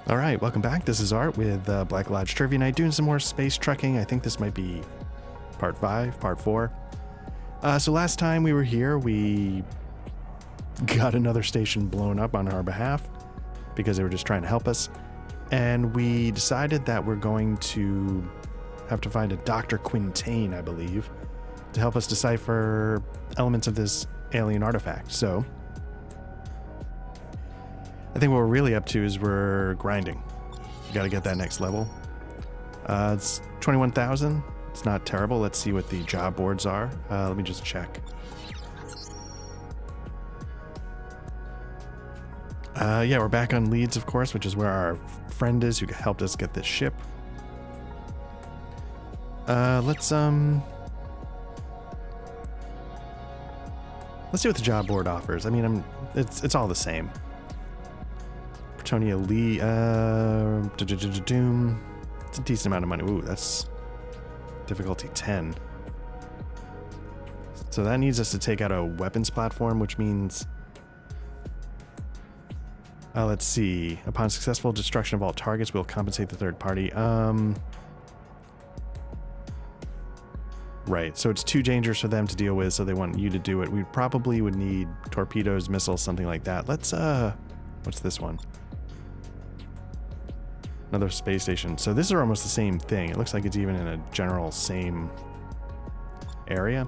All right, welcome back. This is Art with Black Lodge Trivia Night, doing some more space trucking. I think this might be part 5, part 4. So last time we were here, we got another station blown up on our behalf because they were just trying to help us. And we decided that we're going to have to find a Dr. Quintain, I believe, to help us decipher elements of this alien artifact. So I think what we're really up to is we're grinding. We got to get that next level. It's 21,000. It's not terrible. Let's see what the job boards are. Let me just check. Yeah, we're back on Leeds, of course, which is where our friend is who helped us get this ship. Let's see what the job board offers. I mean, it's all the same. Pretonia Lee, Doom. It's a decent amount of money. Ooh, that's difficulty 10. So that needs us to take out a weapons platform, which means, let's see. Upon successful destruction of all targets, we'll compensate the third party. Right, so it's too dangerous for them to deal with, so they want you to do it. We probably would need torpedoes, missiles, something like that. Let's, what's this one? Another space station. So this is almost the same thing. It looks like it's even in a general same area.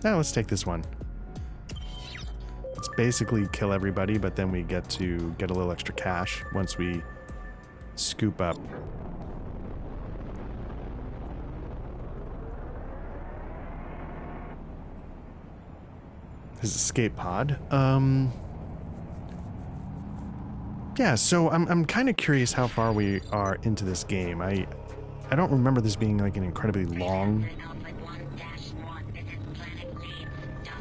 Now let's take this one. Let's basically kill everybody, but then we get to get a little extra cash once we scoop up. His escape pod. Yeah, so I'm kind of curious how far we are into this game. I don't remember this being like an incredibly long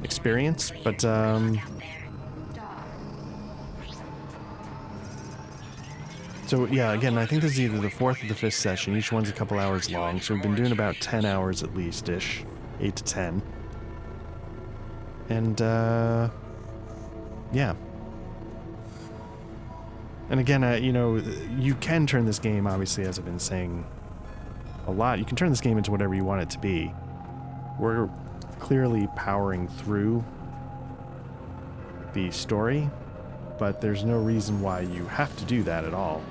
experience, but so yeah, again, I think this is either the 4th or the 5th session. Each one's a couple hours long, so we've been doing about 10 hours at least-ish, 8 to 10. And yeah. And again, you know, you can turn this game, obviously, as I've been saying a lot, you can turn this game into whatever you want it to be. We're clearly powering through the story, but there's no reason why you have to do that at all.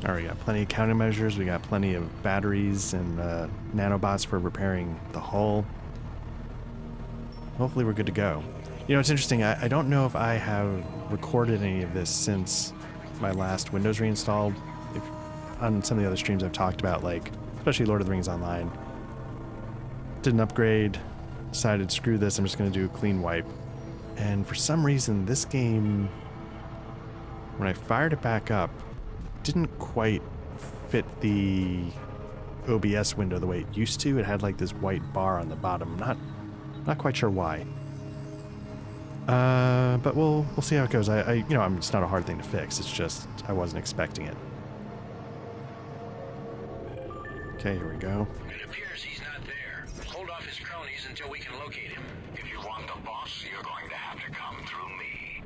Alright, we got plenty of countermeasures, we got plenty of batteries and nanobots for repairing the hull. Hopefully we're good to go. You know, it's interesting, I don't know if I have recorded any of this since my last Windows reinstall. On some of the other streams I've talked about, like, especially Lord of the Rings Online. Did an upgrade, decided screw this, I'm just going to do a clean wipe. And for some reason, this game, when I fired it back up, didn't quite fit the OBS window the way it used to. It had like this white bar on the bottom. Not quite sure why. But we'll see how it goes. You know, it's not a hard thing to fix. It's just I wasn't expecting it. Okay, here we go. It appears he's not there. Hold off his cronies until we can locate him. If you want the boss, you're going to have to come through me.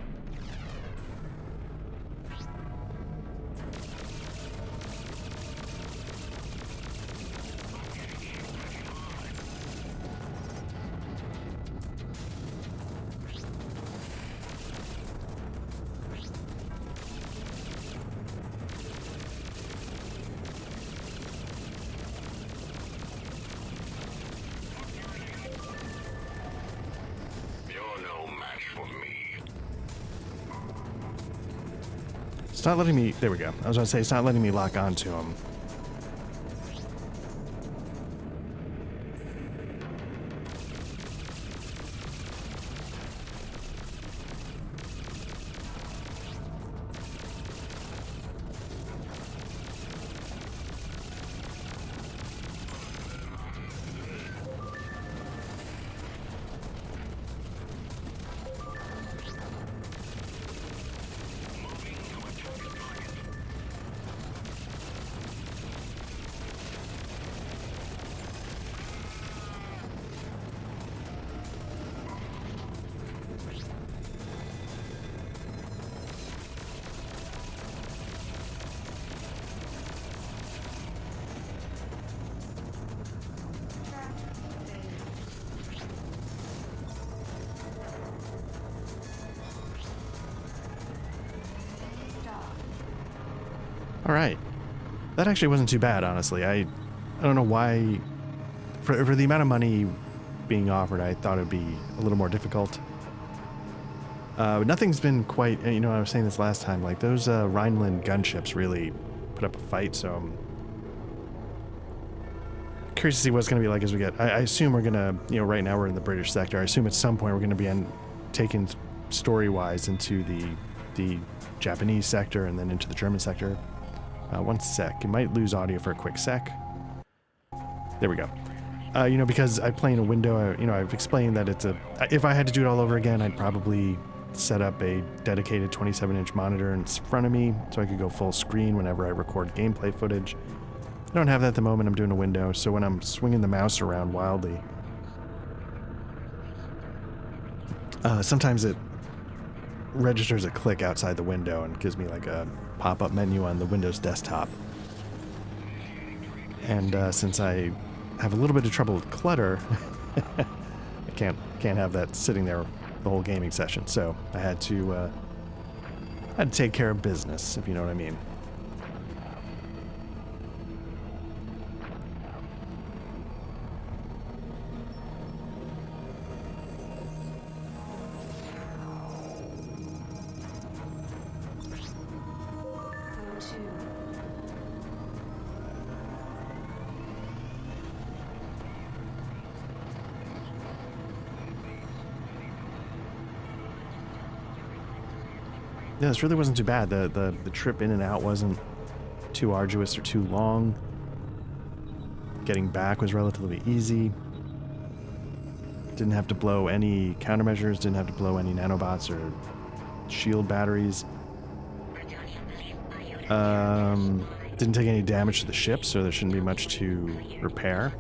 It's not letting me... There we go. I was going to say, it's not letting me lock onto him. All right. That actually wasn't too bad, honestly. I don't know why. For the amount of money being offered, I thought it would be a little more difficult. Nothing's been quite, you know, I was saying this last time, like those Rhineland gunships really put up a fight, so I'm curious to see what it's going to be like as we get, I assume we're going to, you know, right now we're in the British sector. I assume at some point we're going to be taken story-wise into the Japanese sector and then into the German sector. One sec. You might lose audio for a quick sec. There we go. You know, because I play in a window, you know, I've explained that it's if I had to do it all over again, I'd probably set up a dedicated 27-inch monitor in front of me so I could go full screen whenever I record gameplay footage. I don't have that at the moment. I'm doing a window, so when I'm swinging the mouse around wildly, sometimes it registers a click outside the window and gives me like a pop-up menu on the Windows desktop. And since I have a little bit of trouble with clutter, I can't have that sitting there the whole gaming session. So I had to take care of business, if you know what I mean. Yeah, this really wasn't too bad. The trip in and out wasn't too arduous or too long. Getting back was relatively easy. Didn't have to blow any countermeasures, didn't have to blow any nanobots or shield batteries. Didn't take any damage to the ship, so there shouldn't be much to repair.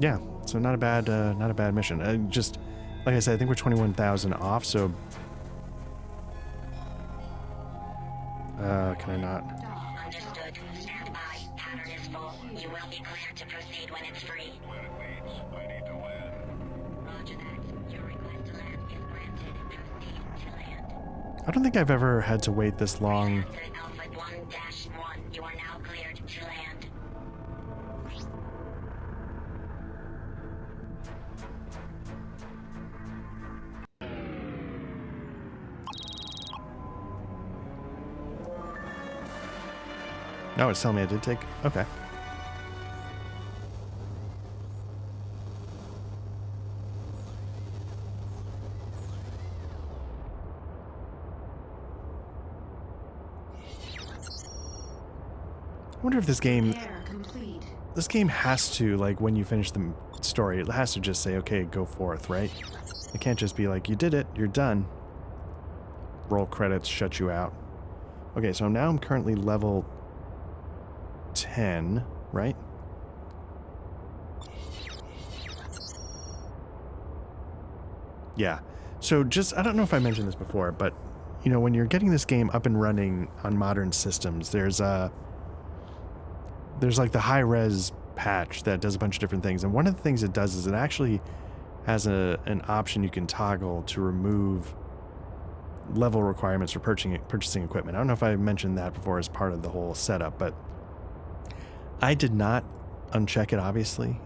Yeah, so not a bad mission. Just like I said, I think we're 21,000 off, so can I not? Understood. Stand by. Pattern is full. You will be cleared to proceed when it's free. When it leaves, I need to land. Roger that. Your request to land is granted. Proceed to land. I don't think I've ever had to wait this long. Freelancer Alpha 1-1. You are now cleared to land. Oh, it's telling me I did take... Okay. I wonder if this game... This game has to, like, when you finish the story, it has to just say, okay, go forth, right? It can't just be like, you did it, you're done. Roll credits, shut you out. Okay, so now I'm currently level 10, right? Yeah. So just, I don't know if I mentioned this before, but, you know, when you're getting this game up and running on modern systems, there's like the high-res patch that does a bunch of different things. And one of the things it does is it actually has an option you can toggle to remove level requirements for purchasing equipment. I don't know if I mentioned that before as part of the whole setup, but I did not uncheck it, obviously.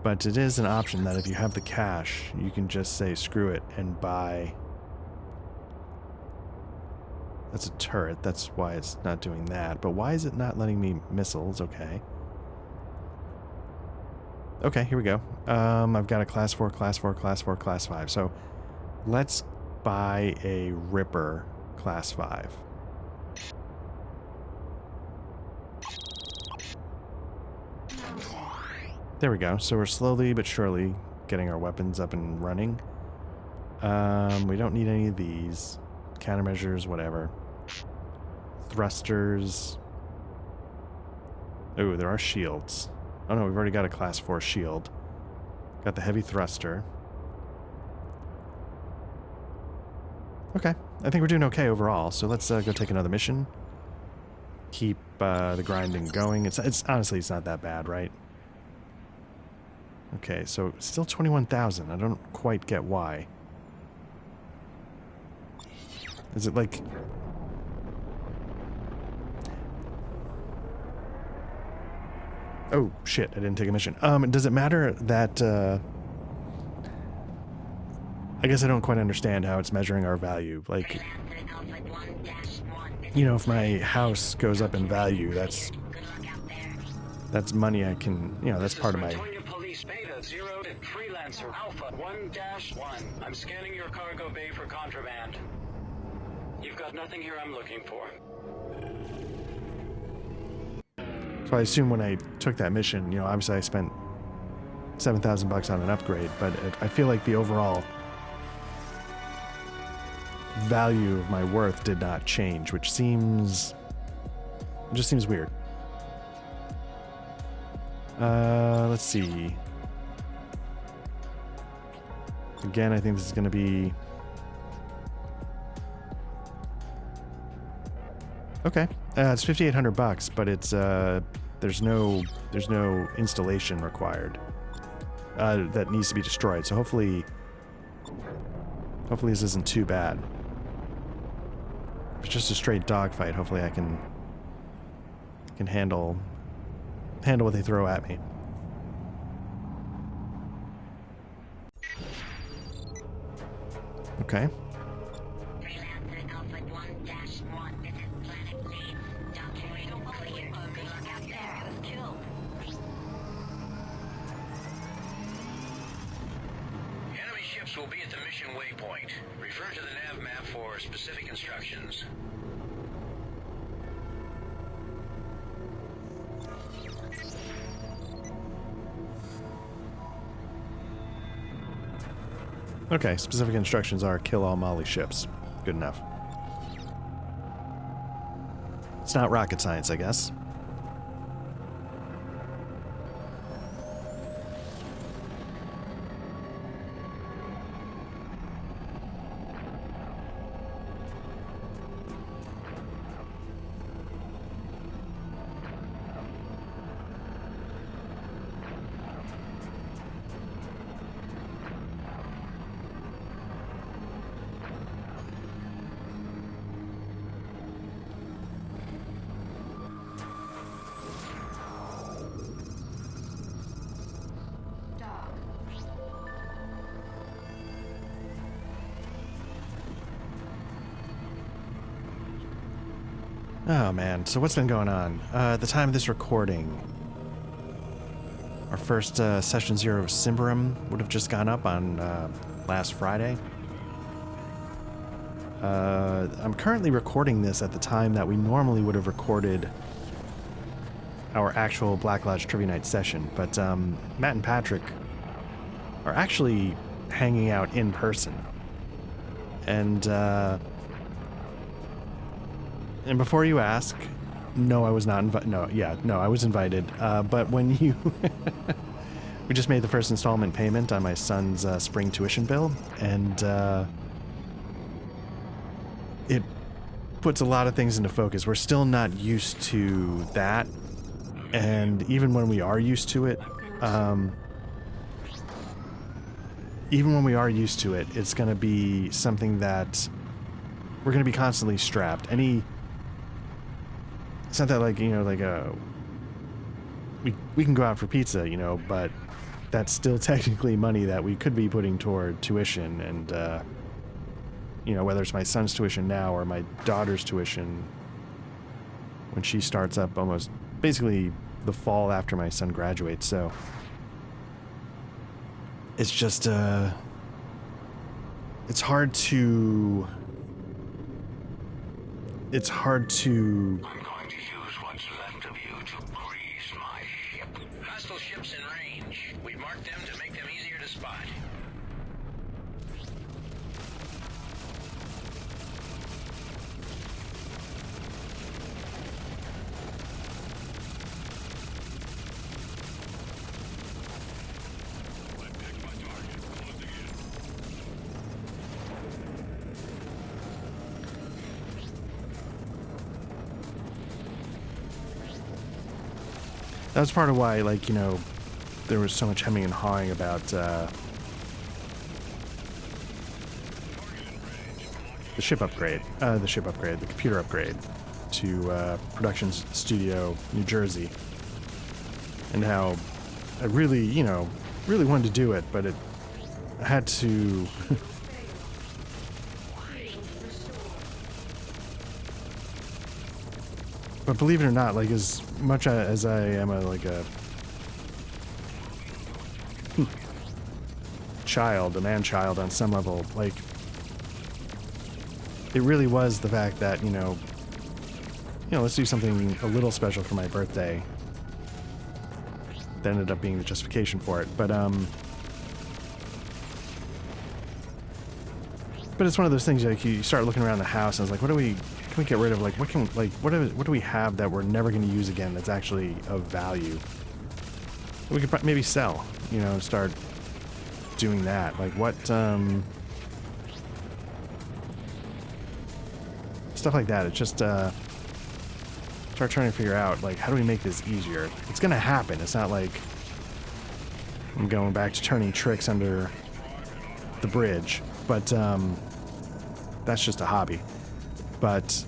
But it is an option that if you have the cash, you can just say screw it and buy. That's a turret. That's why it's not doing that. But why is it not letting me missiles? Okay. Okay, here we go. I've got a class 4, class 4, class 4, class 5. So let's buy a Ripper class 5. There we go. So we're slowly but surely getting our weapons up and running. We don't need any of these. Countermeasures, whatever. Thrusters. Oh, there are shields. Oh no, we've already got a class 4 shield. Got the heavy thruster. Okay, I think we're doing okay overall. So let's go take another mission. Keep the grinding going. It's honestly, it's not that bad, right? Okay, so still 21,000. I don't quite get why. Is it like... Oh, shit, I didn't take a mission. Does it matter that, I guess I don't quite understand how it's measuring our value. Like, you know, if my house goes up in value, that's money I can, you know, that's part of my... Police Beta 0 to Freelancer Alpha 1-1. I'm scanning your cargo bay for contraband. You've got nothing here I'm looking for. So I assume when I took that mission, you know, obviously I spent $7,000 on an upgrade, but I feel like the overall value of my worth did not change, which seems... it just seems weird. Let's see. Again, I think this is going to be... Okay. It's $5,800, but it's there's no installation required that needs to be destroyed. So hopefully this isn't too bad. If it's just a straight dogfight, hopefully I can handle what they throw at me. Okay. Freelancer Alpha 1-1. This is Planet Lead. Dr. Rito clear. Good luck out there. He was killed. Enemy ships will be at the mission waypoint. Refer to the nav map for specific instructions. Okay, specific instructions are kill all Mali ships. Good enough. It's not rocket science, I guess. Oh man, so what's been going on? At the time of this recording, our first Session 0 of Cymberum would have just gone up on last Friday. I'm currently recording this at the time that we normally would have recorded our actual Black Lodge Trivia Night session, but Matt and Patrick are actually hanging out in person. And before you ask, no, I was not invited. No, I was invited. But when you... we just made the first installment payment on my son's spring tuition bill, and it puts a lot of things into focus. We're still not used to that, and even when we are used to it, it's going to be something that we're going to be constantly strapped. It's not that, like, you know, like we can go out for pizza, you know, but that's still technically money that we could be putting toward tuition, and you know, whether it's my son's tuition now or my daughter's tuition when she starts up almost basically the fall after my son graduates. So it's just it's hard to I'm going to use what's left of you to grease my ship. Hostile ships in range. We've marked them to make them easier to spot. that was part of why, like, you know, there was so much hemming and hawing about the computer upgrade to Production Studio New Jersey, and how I really, really wanted to do it, but I had to. But believe it or not, like as much as I am a man child on some level, like it really was the fact that, let's do something a little special for my birthday. That ended up being the justification for it. But it's one of those things, like you start looking around the house and it's like, can we get rid of, like, what do we have that we're never going to use again that's actually of value? We could maybe sell, and start doing that. Like what, stuff like that. It's just, start trying to figure out, like, how do we make this easier? It's going to happen. It's not like I'm going back to turning tricks under the bridge, but, that's just a hobby. But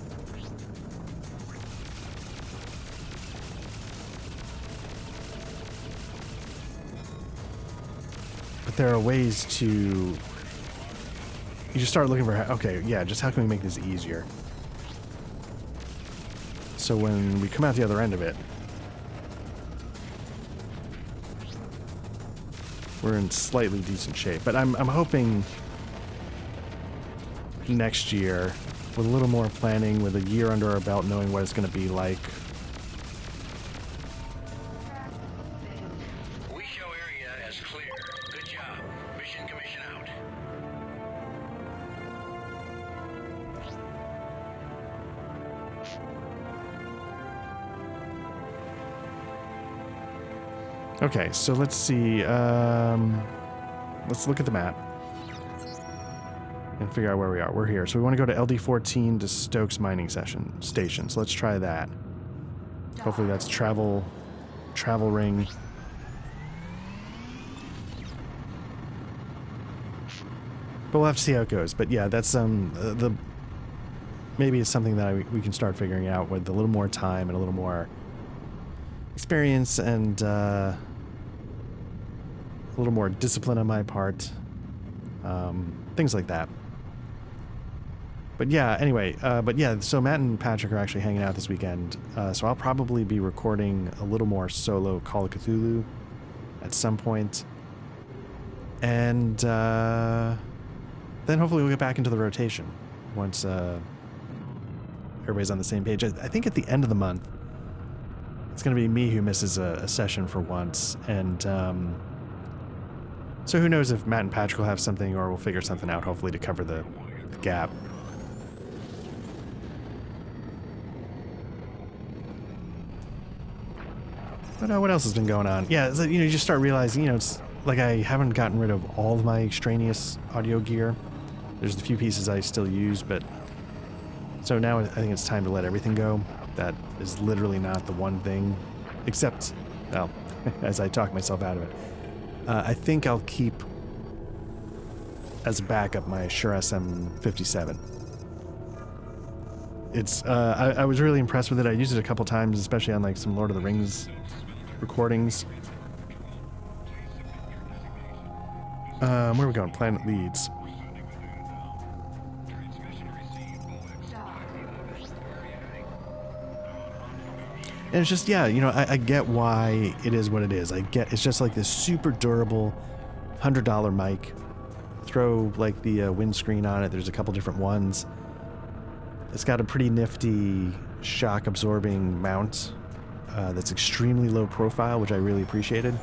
there are ways to, you just start looking for, okay, yeah, just how can we make this easier? So when we come out the other end of it, we're in slightly decent shape. But I'm hoping next year, with a little more planning, with a year under our belt, knowing what it's going to be like. We show area as clear. Good job. Mission commission out. Okay, so let's see. Let's look at the map and figure out where we are. We're here. So we want to go to LD14 to Stokes Mining Station. So let's try that. Hopefully that's travel ring. But we'll have to see how it goes. But yeah, that's maybe it's something that we can start figuring out with a little more time and a little more experience and a little more discipline on my part. Things like that. But yeah, anyway, so Matt and Patrick are actually hanging out this weekend, so I'll probably be recording a little more solo Call of Cthulhu at some point. And then hopefully we'll get back into the rotation once everybody's on the same page. I think at the end of the month, it's going to be me who misses a session for once, and so who knows if Matt and Patrick will have something, or we'll figure something out, hopefully, to cover the gap. But what else has been going on? Yeah, you just start realizing, it's like I haven't gotten rid of all of my extraneous audio gear. There's a few pieces I still use, but so now I think it's time to let everything go. That is literally not the one thing, except, well, as I talk myself out of it. I think I'll keep as a backup my Shure SM57. It's I was really impressed with it. I used it a couple times, especially on like some Lord of the Rings recordings. Where are we going? Planet Leads. And it's just, yeah, I get why it is what it is. It's just like this super durable $100 mic. Throw like the windscreen on it. There's a couple different ones. It's got a pretty nifty shock absorbing mount that's extremely low profile, which I really appreciated.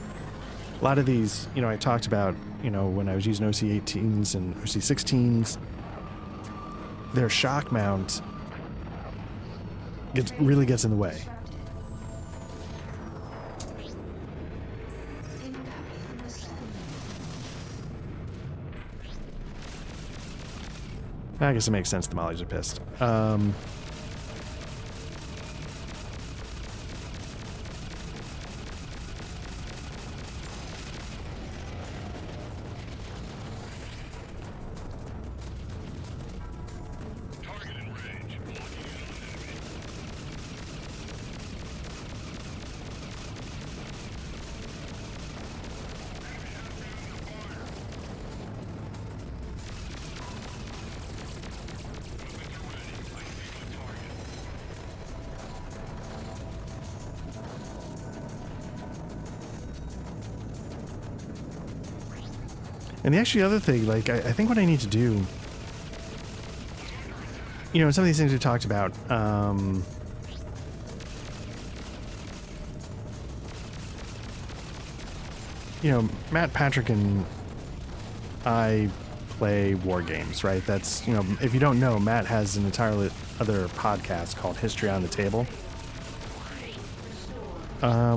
A lot of these, I talked about, when I was using OC18s and OC16s, their shock mount really gets in the way. I guess it makes sense the mollies are pissed. And the actually other thing, like, I think what I need to do, you know, some of these things we talked about, you know, Matt, Patrick, and I play war games, right? That's, you know, if you don't know, Matt has an entirely other podcast called History on the Table,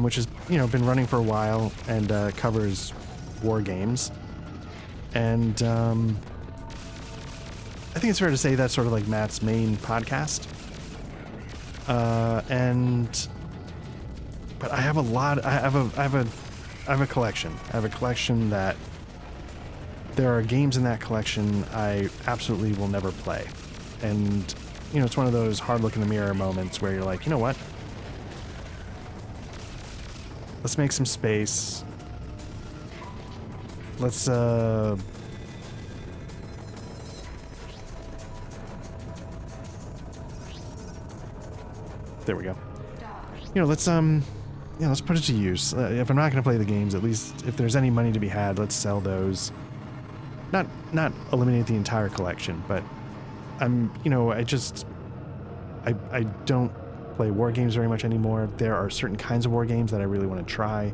which has, you know, been running for a while and covers war games. And I think it's fair to say that's sort of like Matt's main podcast. But I have a lot. I have a collection. I have a collection that there are games in that collection I absolutely will never play. And, you know, it's one of those hard look in the mirror moments where you're like, you know what? Let's make some space. Let's, there we go. You know, let's, let's put it to use. If I'm not going to play the games, at least if there's any money to be had, let's sell those. Not eliminate the entire collection, but you know, I don't play war games very much anymore. There are certain kinds of war games that I really want to try,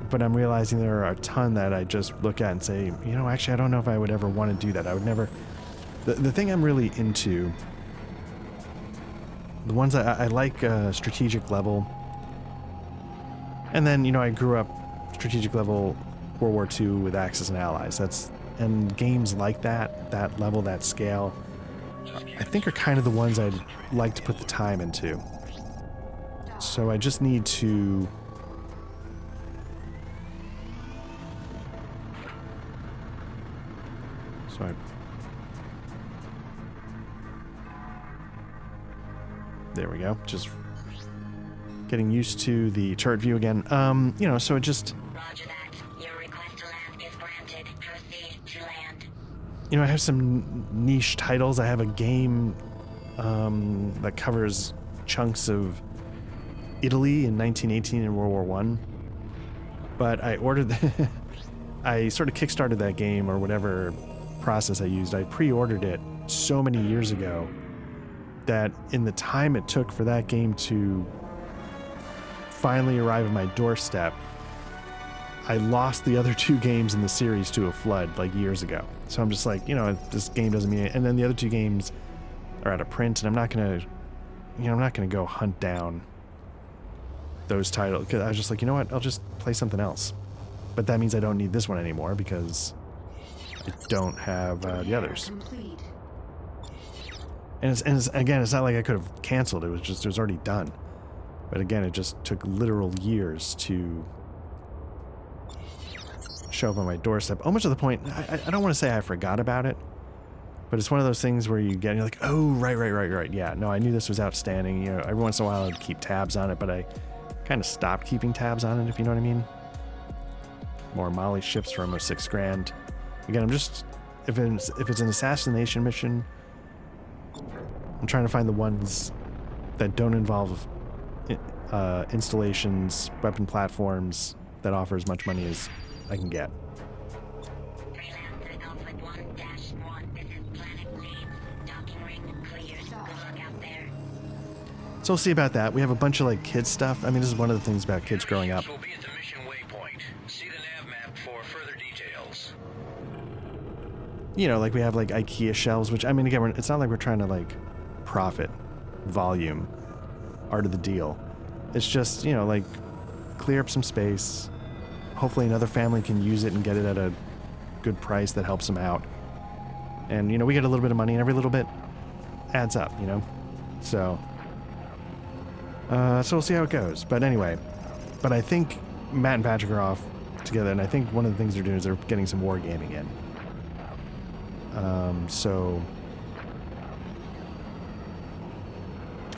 but I'm realizing there are a ton that I just look at and say, you know, actually, I don't know if I would ever want to do that. I would never. The thing I'm really into, the ones that I like, strategic level, and then, you know, I grew up strategic level World War II with Axis and Allies. And games like that level, that scale, I think are kind of the ones I'd like to put the time into. So I just need to there we go. Just getting used to the turret view again. You know, so it just, Roger that. Your request to land is granted. Proceed to land. you know, I have some niche titles. I have a game that covers chunks of Italy in 1918 and World War One. But I ordered, I sort of kickstarted that game or whatever process I used. I pre-ordered it so many years ago that in the time it took for that game to finally arrive at my doorstep, I lost the other two games in the series to a flood like years ago. So I'm just like, you know, this game doesn't mean it. And then the other two games are out of print, and I'm not gonna go hunt down those titles, because I was just like, you know what, I'll just play something else. But that means I don't need this one anymore because I don't have the others. And again, it's not like I could have canceled. It was already done. But again, it just took literal years to show up on my doorstep. Almost to the point, I don't want to say I forgot about it, but it's one of those things where you get, and you're like, oh, right. Yeah, no, I knew this was outstanding. You know, every once in a while I'd keep tabs on it, but I kind of stopped keeping tabs on it, if you know what I mean. More Molly ships for almost $6,000. Again, I'm just, if it's an assassination mission, I'm trying to find the ones that don't involve installations, weapon platforms, that offer as much money as I can get. Freelancer Alpha 1-1. This is Planet Lead. Docking ring cleared. Good luck out there. So we'll see about that. We have a bunch of like kids stuff. I mean, this is one of the things about kids growing up. Will be at the mission waypoint. See the nav map for further details. You know, like we have like IKEA shelves, which, I mean, again, it's not like we're trying to like profit, volume, art of the deal. It's just, you know, like clear up some space. Hopefully another family can use it and get it at a good price that helps them out. And, you know, we get a little bit of money, and every little bit adds up, you know? So we'll see how it goes. But anyway, I think Matt and Patrick are off together, and I think one of the things they're doing is they're getting some wargaming in. So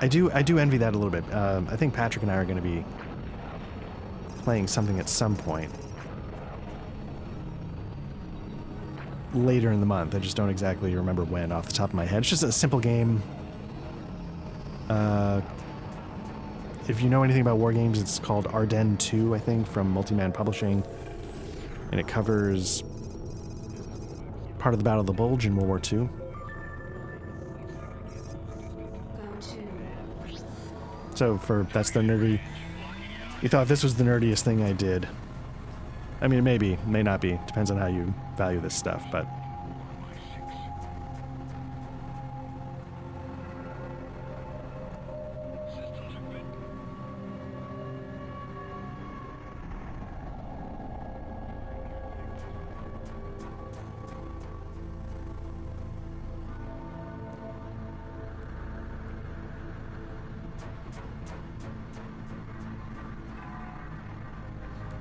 I do envy that a little bit. I think Patrick and I are going to be playing something at some point later in the month. I just don't exactly remember when off the top of my head. It's just a simple game. If you know anything about war games, it's called Ardennes 2, I think, from Multiman Publishing, and it covers part of the Battle of the Bulge in World War II. So that's the nerdy. You thought this was the nerdiest thing I did. I mean, maybe, may not be. Depends on how you value this stuff, but.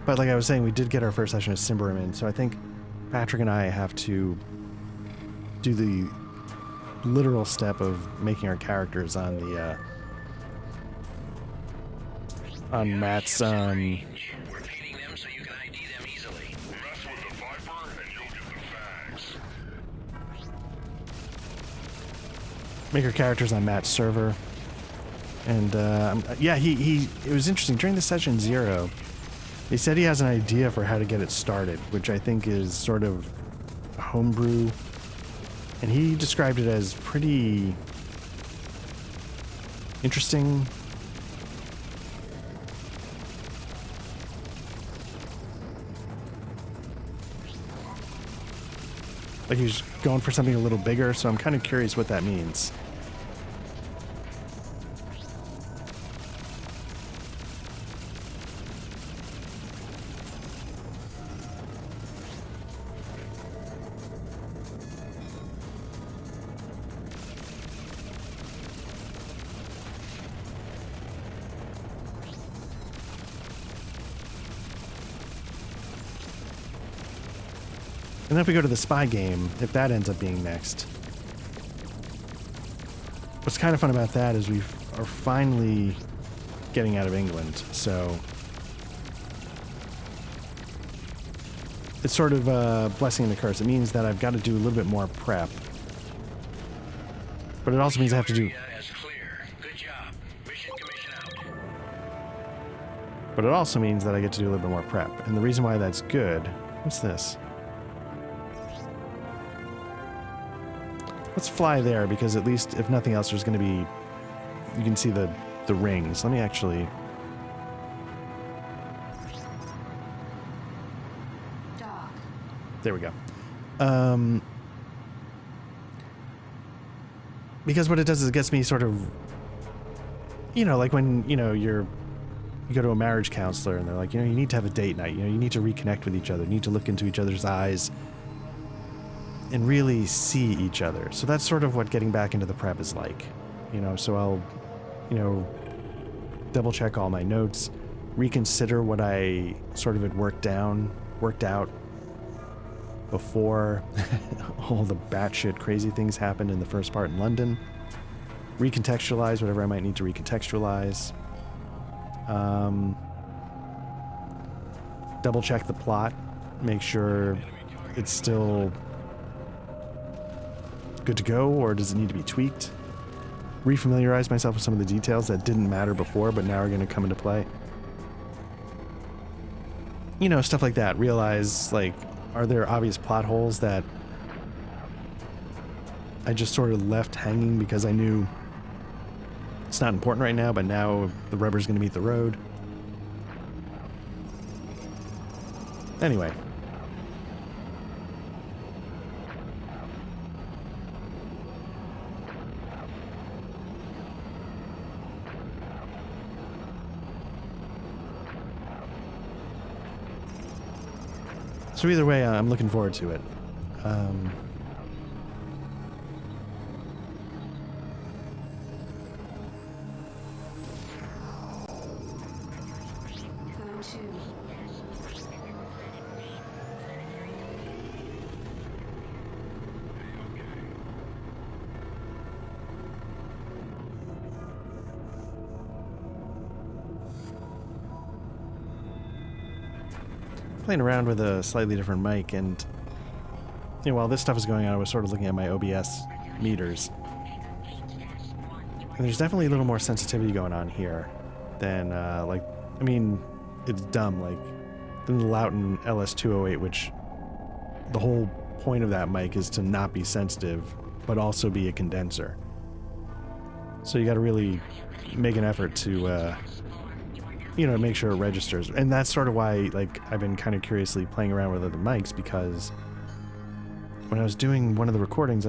But like I was saying, we did get our first session of Simbarim in, so I think Patrick and I have to do the literal step of making our characters on the on Matt's We're painting them so you can ID them easily. Mess with the Viper and you'll get the facts. make our characters on Matt's server. And yeah, it was interesting during the session 0. He said he has an idea for how to get it started, which I think is sort of homebrew. And he described it as pretty interesting. Like he's going for something a little bigger, so I'm kind of curious what that means. And then if we go to the spy game, if that ends up being next. What's kind of fun about that is we are finally getting out of England, so it's sort of a blessing and a curse. It means that I've got to do a little bit more prep. But it also means I have to do... Good job. Mission commission out. But it also means that I get to do a little bit more prep. And the reason why that's good... What's this? Let's fly there, because at least, if nothing else, there's going to be... You can see the rings. Let me actually... There we go. Because what it does is it gets me sort of... You know, like when, you know, you go to a marriage counselor and they're like, you know, you need to have a date night. You know, you need to reconnect with each other. You need to look into each other's eyes and really see each other. So that's sort of what getting back into the prep is like. You know, so I'll, you know, double check all my notes, reconsider what I sort of had worked out before all the batshit crazy things happened in the first part in London, recontextualize whatever I might need to recontextualize, double check the plot, make sure it's still good to go, or does it need to be tweaked? Refamiliarize myself with some of the details that didn't matter before, but now are going to come into play. You know, stuff like that. Realize, like, are there obvious plot holes that I just sort of left hanging because I knew it's not important right now, but now the rubber's going to meet the road. Anyway. So either way, I'm looking forward to it. Playing around with a slightly different mic, and you know, while this stuff is going on, I was sort of looking at my OBS meters, and there's definitely a little more sensitivity going on here than like, I mean, it's dumb, like than the Loughton LS208, which the whole point of that mic is to not be sensitive, but also be a condenser. So you got to really make an effort to, make sure it registers. And that's sort of why, like, I've been kind of curiously playing around with other mics, because when I was doing one of the recordings,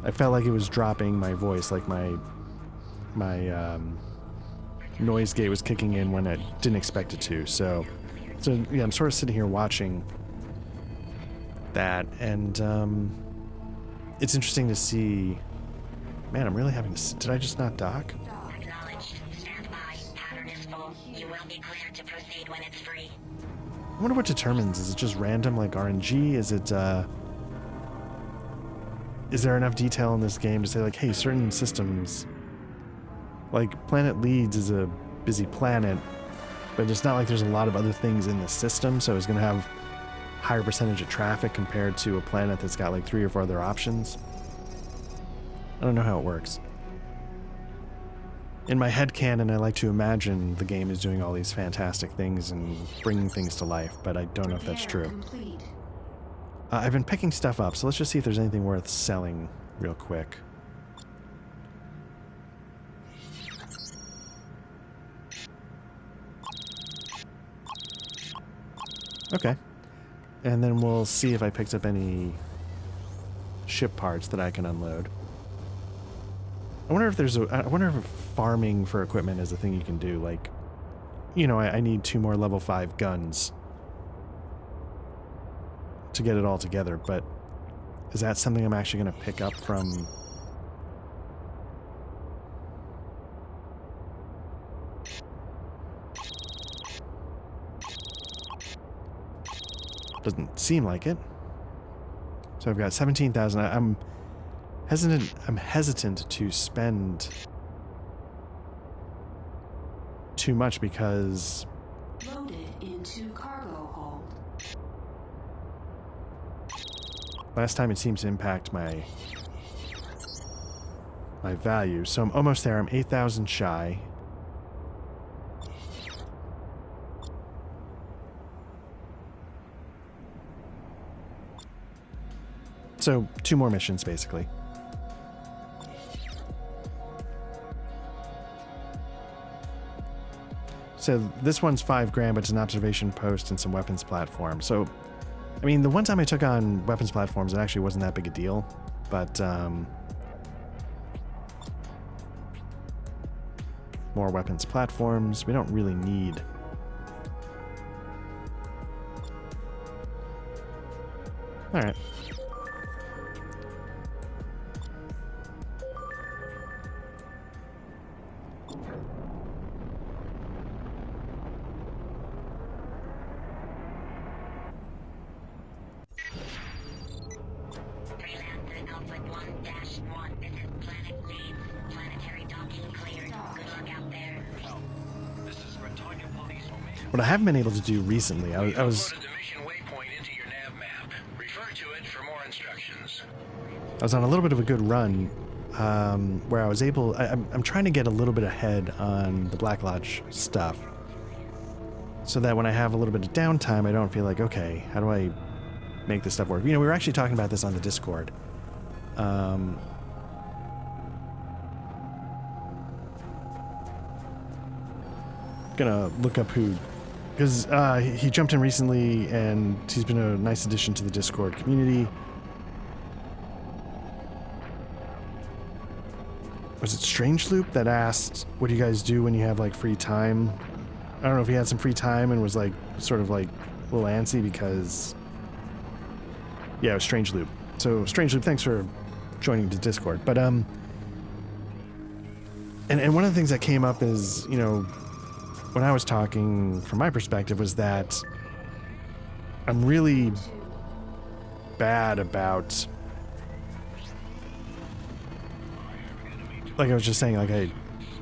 I felt like it was dropping my voice, like my noise gate was kicking in when I didn't expect it to. So yeah, I'm sort of sitting here watching that, and it's interesting to see. Man, I'm really having to. Did I just not dock? Acknowledged. Stand by. Pattern is full. You will be cleared to proceed when it's free. I wonder what determines. Is it just random, like RNG? Is there enough detail in this game to say, like, hey, certain systems, like Planet Leeds is a busy planet, but it's not like there's a lot of other things in the system, so it's going to have higher percentage of traffic compared to a planet that's got like 3 or 4 other options. I don't know how it works. In my headcanon, I like to imagine the game is doing all these fantastic things and bringing things to life, but I don't know if that's true. I've been picking stuff up, so let's just see if there's anything worth selling real quick. Okay. And then we'll see if I picked up any ship parts that I can unload. I wonder if if farming for equipment is a thing you can do. Like, I need 2 more level 5 guns to get it all together, but is that something I'm actually going to pick up from? Doesn't seem like it. So I've got 17,000. I'm hesitant to spend too much because loaded into cargo hold. Last time it seems to impact my value. So I'm almost there. I'm 8,000 shy. So 2 more missions, basically. So this one's $5,000, but it's an observation post and some weapons platform. So, I mean, the one time I took on weapons platforms, it actually wasn't that big a deal. But, more weapons platforms. We don't really need. All right. Freelancer Alpha 1-1. This is Planet Leeds. Planetary docking cleared. Good luck out there. This is Truckin Police. What I haven't been able to do recently, I was Uploaded the mission waypoint into your nav map. Refer to it for more instructions. on a little bit of a good run, where I was able. I'm trying to get a little bit ahead on the Black Lodge stuff, so that when I have a little bit of downtime, I don't feel like, okay, how do I make this stuff work? We were actually talking about this on the Discord. Gonna look up who, because he jumped in recently and he's been a nice addition to the Discord community. Was it Strange Loop that asked, what do you guys do when you have like free time? I don't know if he had some free time and was like sort of like a little antsy because, yeah, it was Strange Loop. So Strange Loop, thanks for joining the Discord. But and one of the things that came up is, when I was talking from my perspective, was that I'm really bad about, like I was just saying, like I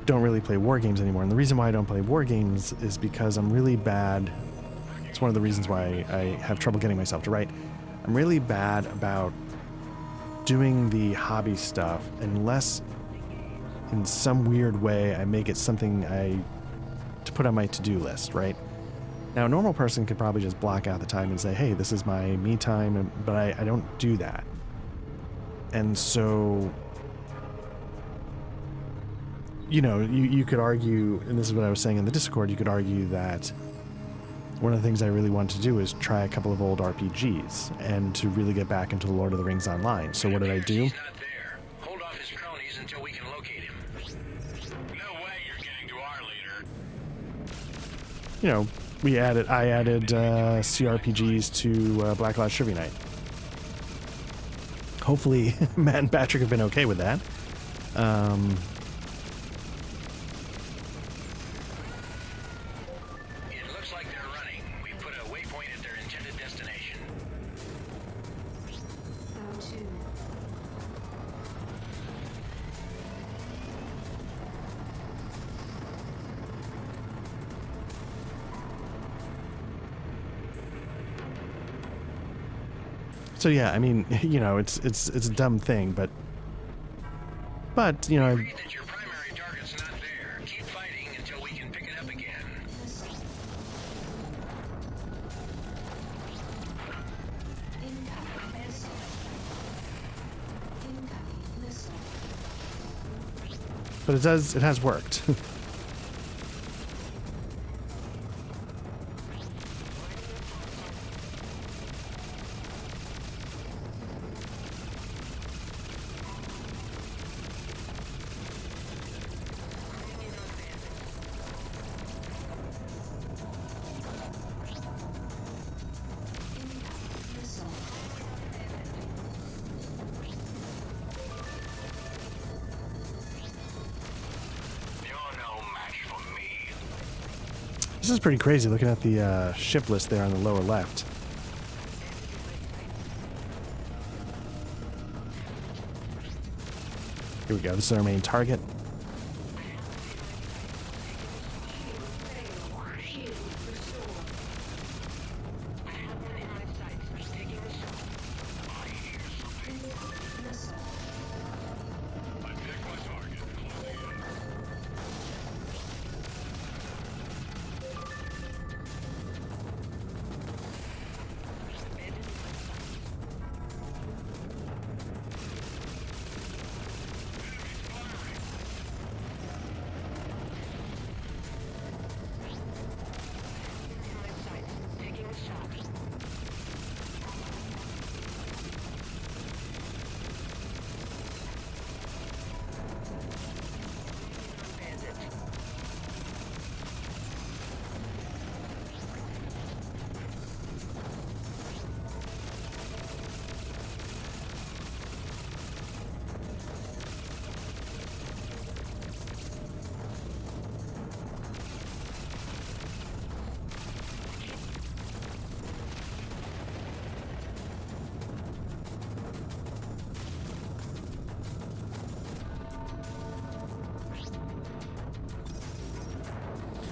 don't really play war games anymore. And the reason why I don't play war games is because I'm really bad. It's one of the reasons why I have trouble getting myself to write. I'm really bad about doing the hobby stuff unless in some weird way I make it something to put on my to-do list, right? Now, a normal person could probably just block out the time and say, hey, this is my me time, but I don't do that. And so, you know, you could argue, and this is what I was saying in the Discord, you could argue that one of the things I really want to do is try a couple of old RPGs and to really get back into the Lord of the Rings Online. So what did I do? He's not there. Hold off his cronies until we can locate him. No way you're getting to our leader. You know, I added CRPGs to Black Lodge Trivia Night. Hopefully Matt and Patrick have been okay with that. It looks like they're running. We put a waypoint at their intended destination. Go to. So yeah, I mean, you know, it's a dumb thing, but you know, Read that your primary target's not there. Keep fighting until we can pick it up again. Incoming missile. Incoming missile. but it has worked. Missile. You're no match for me. This is pretty crazy looking at the ship list there on the lower left. Here we go. This is our main target. Missile.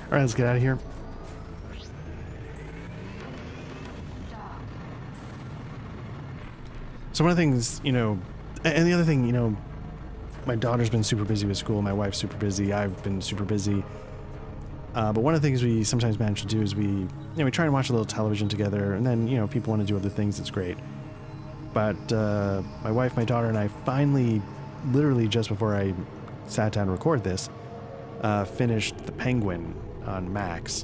All right, let's get out of here. Dock. So one of the things, you know, and the other thing, you know, my daughter's been super busy with school. My wife's super busy. I've been super busy. But one of the things we sometimes manage to do is we try and watch a little television together, and then, you know, people want to do other things. It's great. But my wife, my daughter, and I finally, literally just before I sat down to record this, finished The Penguin on Max.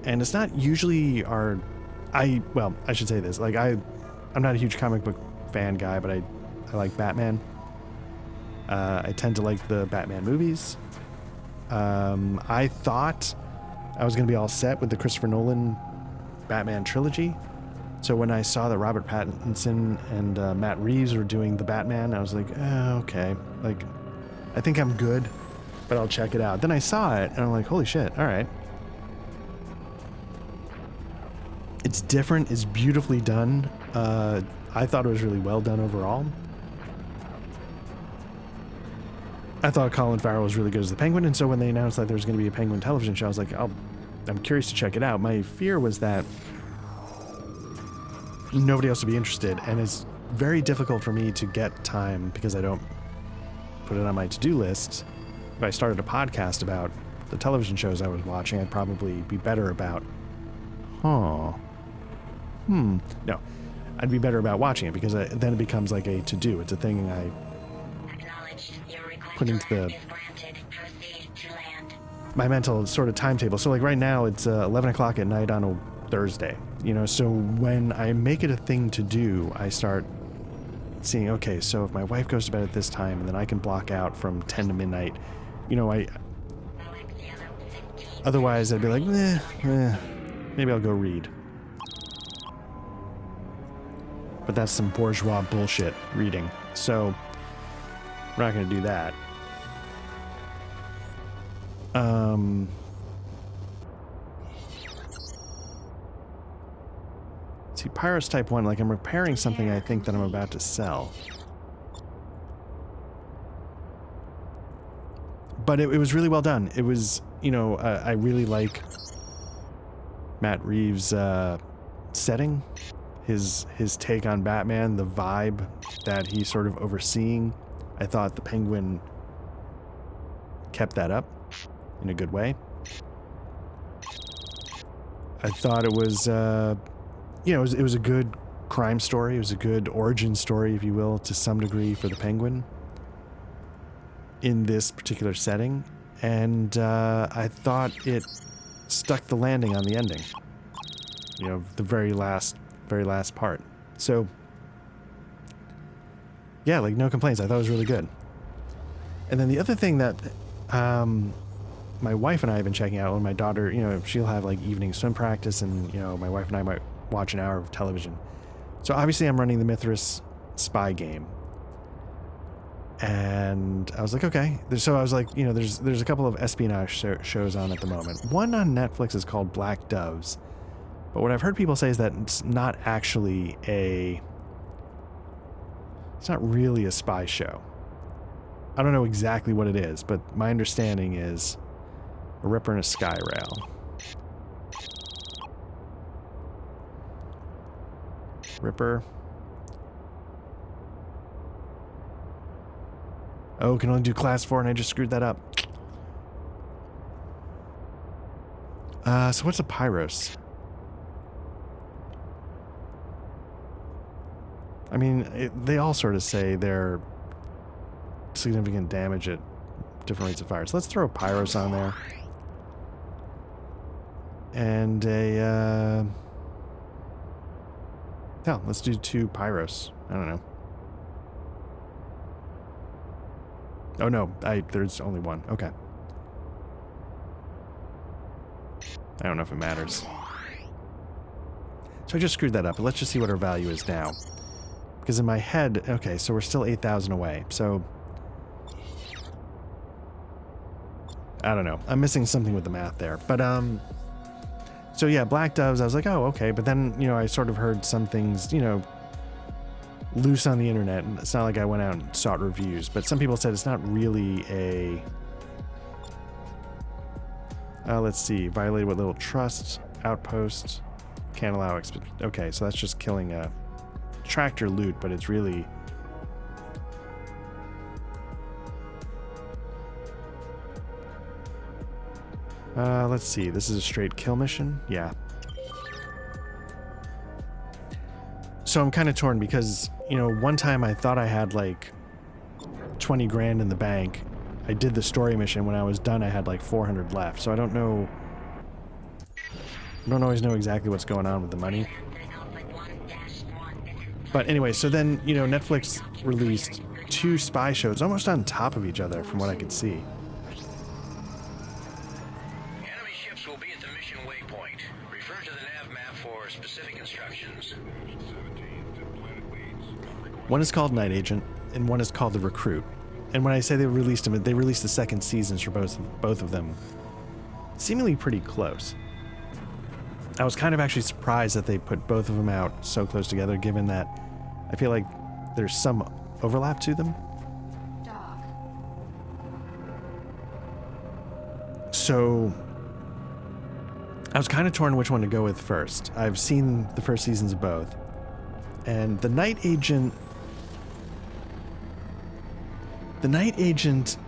And it's not usually I should say this. Like, I'm not a huge comic book fan guy, but I like Batman. I tend to like the Batman movies. I thought I was going to be all set with the Christopher Nolan Batman trilogy. So when I saw that Robert Pattinson and Matt Reeves were doing the Batman, I was like, okay. Like, I think I'm good, but I'll check it out. Then I saw it, and I'm like, holy shit, all right. It's different. It's beautifully done. I thought it was really well done overall. I thought Colin Farrell was really good as the Penguin, and so when they announced that there was going to be a Penguin television show, I was like, I'm curious to check it out. My fear was that nobody else would be interested, and it's very difficult for me to get time because I don't put it on my to-do list. If I started a podcast about the television shows I was watching, I'd probably be better about Huh. No, I'd be better about watching it because then it becomes like a to-do. It's a thing I Acknowledged. Your request put into to land the is granted. Proceed to land. my mental sort of timetable. So like right now it's 11 o'clock at night on a Thursday, you know, so when I make it a thing to do, I start seeing, okay, so if my wife goes to bed at this time and then I can block out from 10 to midnight, you know, otherwise I'd be like, maybe I'll go read. But that's some bourgeois bullshit reading. So we're not going to do that. See, Pyros Type 1, like I'm repairing something I think that I'm about to sell. But it was really well done. It was, you know, I really like Matt Reeves' setting. His take on Batman, the vibe that he's sort of overseeing. I thought the Penguin kept that up in a good way. I thought it was, you know, it was a good crime story. It was a good origin story, if you will, to some degree for the Penguin in this particular setting. And I thought it stuck the landing on the ending. You know, the very last part. So, yeah, like no complaints. I thought it was really good. And then the other thing that my wife and I have been checking out, when my daughter, you know, she'll have like evening swim practice, and, you know, my wife and I might watch an hour of television. So obviously I'm running the Mithras spy game. And I was like, okay. So I was like, you know, there's a couple of espionage shows on at the moment. One on Netflix is called Black Doves. But what I've heard people say is that it's not actually it's not really a spy show. I don't know exactly what it is, but my understanding is a Ripper and a Sky Rail. Ripper. Oh, can only do class 4 and I just screwed that up. So what's a Pyros? I mean, they all sort of say they're significant damage at different rates of fire. So let's throw a Pyros on there. And a, hell, let's do 2 Pyros. I don't know. Oh no, there's only 1. Okay. I don't know if it matters. So I just screwed that up, but let's just see what our value is now. Because in my head, okay, so we're still 8,000 away. So I don't know. I'm missing something with the math there. But so yeah, Black Doves, I was like, oh, okay. But then, you know, I sort of heard some things, you know, loose on the internet. And it's not like I went out and sought reviews, but some people said it's not really a let's see, violated what little trust, outpost, can't allow okay, so that's just killing a tractor loot, but it's really let's see, this is a straight kill mission. Yeah. So I'm kind of torn because, you know, one time I thought I had like 20 grand in the bank. I did the story mission. When I was done, I had like 400 left. So I don't know. I don't always know exactly what's going on with the money. But anyway, so then, you know, Netflix released 2 spy shows almost on top of each other from what I could see. Enemy ships will be at the mission waypoint. Refer to the nav map for specific instructions. One is called Night Agent, and one is called The Recruit. And when I say they released them, they released the second seasons for both of them, seemingly pretty close. I was kind of actually surprised that they put both of them out so close together, given that I feel like there's some overlap to them. Dock. So I was kind of torn which one to go with first. I've seen the first seasons of both, and the Night Agent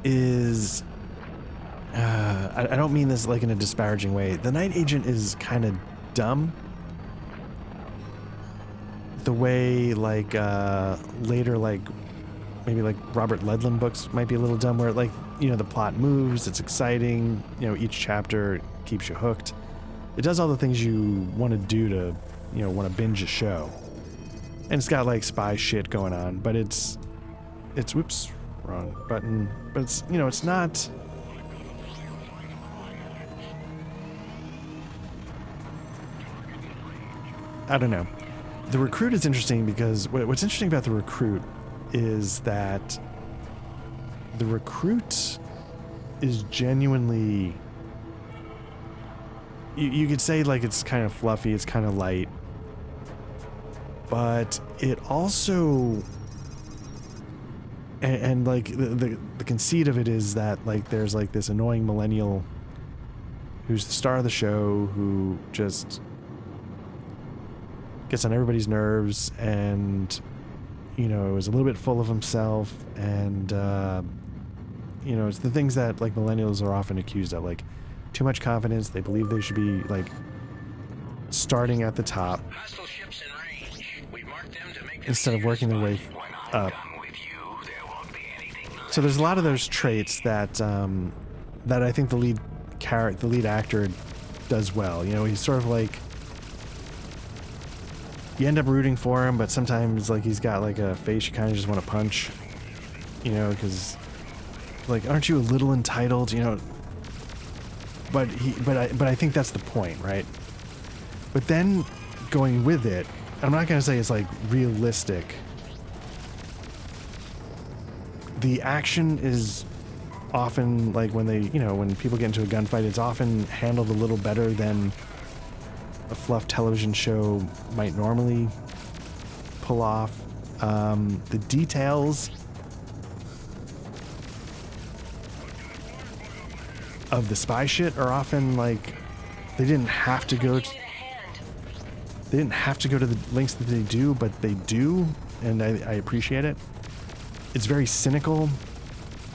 is I don't mean this like in a disparaging way. The Night Agent is kind of dumb. The way like later like maybe like Robert Ludlum books might be a little dumb, where like, you know, the plot moves, it's exciting, you know, each chapter keeps you hooked. It does all the things you want to do to, you know, want to binge a show. And it's got like spy shit going on, but it's whoops, wrong button. But it's, you know, it's not. I don't know. The Recruit is interesting because what's interesting about The Recruit is that The Recruit is genuinely, you could say like it's kind of fluffy, it's kind of light, but it also, and like the conceit of it is that like there's like this annoying millennial who's the star of the show who just gets on everybody's nerves and, you know, is a little bit full of himself, and you know, it's the things that like millennials are often accused of, like too much confidence. They believe they should be like starting at the top Hostile ships in range. We've marked them to make them instead of working their way When I'm up. done with you, there won't be anything left. So there's a lot of those traits that that I think the lead actor does well. You know, he's sort of like, you end up rooting for him, but sometimes like he's got like a face you kind of just want to punch, you know, because like, aren't you a little entitled, you know? But I think that's the point, right? But then going with it, I'm not gonna say it's like realistic. The action is often like when they, you know, when people get into a gunfight, it's often handled a little better than a fluff television show might normally pull off. The details of the spy shit are often like, they didn't have to go to the lengths that they do, but they do, and I appreciate it. It's very cynical,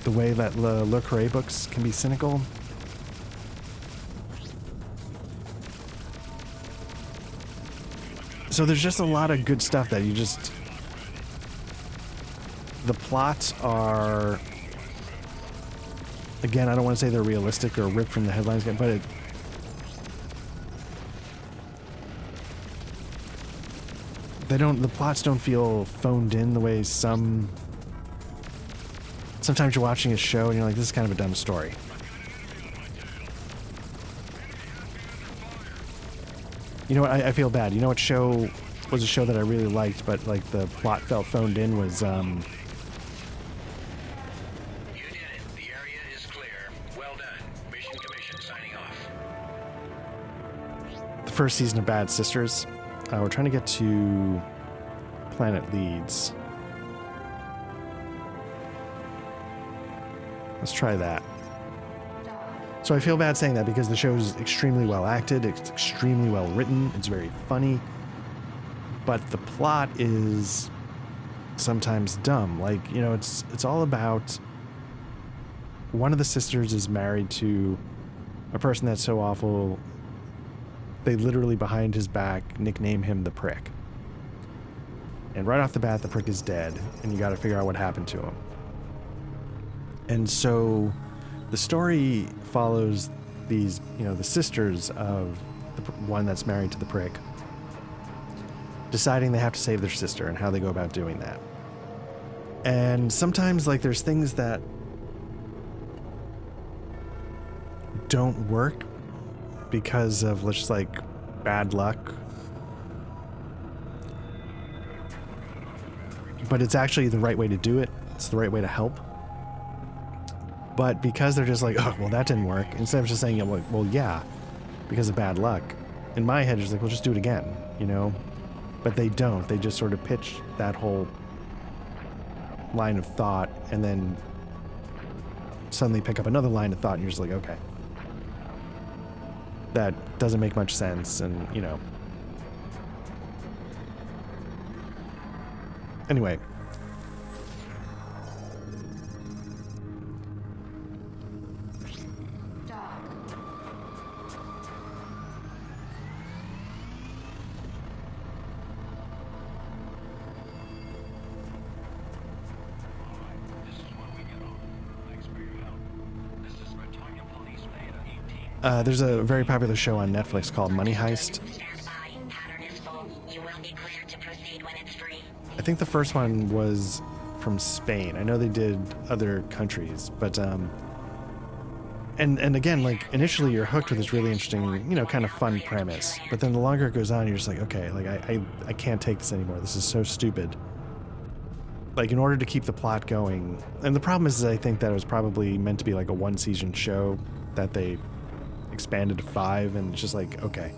the way that Le Carré books can be cynical. So there's just a lot of good stuff that you just, the plots are, again, I don't want to say they're realistic or ripped from the headlines, but the plots don't feel phoned in the way sometimes you're watching a show and you're like, this is kind of a dumb story. You know what, I feel bad. You know what show was a show that I really liked, but like the plot felt phoned in, was You did it. The area is clear. Well done. Mission Commission signing off. the first season of Bad Sisters. We're trying to get to Planet Leeds. Let's try that. So I feel bad saying that because the show is extremely well acted, it's extremely well written, it's very funny, but the plot is sometimes dumb. Like, you know, it's all about, one of the sisters is married to a person that's so awful, they literally behind his back nickname him the Prick. And right off the bat, the Prick is dead, and you got to figure out what happened to him. And so the story follows these, you know, the sisters of the one that's married to the Prick, deciding they have to save their sister and how they go about doing that. And sometimes, like, there's things that don't work because of, let's just, like, bad luck. But it's actually the right way to do it. It's the right way to help. But because they're just like, oh, well, that didn't work, instead of just saying, well, yeah, because of bad luck, in my head, it's like, well, just do it again, you know? But they don't. They just sort of pitch that whole line of thought and then suddenly pick up another line of thought, and you're just like, okay. That doesn't make much sense, and, you know. Anyway. There's a very popular show on Netflix called Money Heist. Stand by. Pattern is full. You will be cleared to proceed when it's free. I think the first one was from Spain. I know they did other countries, but and again, like initially you're hooked with this really interesting, you know, kind of fun premise. But then the longer it goes on, you're just like, okay, like I can't take this anymore. This is so stupid. Like in order to keep the plot going, and the problem is I think that it was probably meant to be like a 1-season show that they expanded to 5, and it's just like, okay,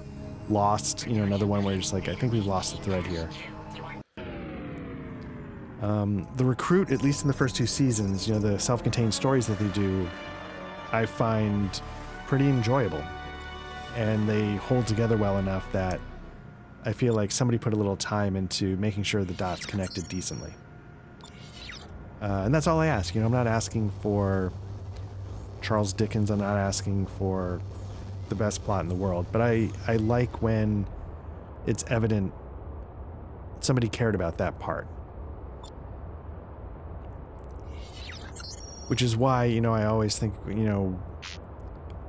Lost, you know, another one where you're just like, I think we've lost the thread here. The Recruit, at least in the first 2 seasons, you know, the self-contained stories that they do, I find pretty enjoyable. And they hold together well enough that I feel like somebody put a little time into making sure the dots connected decently. And that's all I ask. You know, I'm not asking for Charles Dickens. I'm not asking for the best plot in the world. But I like when it's evident somebody cared about that part. Which is why, you know, I always think, you know,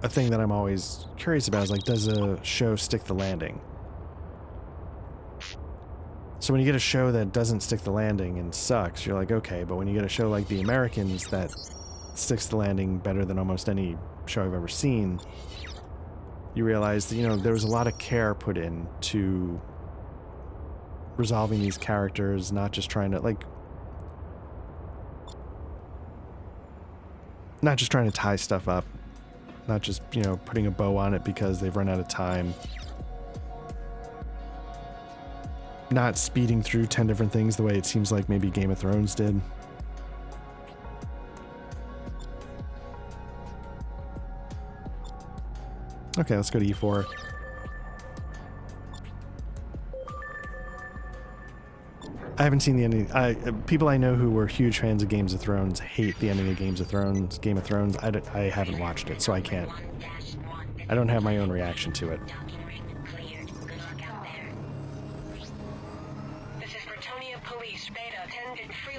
a thing that I'm always curious about is like, does a show stick the landing? So when you get a show that doesn't stick the landing and sucks, you're like, okay, but when you get a show like The Americans that sticks the landing better than almost any show I've ever seen, you realize that, you know, there was a lot of care put in to resolving these characters, not just trying to, like, not just trying to tie stuff up, not just, you know, putting a bow on it because they've run out of time. Not speeding through 10 different things the way it seems like maybe Game of Thrones did. Okay, let's go to E4. I haven't seen the ending. People I know who were huge fans of Games of Thrones hate the ending of Game of Thrones. I haven't watched it, so I can't. I don't have my own reaction to it. This is Bretonia Police, Beta 10 Free.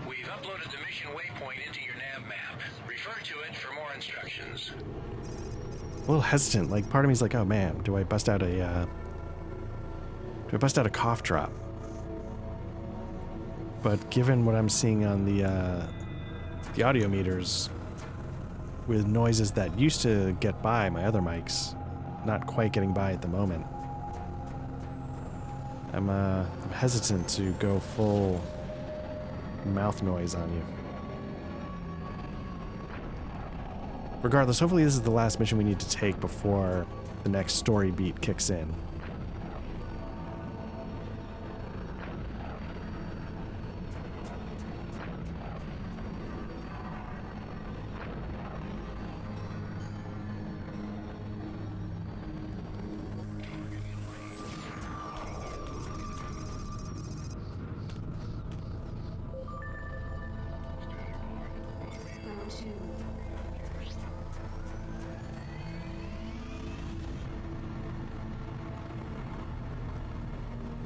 We've uploaded the mission waypoint into your nav map. Refer to it for more instructions. A little hesitant. Like, part of me's like, oh man, do I bust out a cough drop? But given what I'm seeing on the audio meters, with noises that used to get by my other mics, not quite getting by at the moment, I'm hesitant to go full mouth noise on you. Regardless, hopefully this is the last mission we need to take before the next story beat kicks in.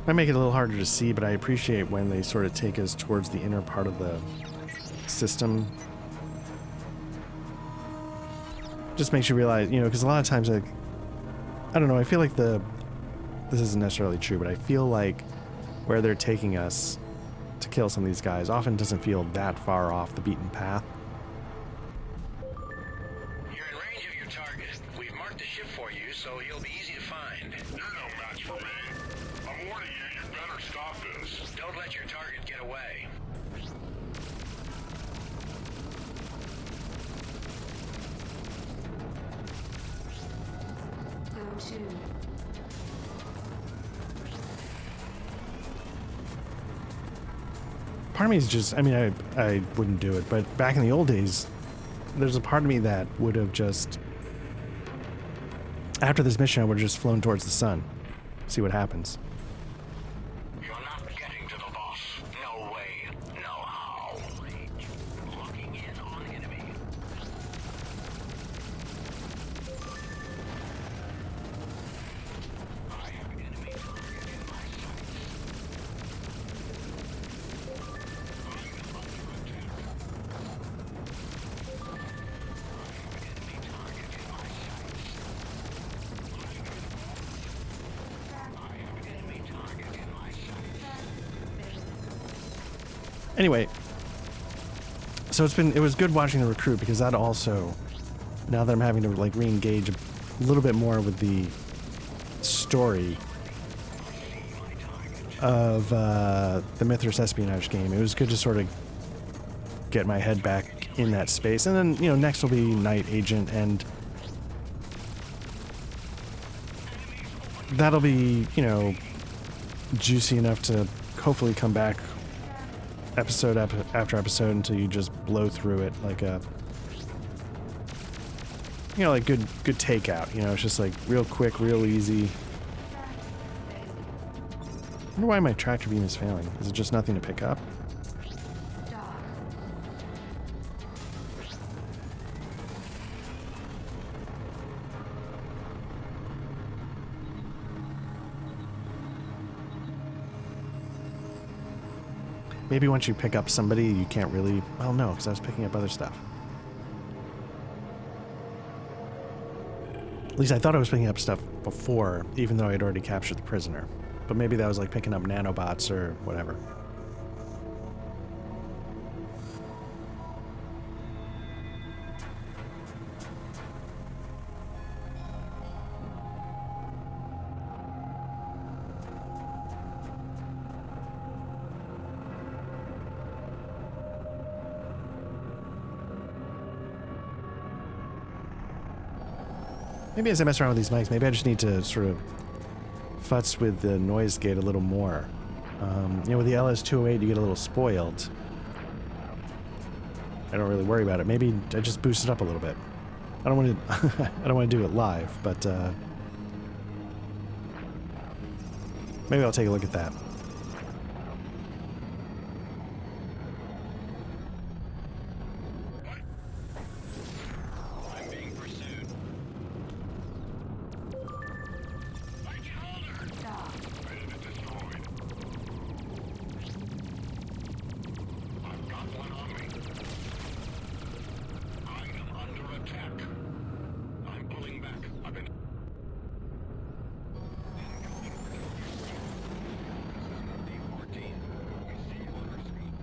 Might make it a little harder to see, but I appreciate when they sort of take us towards the inner part of the system. Just makes you realize, you know, because a lot of times, like, I don't know, I feel like this isn't necessarily true, but I feel like where they're taking us to kill some of these guys often doesn't feel that far off the beaten path. You're in range of your target. We've marked the ship for you, so he'll be easy to find. You're no match for me. I'm warning you, you better stop this. Don't let your target get away. Go to. Part of me is just, I mean, I wouldn't do it, but back in the old days, there's a part of me that would have just, after this mission, I would have just flown towards the sun, see what happens. You're not getting to the boss. No way, no how. Locking in on enemy. I have enemy target in my sights. Anyway, so it was good watching the recruit, because that also, now that I'm having to like re-engage a little bit more with the story of the Mithras espionage game, it was good to sort of get my head back in that space. And then, you know, next will be Night Agent, and that'll be, you know, juicy enough to hopefully come back episode after episode until you just blow through it like a, you know, like good takeout. You know, it's just like real quick, real easy. I wonder why my tractor beam is failing. Is it just nothing to pick up? Dock. Maybe once you pick up somebody, you can't really... Well, no, because I was picking up other stuff. At least I thought I was picking up stuff before, even though I'd already captured the prisoner. But maybe that was like picking up nanobots or whatever. Maybe as I mess around with these mics, maybe I just need to sort of futz with the noise gate a little more. You know, with the LS208, you get a little spoiled. I don't really worry about it. Maybe I just boost it up a little bit. I don't want to. I don't want to do it live, but maybe I'll take a look at that. I'm being pursued. Dock. Been destroyed. I've got one on me. I am under attack. I'm pulling back. I've been... D14. We see you on our screen.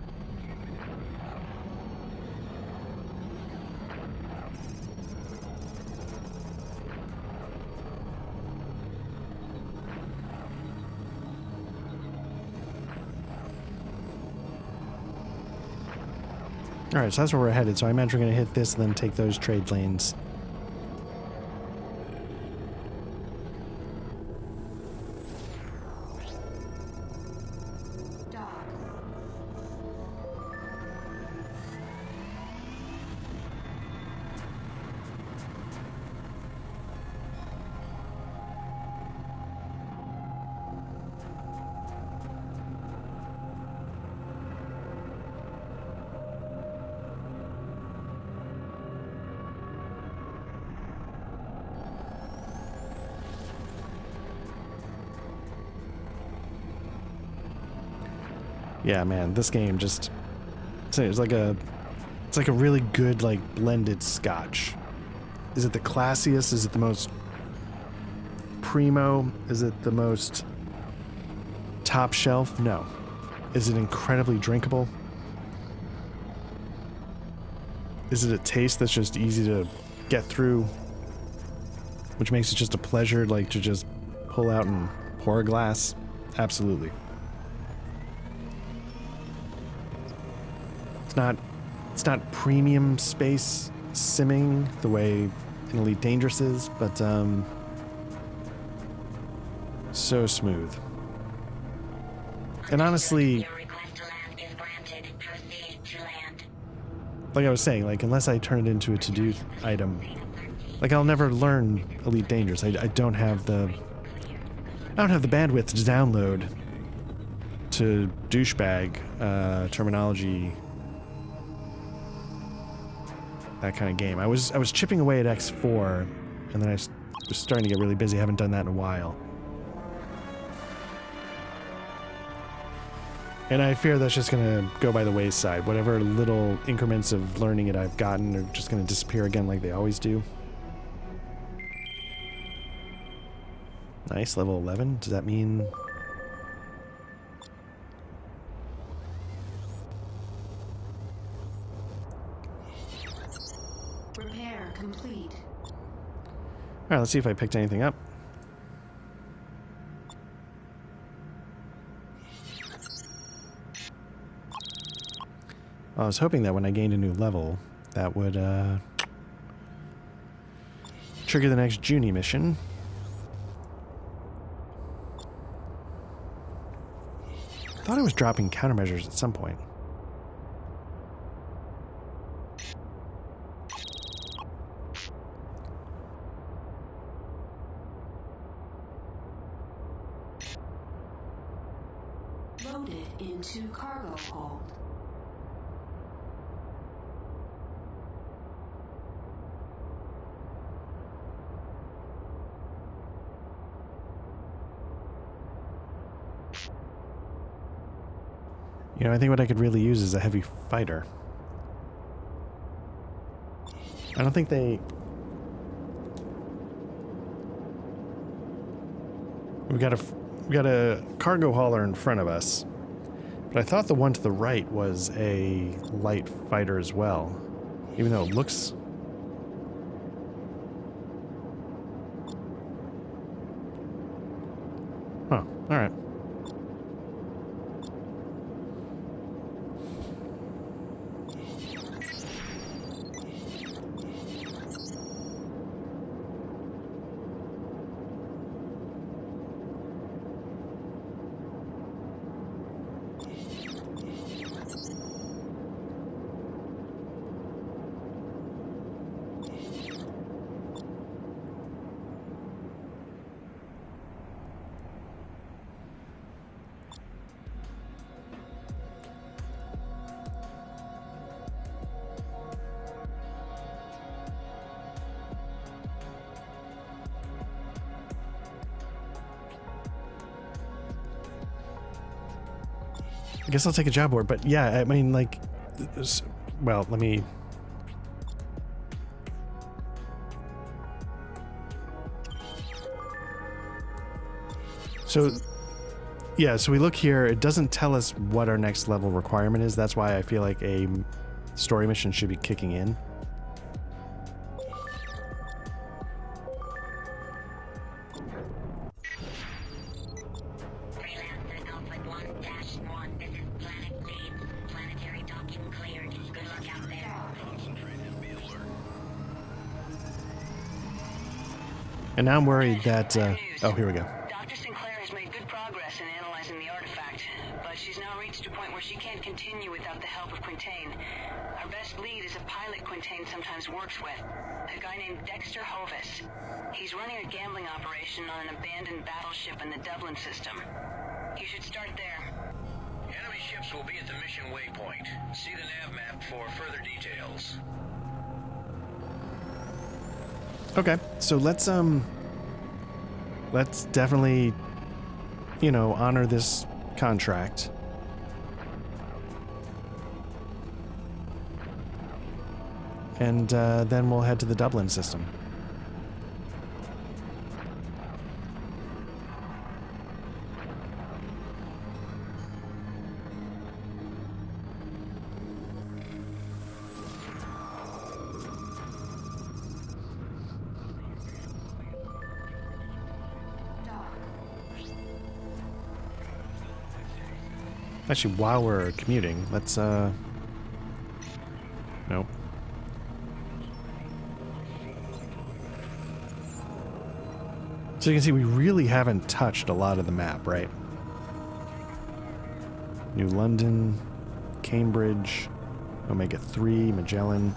All right, so that's where we're headed. So I imagine we're going to hit this and then take those trade lanes. Dock. Yeah, man, this game just... It's like a really good, like, blended scotch. Is it the classiest? Is it the most primo? Is it the most top shelf? No. Is it incredibly drinkable? Is it a taste that's just easy to get through, which makes it just a pleasure, like, to just pull out and pour a glass? Absolutely. It's not premium space simming the way in Elite Dangerous is, but so smooth. And honestly, Your request to land is granted. Proceed to land. like I was saying, like, unless I turn it into a to-do item, like, I'll never learn Elite Dangerous. I don't have the bandwidth to download to douchebag terminology, that kind of game. I was chipping away at X4, and then I was starting to get really busy. I haven't done that in a while. And I fear that's just going to go by the wayside. Whatever little increments of learning it I've gotten are just going to disappear again like they always do. Nice, level 11. Does that mean... right, let's see if I picked anything up. I was hoping that when I gained a new level, that would trigger the next Junie mission. I thought I was dropping countermeasures at some point. Loaded into cargo hold. You know, I think what I could really use is a heavy fighter. I don't think they... We got a cargo hauler in front of us, but I thought the one to the right was a light fighter as well, even though it looks... Huh, alright. I guess I'll take a job board, but yeah, I mean, like, well, let me... So, yeah, so we look here, it doesn't tell us what our next level requirement is. That's why I feel like a story mission should be kicking in. Freelancer Alpha 1-1. This is Planet Lead. Planetary docking cleared. Good luck out there. And now I'm worried that, oh, here we go. Dr. Sinclair has made good progress in analyzing the artifact, but she's now reached a point where she can't continue without the help of Quintain. Our best lead is a pilot Quintain sometimes works with, a guy named Dexter Hovis. He's running a gambling operation on an abandoned battleship in the Dublin system. You should start there. Enemy ships will be at the mission waypoint. See the nav map for further details. Okay, so let's definitely, you know, honor this contract. And then we'll head to the Dublin system. Actually, while we're commuting, let's, nope. So you can see we really haven't touched a lot of the map, right? New London, Cambridge, Omega-3, Magellan.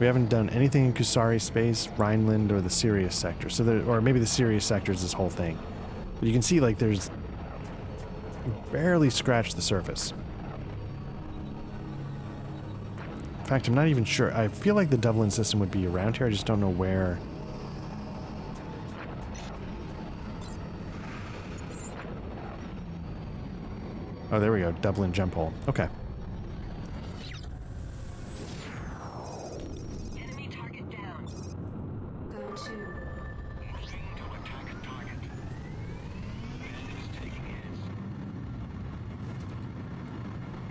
We haven't done anything in Kusari space, Rhineland, or the Sirius sector. So there, or maybe the Sirius sector is this whole thing. But you can see, like, there's barely scratched the surface. In fact, I'm not even sure. I feel like the Dublin system would be around here. I just don't know where. Oh, there we go. Dublin jump hole. Okay. Enemy target down. Go to. Moving to attack a target. Mission is taking hits.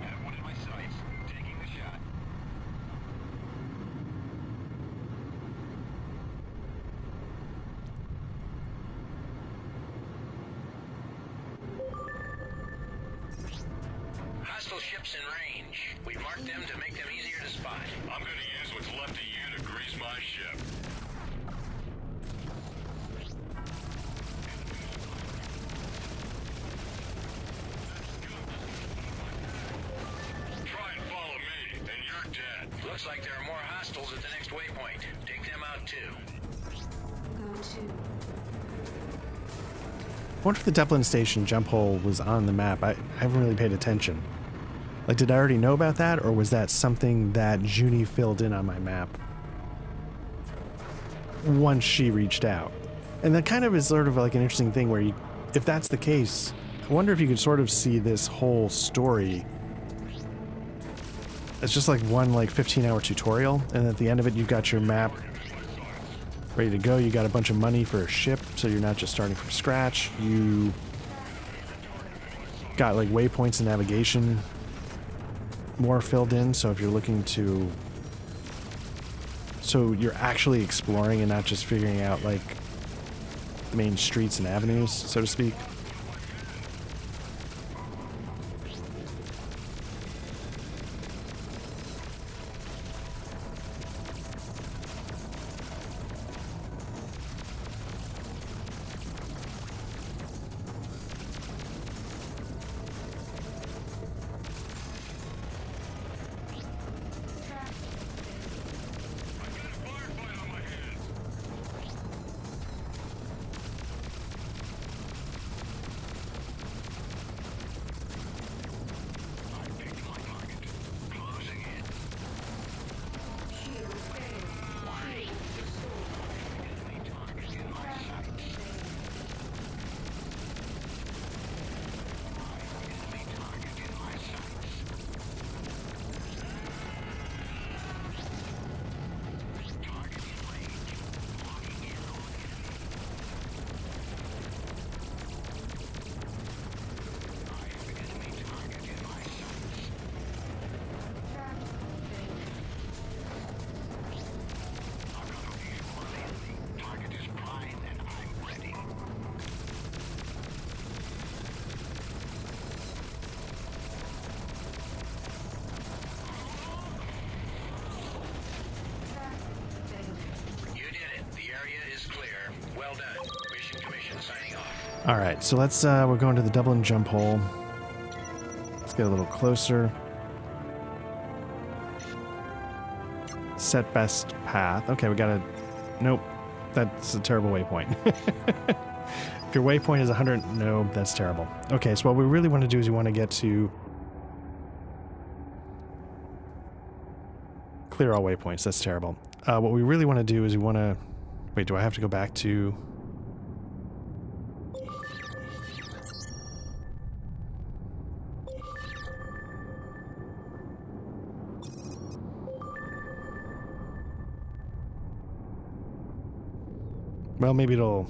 Have one in my sights. Taking the shot. Hostile ships in range. We've marked them to make them easier to spot. I'm gonna use what's left of you to grease my ship. Try and follow me, and you're dead. Looks like there are more hostiles at the next waypoint. Take them out too. Go to I wonder if the Dublin Station jump hole was on the map. I haven't really paid attention. Like, did I already know about that, or was that something that Junie filled in on my map once she reached out? And that kind of is sort of like an interesting thing where you, if that's the case, I wonder if you could sort of see this whole story as just like one like 15-hour tutorial, and at the end of it you've got your map ready to go. You got a bunch of money for a ship, so you're not just starting from scratch. You got like waypoints and navigation more filled in, so if you're looking to, so you're actually exploring and not just figuring out like main streets and avenues, so to speak. All right, so let's, we're going to the Dublin jump hole. Let's get a little closer. Set best path. Okay, we got a, nope, that's a terrible waypoint. If your waypoint is 100, no, that's terrible. Okay, so what we really want to do is we want to get to clear all waypoints. That's terrible. What we really want to do is we want to, wait, do I have to go back to, well, maybe it'll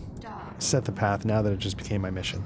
set the path now that it just became my mission.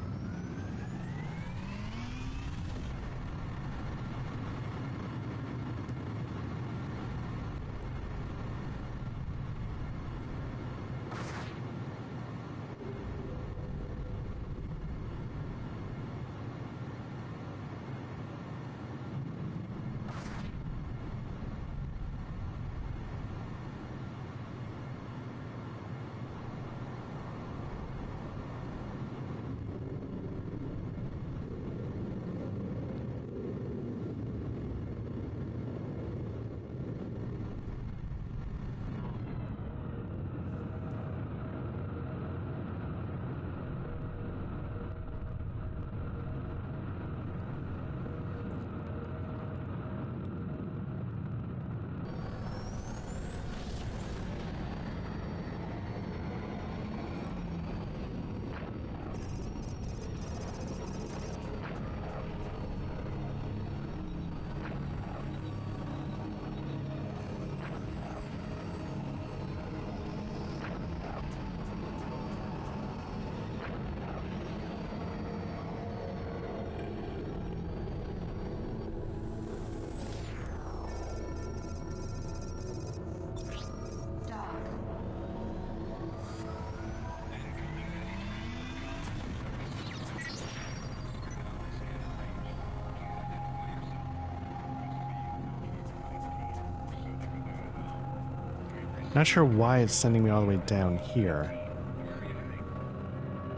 Not sure why it's sending me all the way down here. I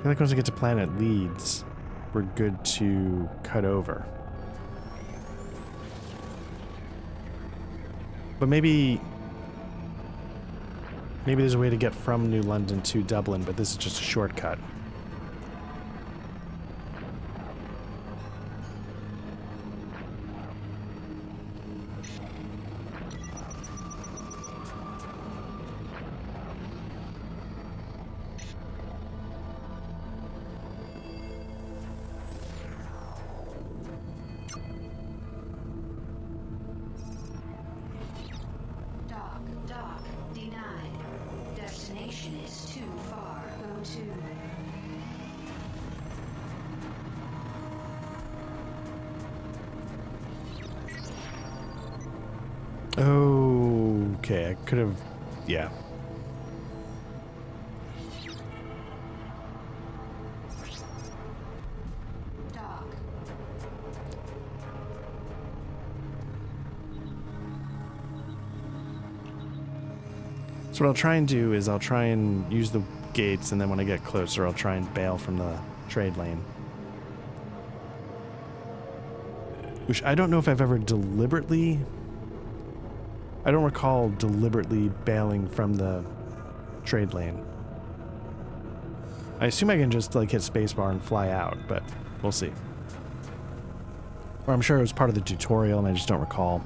feel like once we get to Planet Leeds, we're good to cut over. But maybe there's a way to get from New London to Dublin, but this is just a shortcut. Dock, denied. Destination is too far. Go to. Okay, I could have... yeah. Dock. So what I'll try and do is I'll try and use the gates, and then when I get closer, I'll try and bail from the trade lane. Which I don't know if I've ever deliberately... I don't recall deliberately bailing from the trade lane. I assume I can just like hit spacebar and fly out, but we'll see. Or I'm sure it was part of the tutorial and I just don't recall.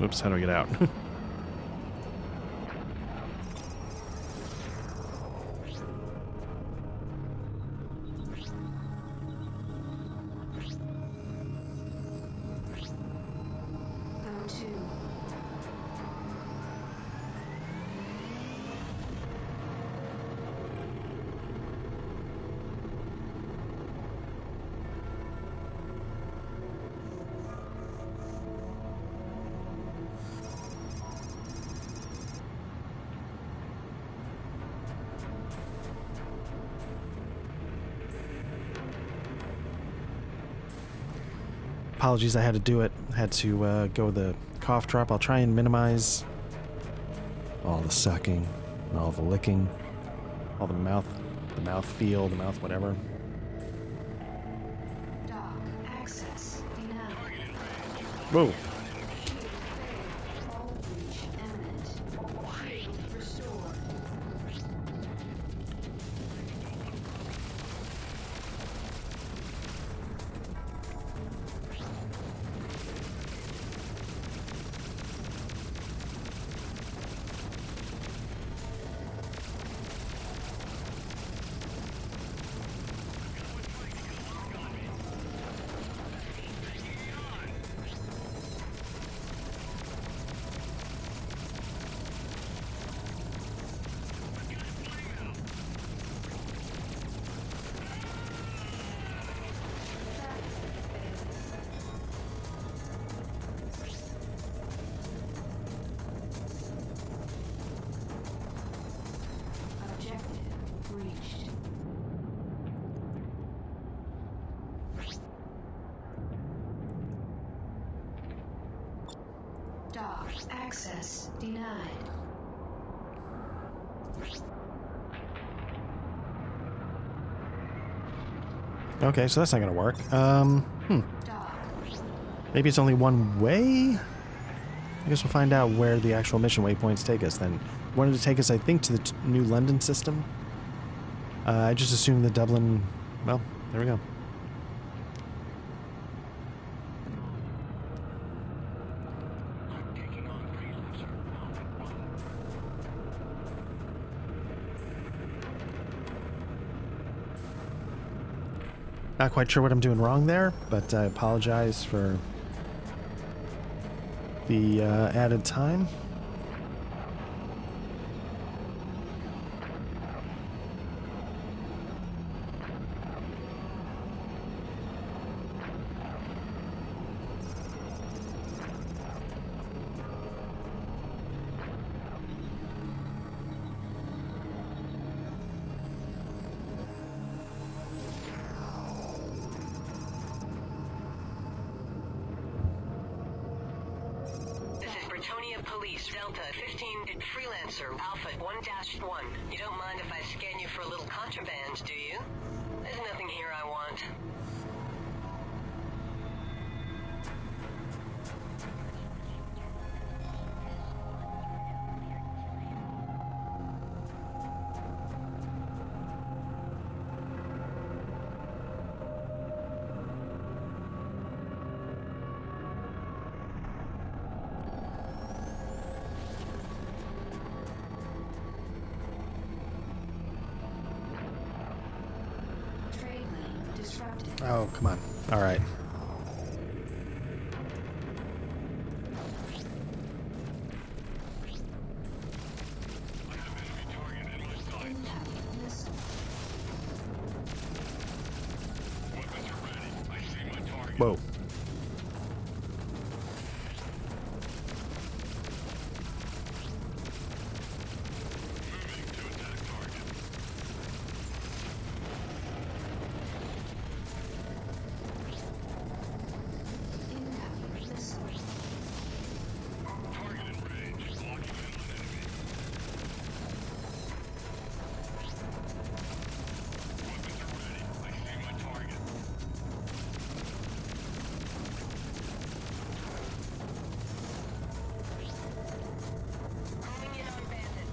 Oops, how do I get out? Go to. Apologies, I had to do it. Had to go with the cough drop. I'll try and minimize all the sucking, and all the licking, all the mouth feel, the mouth whatever. Dock. Access denied. Whoa. Hull breach imminent. Shield restored. Objective reached. Dock. Access denied. Okay, so that's not gonna work. Dock. Maybe it's only one way? I guess we'll find out where the actual mission waypoints take us then. Wanted to take us, I think, to the New London system. I just assumed the Dublin... well, there we go. I'm taking on Freelancer. Not quite sure what I'm doing wrong there, but I apologize for the added time. of Police, Delta 15, Freelancer, Alpha 1-1. You don't mind if I scan you for a little contraband, do you? There's nothing here I want. Trade lane disrupted. Oh, come on. All right. Incoming missile. Whoa. Incoming missile. Homing in on bandit.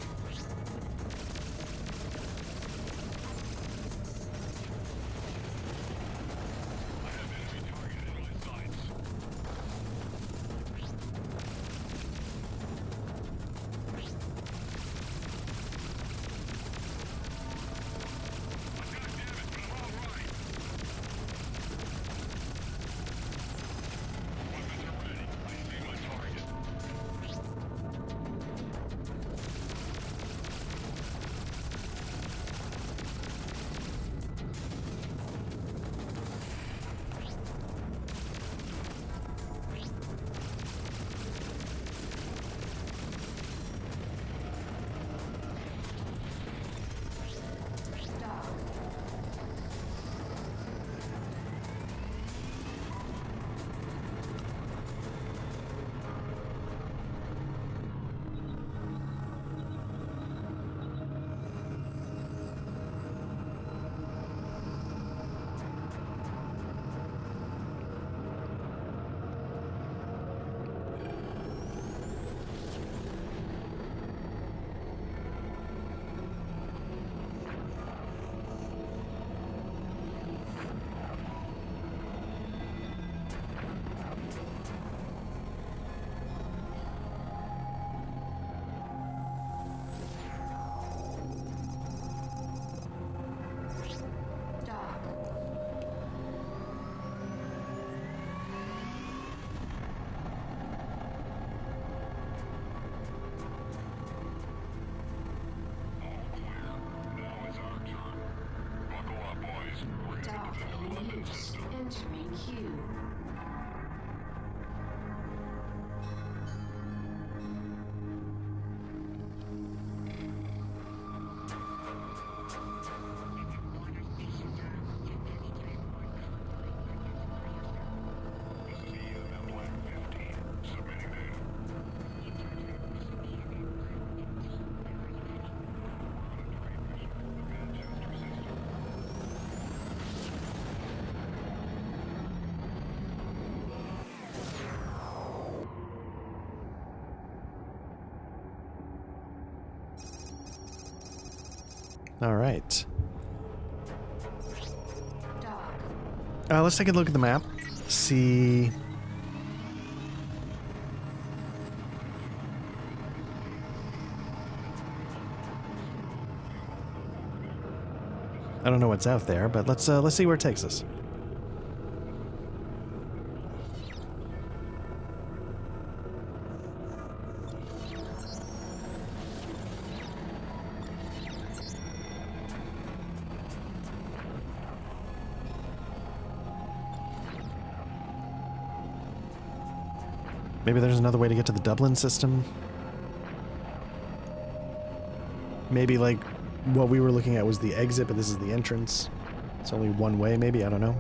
Dock. Dock. Dock in use. Entering queue. All right. Dock. Let's take a look at the map. See. I don't know what's out there, but let's see where it takes us. Maybe there's another way to get to the Dublin system. Maybe like what we were looking at was the exit, but this is the entrance. It's only one way, maybe? I don't know.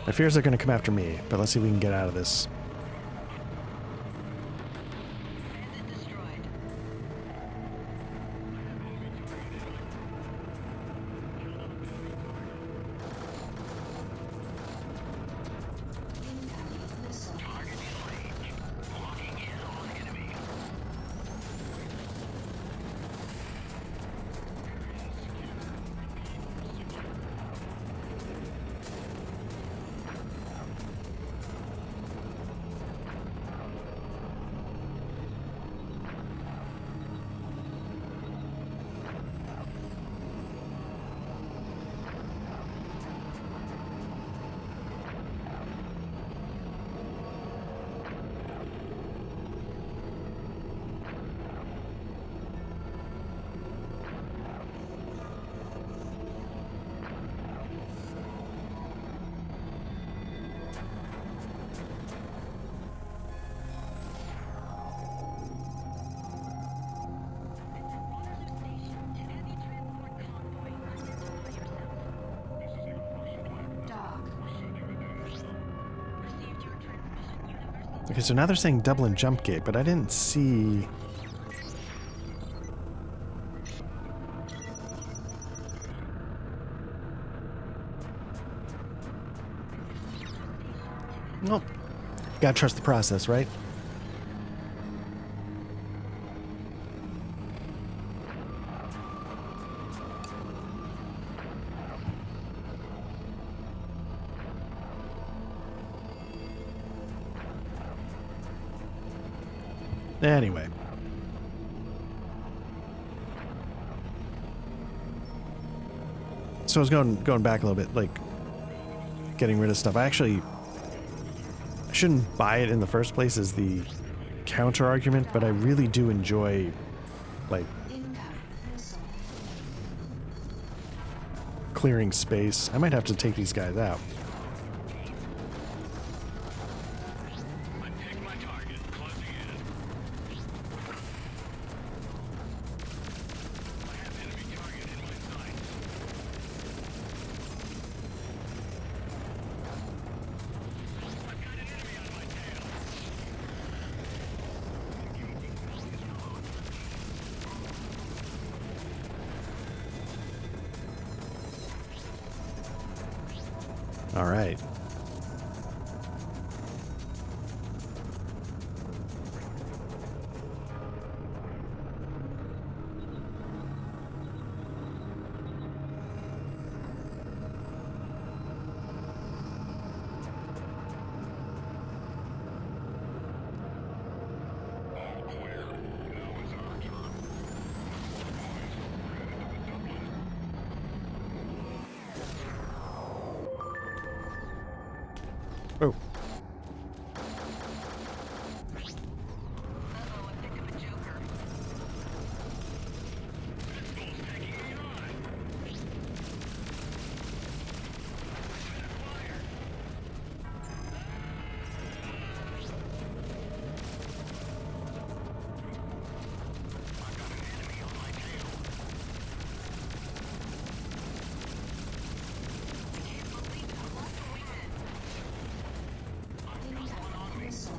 My fears they're going to come after me, but let's see if we can get out of this. Bandit destroyed. Incoming missile. Target in range. Locking in on enemy. Dock. Okay, so now they're saying Dublin jump gate, but I didn't see... Nope. Gotta trust the process, right? Anyway. So I was going back a little bit, like getting rid of stuff. I shouldn't buy it in the first place as the counter argument, but I really do enjoy like Incoming missile. clearing space. I might have to take these guys out. Take my target. Closing in. I have enemy target in my sight. I've got an enemy on my tail. All right. Oh. Uh-oh, I picked up a joker. Incoming missile. Incoming missile.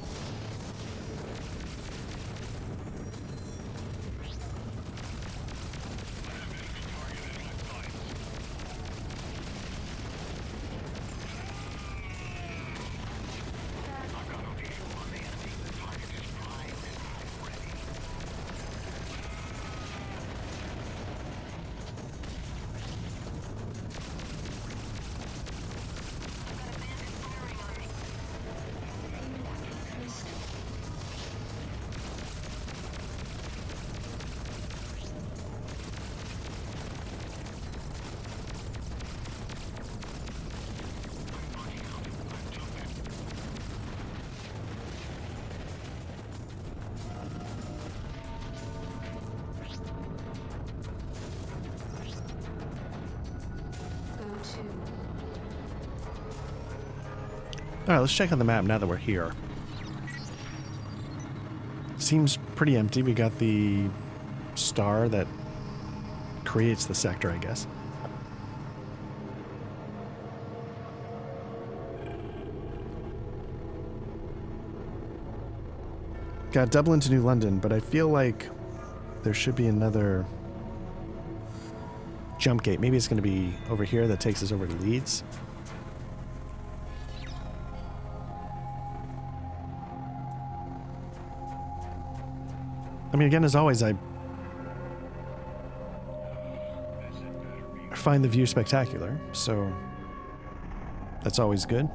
Go to. All right, let's check on the map now that we're here. Seems pretty empty. We got the star that creates the sector, I guess. Got Dublin to New London, but I feel like there should be another jump gate. Maybe it's going to be over here that takes us over to Leeds. I mean, again, as always, I find the view spectacular, so that's always good.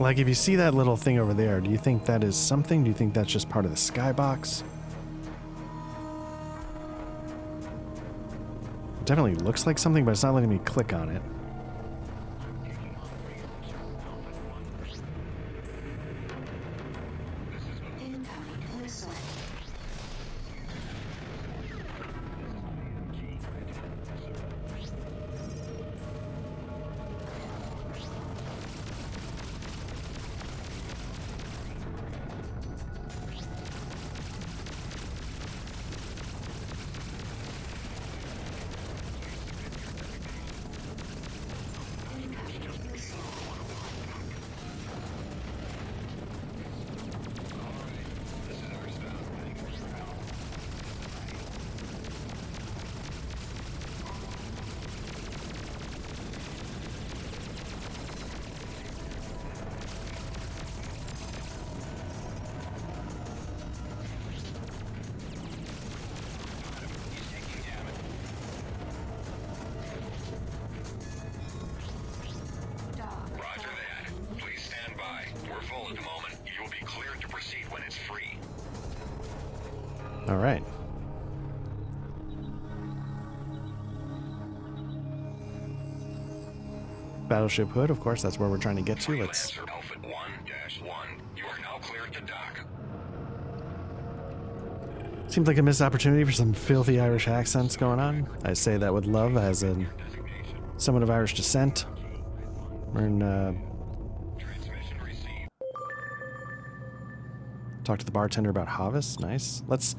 Like, if you see that little thing over there, do you think that is something? Do you think that's just part of the skybox? It definitely looks like something, but it's not letting me click on it. Incoming missile. Roger that. Please stand by. We're full at the moment. You will be cleared to proceed when it's free. All right. Battleship Hood, of course, that's where we're trying to get to. Let's... Freelancer Alpha 1-1. You are now cleared to dock. Seems like a missed opportunity for some filthy Irish accents going on. I say that with love as someone of Irish descent. We're in, Transmission received. talk to the bartender about Havis. Nice. Let's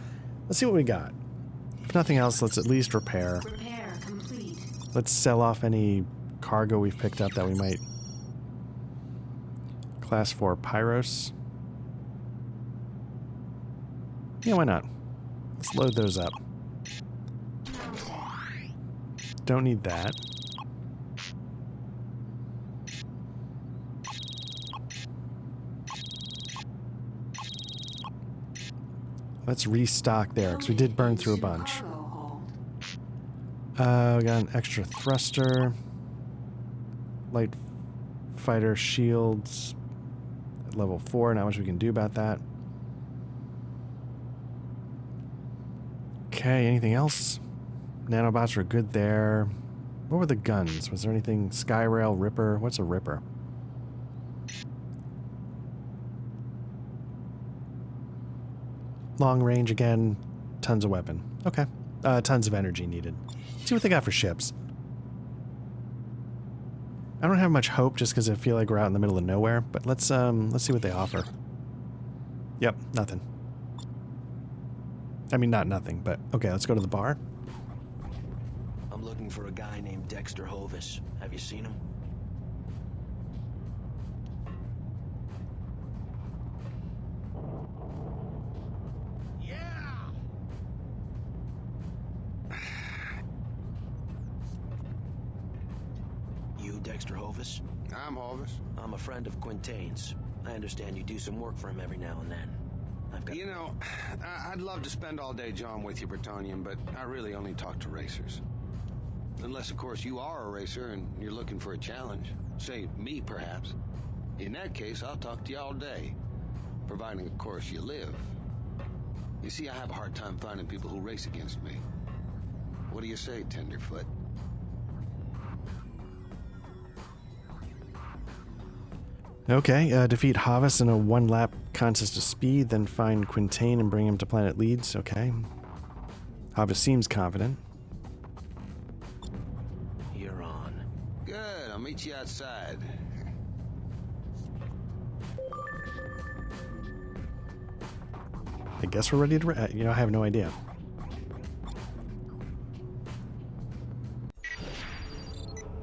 see what we got. If nothing else, let's at least repair. Repair complete. Let's sell off any cargo we've picked up that we might... Class 4 Pyros. Yeah, why not? Let's load those up. Don't need that. Let's restock there, because we did burn through a bunch. We got an extra thruster. Light fighter shields. At level 4, not much we can do about that. Okay, anything else? Nanobots were good there. What were the guns? Was there anything? Skyrail, Ripper? What's a Ripper? Long range again. Tons of weapon. Okay. Tons of energy needed. Let's see what they got for ships. I don't have much hope just because I feel like we're out in the middle of nowhere, but let's see what they offer. Yep, nothing. I mean, not nothing, but okay, let's go to the bar. I'm looking for a guy named Dexter Hovis. Have you seen him? You Dexter Hovis? I'm Hovis. I'm a friend of Quintain's. I understand you do some work for him every now and then. I've got... You know, I'd love to spend all day John with you, Bretonian, but I really only talk to racers. Unless, of course, you are a racer and you're looking for a challenge. Say, me, perhaps. In that case, I'll talk to you all day. Providing, of course, you live. You see, I have a hard time finding people who race against me. What do you say, Tenderfoot? Okay, defeat Havas in a one-lap contest of speed, then find Quintain and bring him to planet leads. Okay. Havas seems confident. You're on. Good, I'll meet you outside. I guess we're ready to... I have no idea.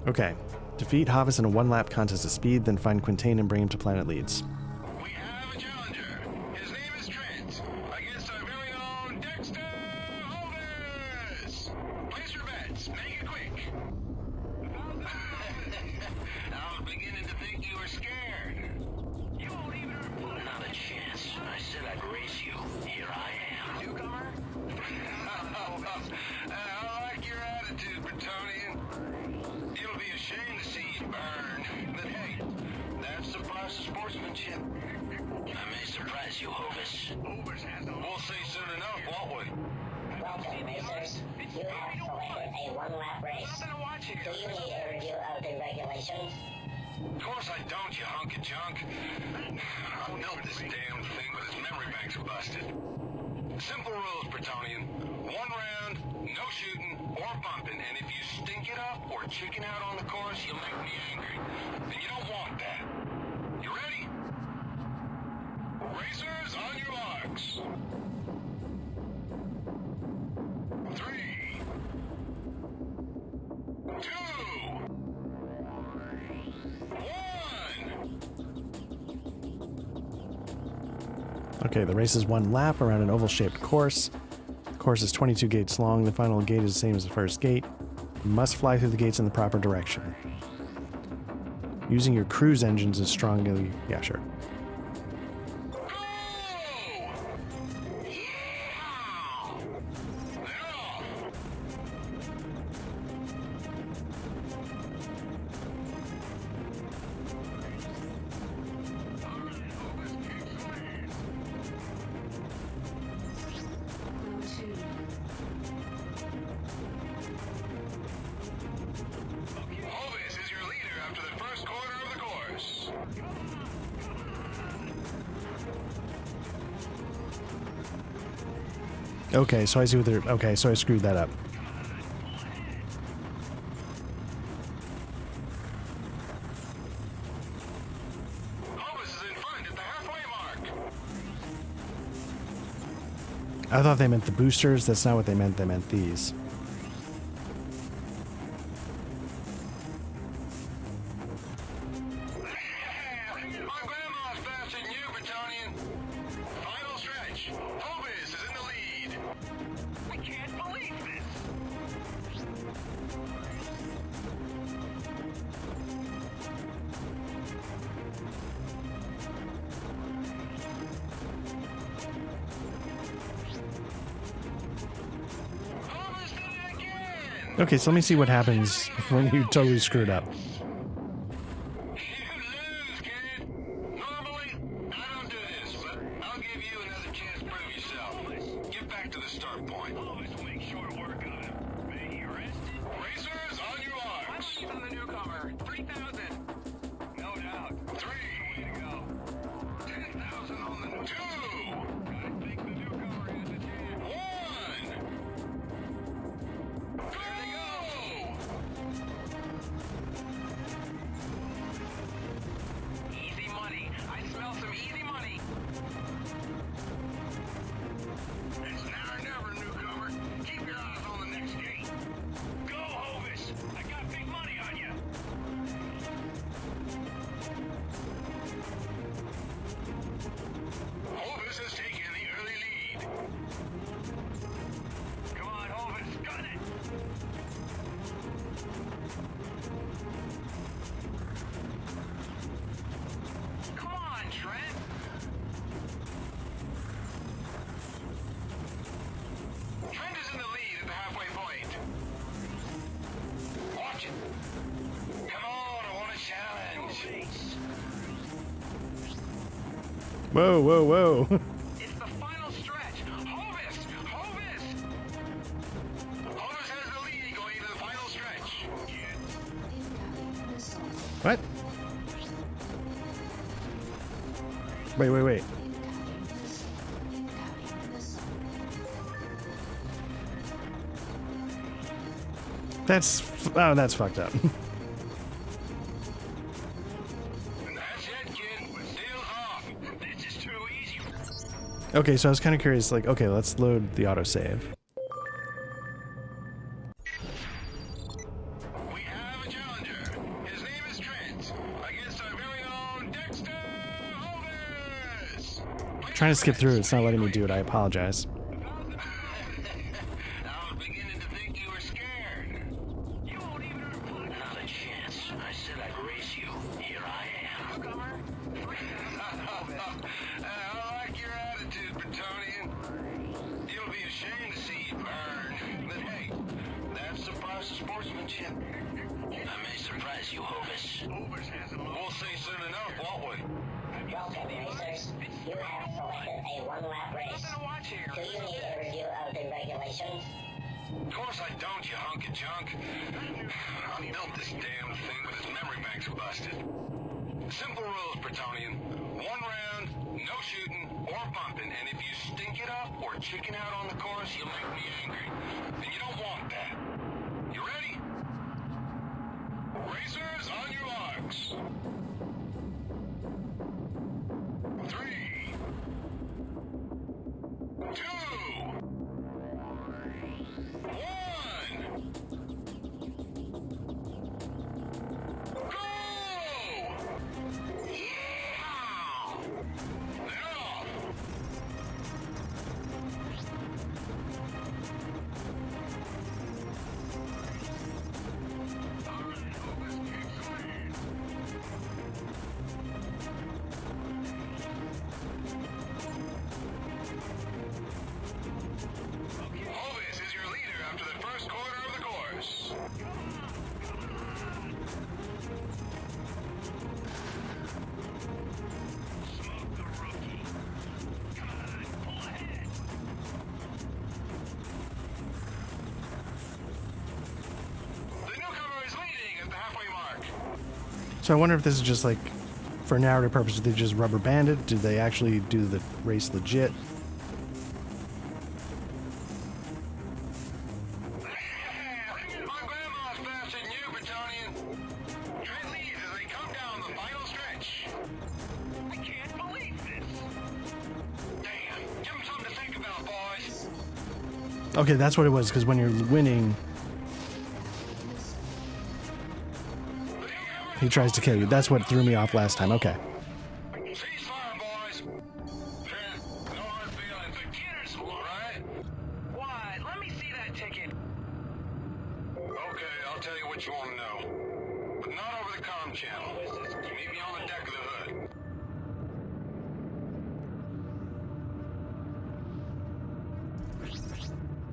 Okay. Defeat Havas in a one-lap contest of speed, then find Quintain and bring him to planet leads. We have a challenger. His name is Trent, against our very own Dexter Hovis. Place your bets. Make it quick. I was beginning to think you were scared. You won't even earn not a chance. I said I'd race you. Here I am. Newcomer? I like your attitude, Bretonian. You'll be ashamed to see you burn. But hey, that's the price of sportsmanship. I may surprise you, Hovis. We'll see soon enough, won't we? Welcome, racers. You have selected a one-lap race. Do you need a review of the regulations? Of course I don't, you hunk of junk. I built this damn thing, but its memory banks are busted. Simple rules, Bretonian. One round, no shooting or bumping, and if you stink it up or chicken out on the course, you'll make me angry. And you don't want that. You ready? Racers, on your marks. 3, 2, 1. Okay, the race is one lap around an oval-shaped course. The course is 22 gates long. The final gate is the same as the first gate. You must fly through the gates in the proper direction. Using your cruise engines is strongly... Yeah, sure. Go! Yeah! They're off! Hovis is your leader after the first quarter of the course. Okay, so I see what they're... Okay, so I screwed that up. Hovis is in front at the halfway mark. I thought they meant the boosters. That's not what they meant. They meant these. My grandma's faster than you, Bretonian. Final stretch. Hovis is in the lead. I can't believe this. Hovis did it again. Okay, so let me see what happens when you totally screwed up. You lose, kid. Normally, I don't do this, but I'll give you another chance to prove yourself. Get back to the start point. Always make sure to work on it. Being arrested? Racers, on your marks. I'm leaving the newcomer. 3,000. No doubt. 3. Way to go. 10,000 on the new. 2. I think the newcomer has a chance. 1. There they go. Easy money. I smell some easy money. It's now or never, newcomer. Keep your eyes on the next gate. Go, Hovis. I got big money on you. Hovis has taken the early lead. Come on, Hovis. Gun it. Come on, Trent. Trent is in the lead at the halfway point. Watch it. Come on, I want a challenge. Whoa, whoa, whoa. It's the final stretch. Hovis! Hovis! Hovis has the lead going into the final stretch. What? Wait. Incoming missile. Incoming missile. That's fucked up. That's it, kid. Deal's off. This is too easy. Okay, so I was kind of curious, like, okay, let's load the autosave. We have a challenger. His name is Trent. Against our very own Dexter Hovis. Trying to skip through, it's not letting me do it. I apologize. I was beginning to think you were scared. You won't even reply. Not a chance. I said I'd race you. Here I am. I like your attitude, Bretonian. You'll be ashamed to see you burn. But hey, that's the price of sportsmanship. I may surprise you, Hovis. We'll see soon enough, won't we? Welcome, racers. You have selected a one-lap race. Do you need a review of the regulations? Of course I don't, you hunk of junk. I built this damn thing, but its memory banks are busted. Simple rules, Bretonian. One round, no shooting or bumping, and if you stink it up or chicken out on the course, you'll make me angry. And you don't want that. You ready? Racers, on your marks. 3, 2, 1. Go! Yeah! They're off! Hovis is your leader after the first quarter of the course. Smoke the rookie. Come on, pull ahead. The newcomer is leading at the halfway mark. So I wonder if this is just like, for narrative purposes, they just rubber banded? Did they actually do the race legit? My grandma's faster than you, Bretonian. Trent leads as they come down the final stretch. I can't believe this. Damn, give them something to think about, boys. Okay, that's what it was, because when you're winning, he tries to kill you. That's what threw me off last time. Okay. Ceasefire, boys. Trent, no hard feelings. The kidder's right? Why? Let me see that ticket. Okay, I'll tell you what you want to know. But not over the comm channel. Meet me on the deck of the hood.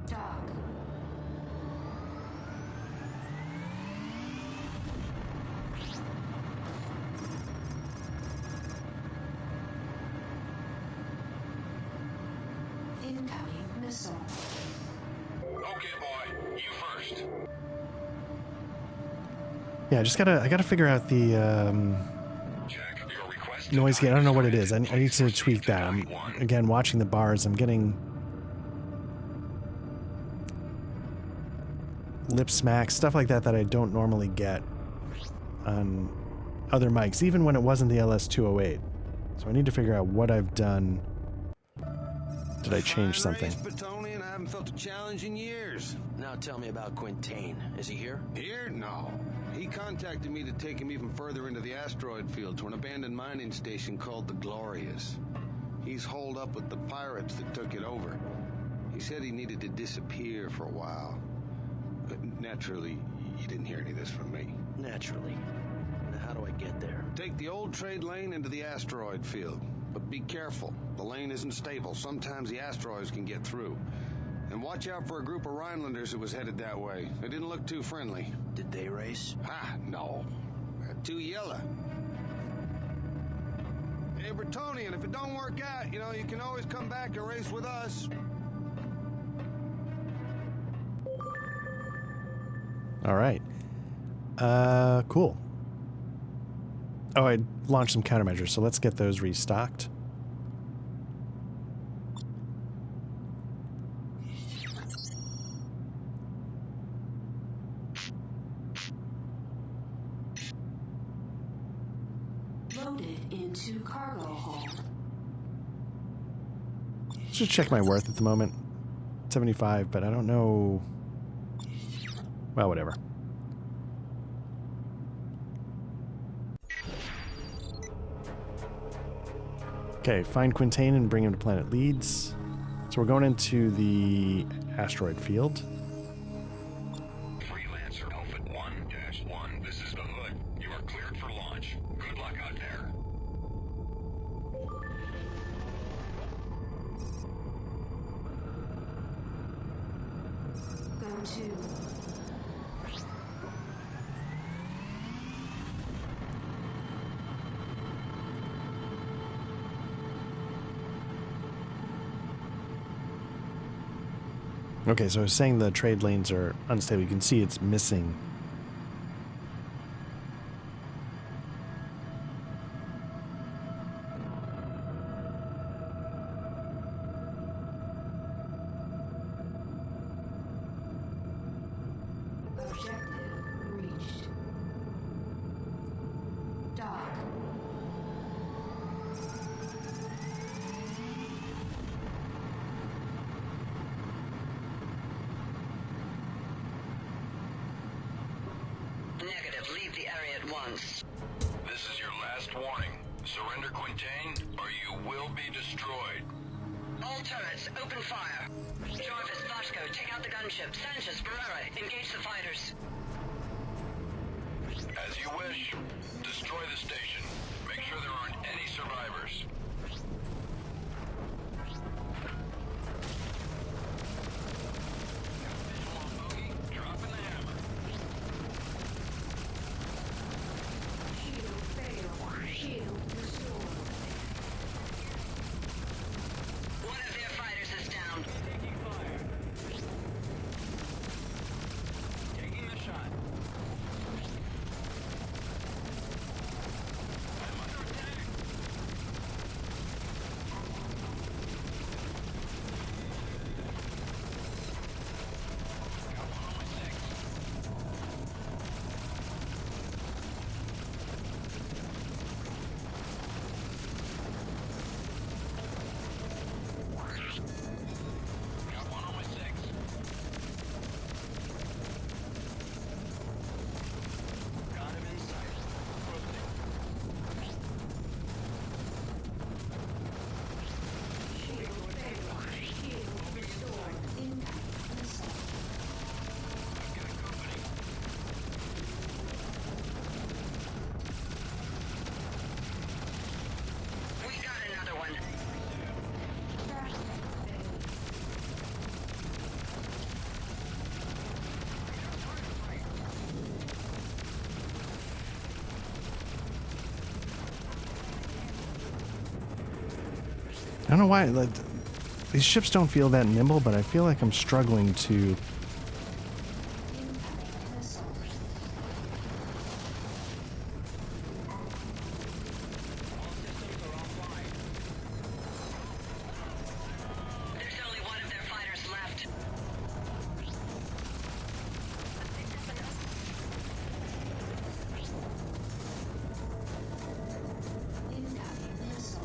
Dock. Incoming missile. Okay, boy. You first. Yeah, I gotta figure out the Check your request. noise gate. I don't know what it is. I need to tweak that. I'm, again, watching the bars. I'm getting lip smacks, stuff like that I don't normally get on other mics, even when it wasn't the LS208. So I need to figure out what I've done. Did I change something? Fine race, Bretonian. I haven't felt a challenge in years. Now tell me about Quintain. Is he here? Here? No. He contacted me to take him even further into the asteroid field to an abandoned mining station called the Glorious. He's holed up with the pirates that took it over. He said he needed to disappear for a while. But naturally, you didn't hear any of this from me. Naturally. Now how do I get there? Take the old trade lane into the asteroid field. But be careful. The lane isn't stable. Sometimes the asteroids can get through. And watch out for a group of Rhinelanders that was headed that way. They didn't look too friendly. Did they race? Ha, no. They're too yellow. Hey, Bretonian, if it don't work out, you can always come back and race with us. All right. Cool. Oh, I launched some countermeasures, so let's get those restocked. into cargo hold. Let's just check my worth at the moment. 75, but I don't know. Well, whatever. Okay, find Quintain and bring him to Planet Leeds. So we're going into the asteroid field. Freelancer Alpha 1-1. This is the Hood. You are cleared for launch. Good luck out there. Go to. Okay, so I was saying the trade lanes are unstable. You can see it's missing. Objective reached. Dock. Negative. Leave the area at once. This is your last warning. Surrender Quintain, or you will be destroyed. All turrets, open fire. Jarvis, Vasco, take out the gunship. Sanchez, Barrera, engage the fighters. As you wish. Destroy the station. Make sure there aren't any survivors. Dropping the hammer. Shield failed. Shield restored. One of their fighters is down. Taking fire. Taking the shot. I'm under attack. Got one on my six. Got one on my six. Got him in sight. Rotate. Shield failed. Shield restored. Impact missile. I've got company. We got another one. Traffic failed. I don't know why, like, these ships don't feel that nimble, but I feel like I'm struggling to... Impact missile. All systems are offline. There's only one of their fighters left. Incoming missile.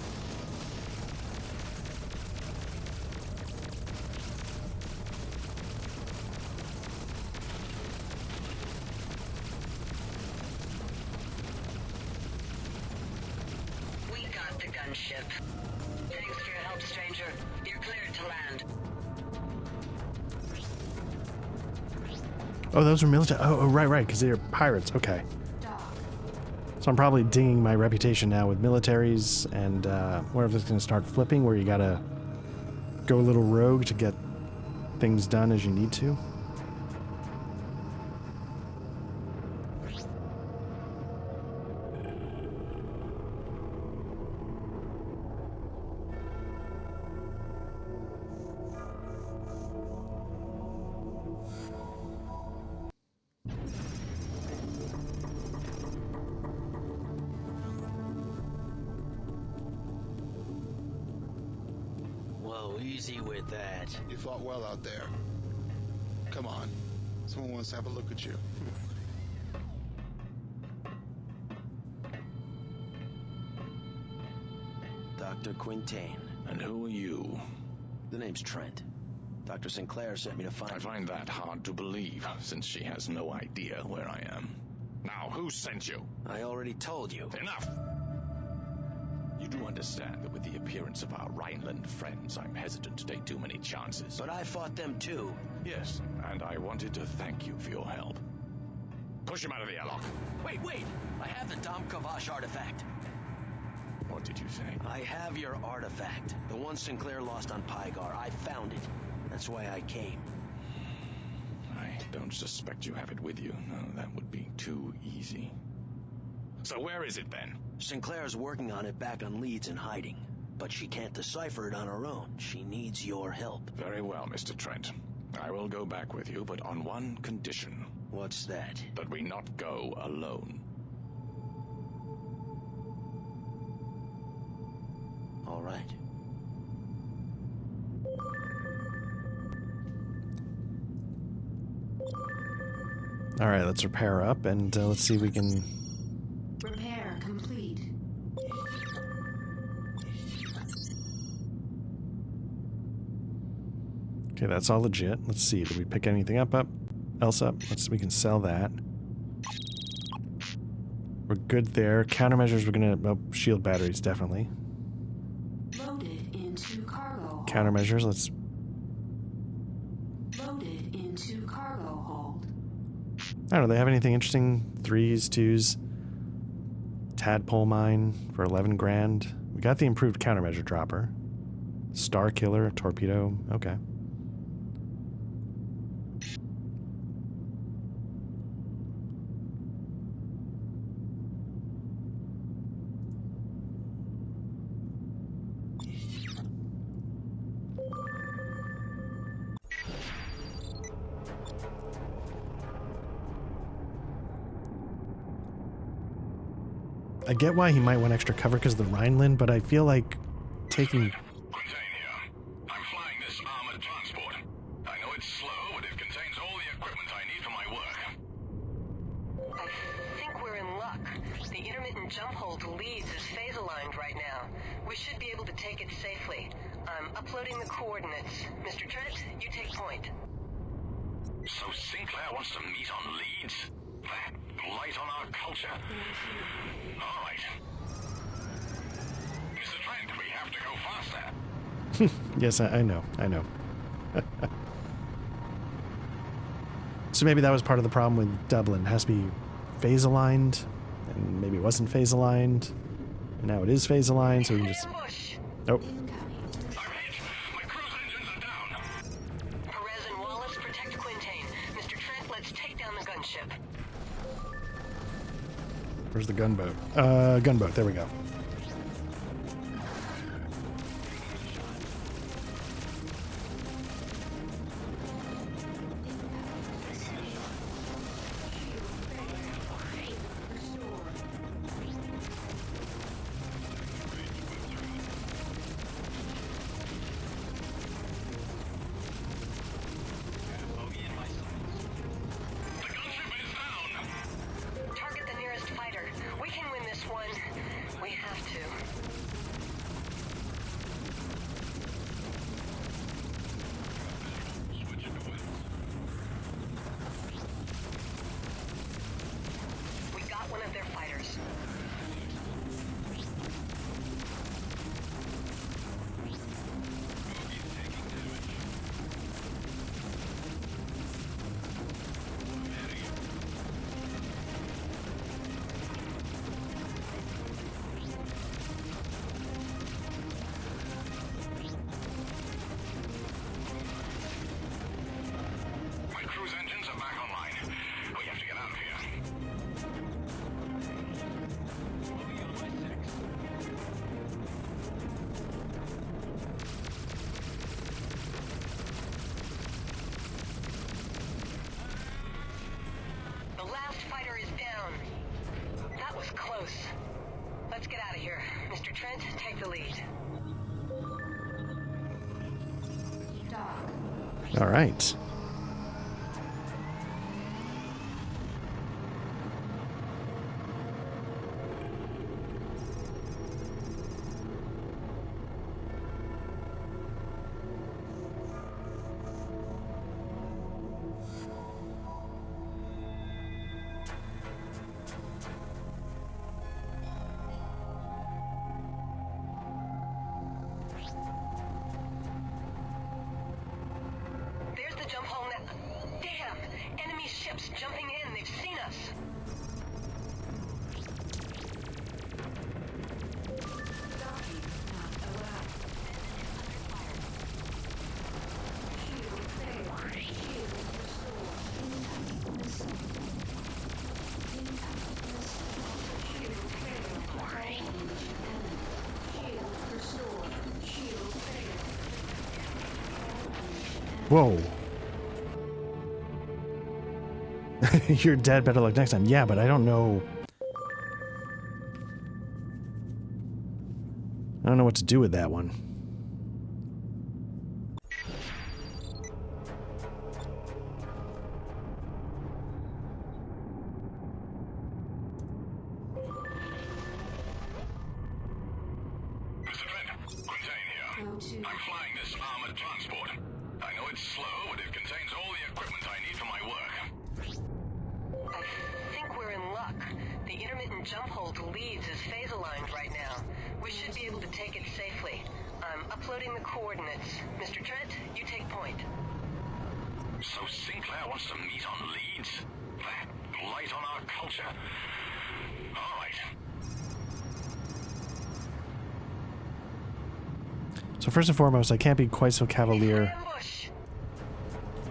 We got the gunship. Thanks for your help, stranger. You're cleared to land. Oh, those are military... Oh, right, because they're pirates. Okay. Dock. So I'm probably dinging my reputation now with militaries, and where if it's going to start flipping, where you got to go a little rogue to get things done as you need to. Whoa, easy with that. You fought well out there. Come on. Someone wants to have a look at you. Dr. Quintain. And who are you? The name's Trent. Dr. Sinclair sent me to find... I find that hard to believe, since she has no idea where I am. Now, who sent you? I already told you. Enough! You do understand that with the appearance of our Rhineland friends, I'm hesitant to take too many chances. But I fought them too. Yes, and I wanted to thank you for your help. Push him out of the airlock. Wait! I have the Dom Kavash artifact. What did you say? I have your artifact. The one Sinclair lost on Pygar. I found it. That's why I came. I don't suspect you have it with you. No, that would be too easy. So where is it then? Sinclair's working on it back on Leeds in hiding. But she can't decipher it on her own. She needs your help. Very well, Mr. Trent. I will go back with you, but on one condition. What's that? That we not go alone. All right. All right, let's repair up and let's see if we can... Repair complete. Okay, that's all legit. Let's see. Did we pick anything up? Else up? We can sell that. We're good there. Countermeasures, we're gonna... Oh, shield batteries, definitely. Loaded into cargo hold. Countermeasures, let's... Loaded into cargo hold. I don't know, they have anything interesting? 3s, 2s. Tadpole mine for 11 grand. We got the improved countermeasure dropper. Star killer, torpedo. Okay. I get why he might want extra cover because of the Rhineland, but I feel like taking... Quintain here. I'm flying this armored transport. I know it's slow, but it contains all the equipment I need for my work. I think we're in luck. The intermittent jump hole to Leeds is phase aligned right now. We should be able to take it safely. I'm uploading the coordinates. Mr. Trent, you take point. So Sinclair wants to meet on Leeds? That light on our culture? All right. Mr. Trent, we have to go faster. Yes, I know. So maybe that was part of the problem with Dublin. It has to be phase aligned, and maybe it wasn't phase aligned, and now it is phase aligned, so we can just... Ambush! Nope. I'm hit. My cruise engines are down. Perez and Wallace, protect Quintain. Mr. Trent, let's take down the gunship. Where's the gunboat? Gunboat, there we go. Target the nearest fighter. We can win this one. We have to. We got one of their fighters. My cruise engines are back online. We have to get out of here. The last fighter is down. That was close. Let's get out of here. Mr. Trent, take the lead. Dock. All right. the jump hole now. Damn! Enemy ships jumping in. They've seen us. Docking not allowed. Shield failed. Shield restored. Incoming missile. Incoming missile. Shield failed. All unleashed enemy. Shield restored. Shield failed. All unleashed enemy. Whoa. You're dead. Better luck next time. Yeah, but I don't know. I don't know what to do with that one. Mr. Trent, Quintain here. Go to I'm flying this armored transport. I know it's slow, but it contains all the equipment I need for my work. I think we're in luck. The intermittent jump hole to Leeds is phase aligned right now. We should be able to take it safely. I'm uploading the coordinates. Mr. Trent, you take point. So Sinclair wants to meet on Leeds? That light on our culture? All right. So first and foremost, I can't be quite so cavalier. Ambush!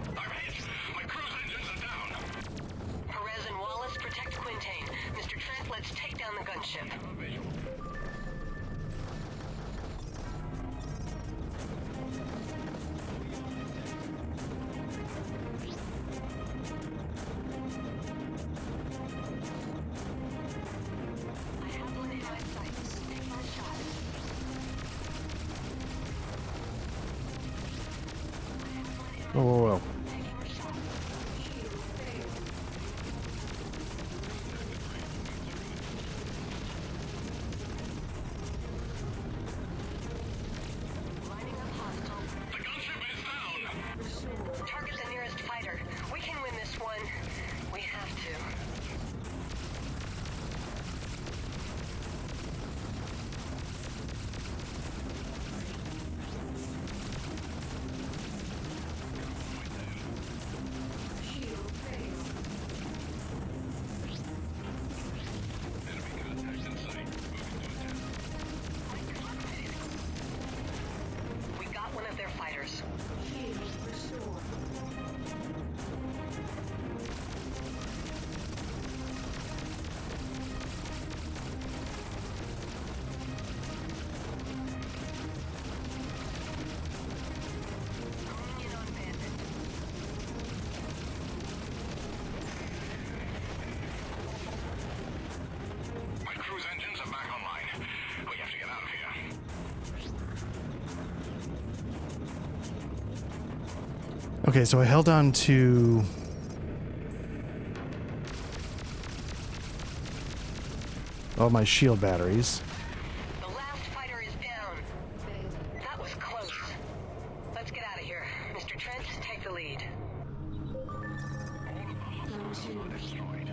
I'm hit. My cruise engines are down. Perez and Wallace, protect Quintain. Mr. Trent, let's take down the gunship. I have one in my sights. Take my shot. Whoa, whoa, whoa. Taking a shot. shield failed. Lining up hostile. The gunship is down. Restored. Target the nearest fighter. We can win this one. We have to. Shield failed. We got one of their fighters. Shield restored. Honing in on Bandit. My cruise engines are back online. We have to get out of here. Okay, so I held on to... all my shield batteries. The last fighter is down. That was close. Let's get out of here. Mr. Trent, take the lead. Go to Destroyed.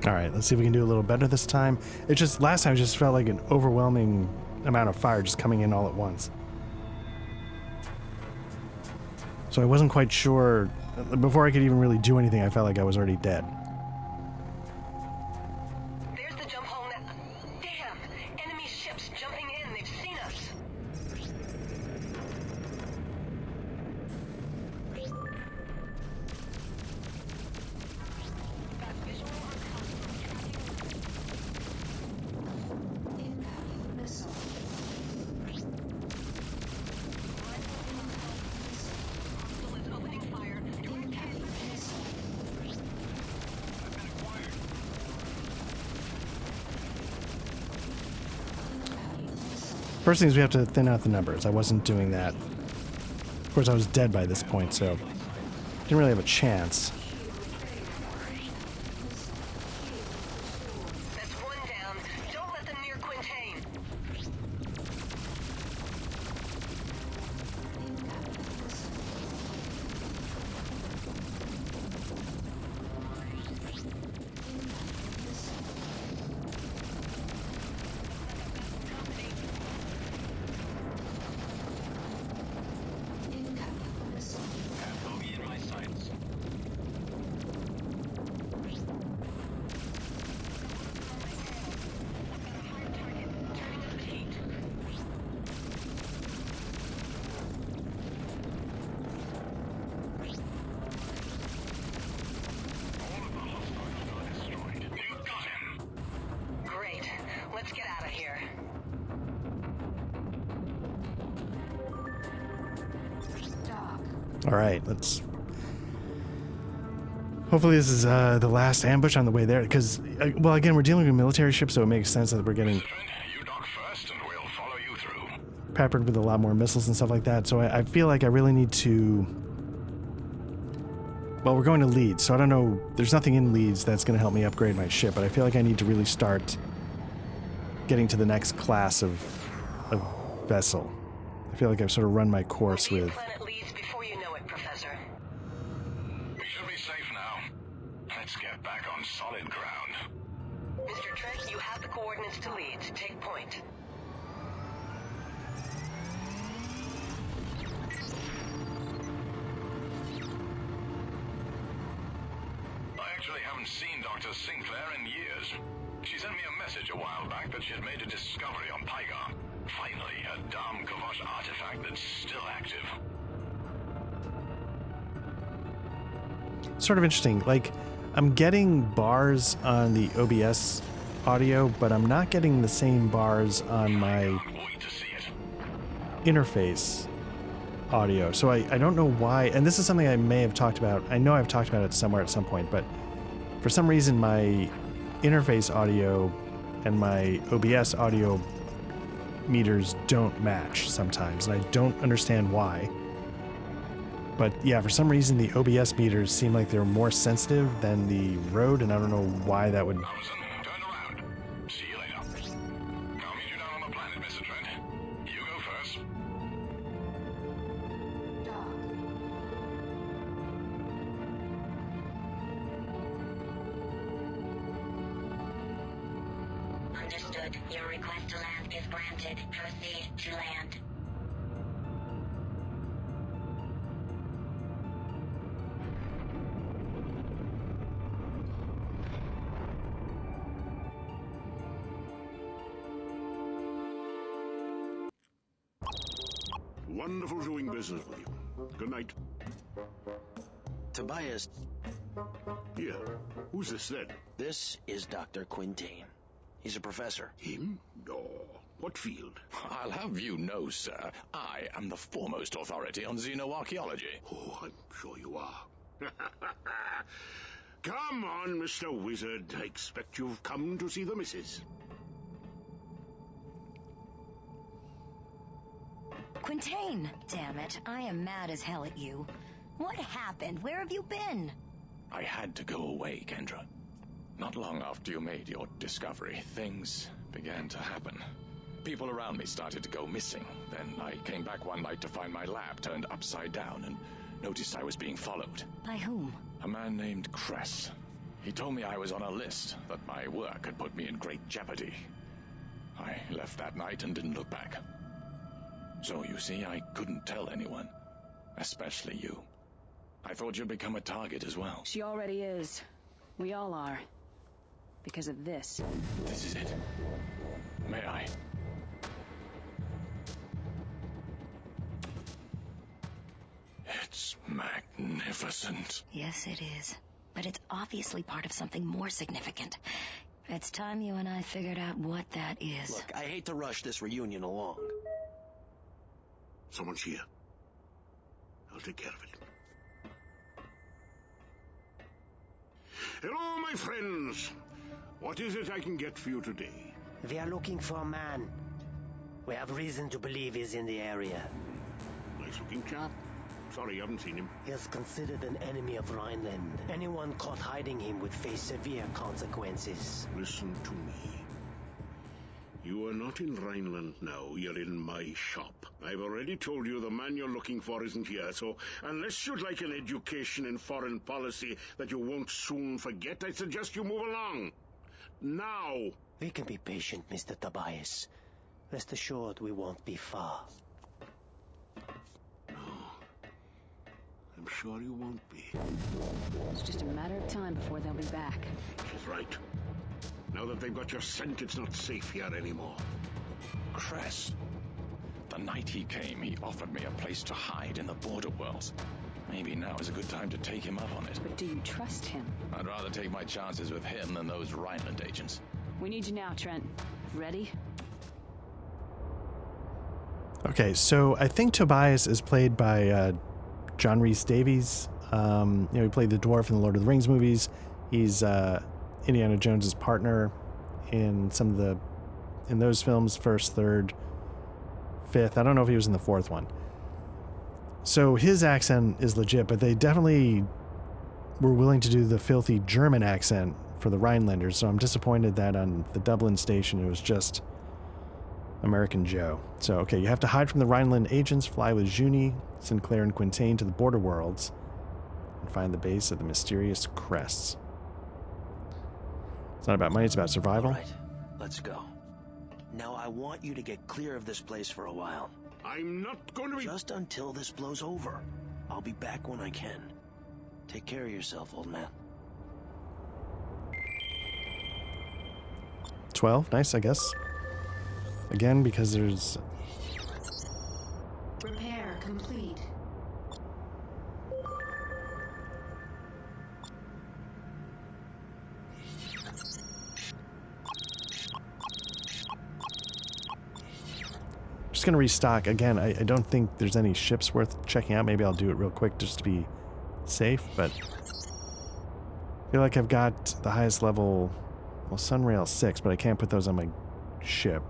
All right, let's see if we can do a little better this time. It just, last time it just felt like an overwhelming amount of fire just coming in all at once. So I wasn't quite sure, before I could even really do anything, I felt like I was already dead. There's the jump hole now. Damn! Enemy ships jumping in. They've seen us. Got visual on hostile tracking. incoming missile. Hostile is opening fire. Incoming missile. Incoming missile. First thing is we have to thin out the numbers. I wasn't doing that. Of course, I was dead by this point, so didn't really have a chance. That's one down. Don't let them near Quintain. All right, let's... Hopefully this is the last ambush on the way there, because, well, again, we're dealing with military ships, so it makes sense that we're getting You dock first, and we'll follow you through. peppered with a lot more missiles and stuff like that. So I feel like I really need to... Well, we're going to Leeds, so I don't know... There's nothing in Leeds that's going to help me upgrade my ship, but I feel like I need to really start getting to the next class of vessel. I feel like I've sort of run my course with... Planet Leeds before you know it, Professor. We should be safe now. Let's get back on solid ground. Mr. Trent, you have the coordinates to Leeds. Take point. I actually haven't seen Dr. Sinclair in years. She sent me a message a while back that she had made a discovery on Pygar. Finally, a damn Kavosh artifact that's still active. Sort of interesting. Like, I'm getting bars on the OBS audio, but I'm not getting the same bars on my Wait to see it. interface audio. So I don't know why, and this is something I may have talked about. I know I've talked about it somewhere at some point, but for some reason my interface audio and my OBS audio meters don't match sometimes, and I don't understand why. But yeah, for some reason the OBS meters seem like they're more sensitive than the road, and I don't know why that would... Amazon, turn around. See you later. I'll meet you down on the planet, Mr. Trent. You go first. Dock. Understood. Your request to land is granted. Proceed to land. Wonderful doing business with you. Good night. Tobias, Here. Who's this then? this is Dr. Quintain. He's a professor. Him? Oh, what field? I'll have you know, sir, I am the foremost authority on xenoarchaeology. Oh, I'm sure you are. Come on, Mr. Wizard. I expect you've come to see the missus. Quintain! Damn it, I am mad as hell at you. What happened? Where have you been? I had to go away, Kendra. Not long after you made your discovery, things began to happen. People around me started to go missing. Then I came back one night to find my lab turned upside down and noticed I was being followed. By whom? A man named Cress. He told me I was on a list, that my work had put me in great jeopardy. I left that night and didn't look back. So you see, I couldn't tell anyone, especially you. I thought you'd become a target as well. She already is. We all are. Because of this. This is it. May I? It's magnificent. Yes, it is. But it's obviously part of something more significant. It's time you and I figured out what that is. Look, I hate to rush this reunion along. Someone's here. I'll take care of it. Hello, my friends. What is it I can get for you today? We are looking for a man. We have reason to believe he's in the area. Nice-looking chap. Sorry, I haven't seen him. He is considered an enemy of Rhineland. Anyone caught hiding him would face severe consequences. Listen to me. You are not in Rhineland now, you're in my shop. I've already told you the man you're looking for isn't here, so unless you'd like an education in foreign policy that you won't soon forget, I suggest you move along. Now! We can be patient, Mr. Tobias. Rest assured we won't be far. No. I'm sure you won't be. It's just a matter of time before they'll be back. She's right. Now that they've got your scent, it's not safe here anymore. Cress. The night he came, he offered me a place to hide in the border worlds. Maybe now is a good time to take him up on it. But do you trust him? I'd rather take my chances with him than those Rhineland agents. We need you now, Trent. Ready? Okay, so I think Tobias is played by John Rhys Davies. He played the dwarf in the Lord of the Rings movies. He's Indiana Jones's partner in in those films, first, third, fifth. I don't know if he was in the fourth one. So his accent is legit, but they definitely were willing to do the filthy German accent for the Rhinelanders. So I'm disappointed that on the Dublin station it was just American Joe. So, okay, you have to hide from the Rhineland agents, fly with Junie, Sinclair, and Quintain to the border worlds, and find the base of the mysterious crests. It's not about money, it's about survival. All right, let's go. Now I want you to get clear of this place for a while. I'm not going to be... Just until this blows over. I'll be back when I can. Take care of yourself, old man. 12, nice, I guess. Again, because there's... Repair complete. Just gonna restock. Again, I don't think there's any ships worth checking out. Maybe I'll do it real quick just to be safe, but... I feel like I've got the highest level... Well, Sunrail 6, but I can't put those on my ship.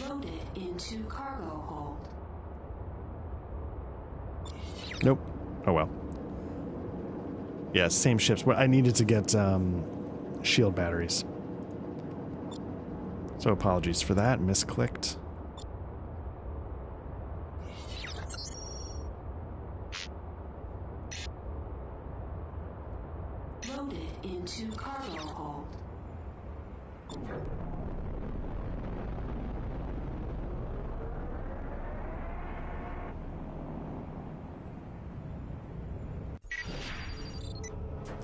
Loaded into cargo hold. Nope. Oh well. Yeah, same ships. Well, I needed to get shield batteries. So apologies for that. Misclicked. Loaded into cargo hold.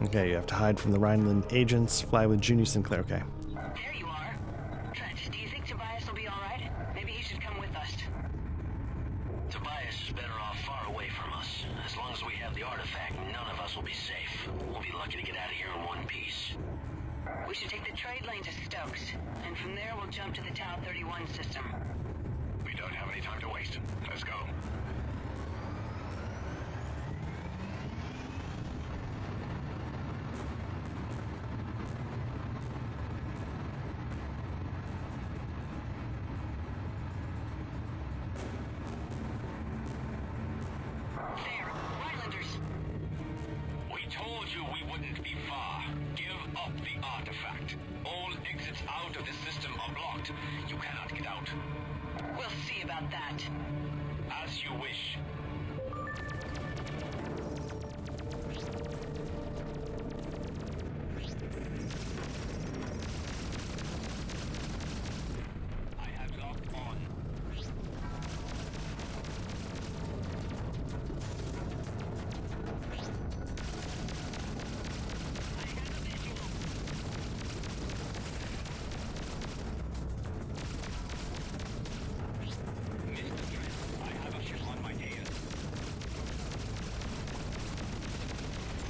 Okay, you have to hide from the Rhineland agents, fly with Junie Sinclair. Okay. There you are. Trent, do you think Tobias will be alright? Maybe he should come with us. Tobias is better off far away from us. As long as we have the artifact, none of us will be safe. We'll be lucky to get out of here in one piece. We should take the trade lane to Stokes, and from there we'll jump to the Tau 31 system. We don't have any time to waste. Let's go. There, Rhinelanders. We told you we wouldn't be far. Give up the artifact. All exits out of the system are blocked. You cannot get out. We'll see about that. As you wish. I have locked on.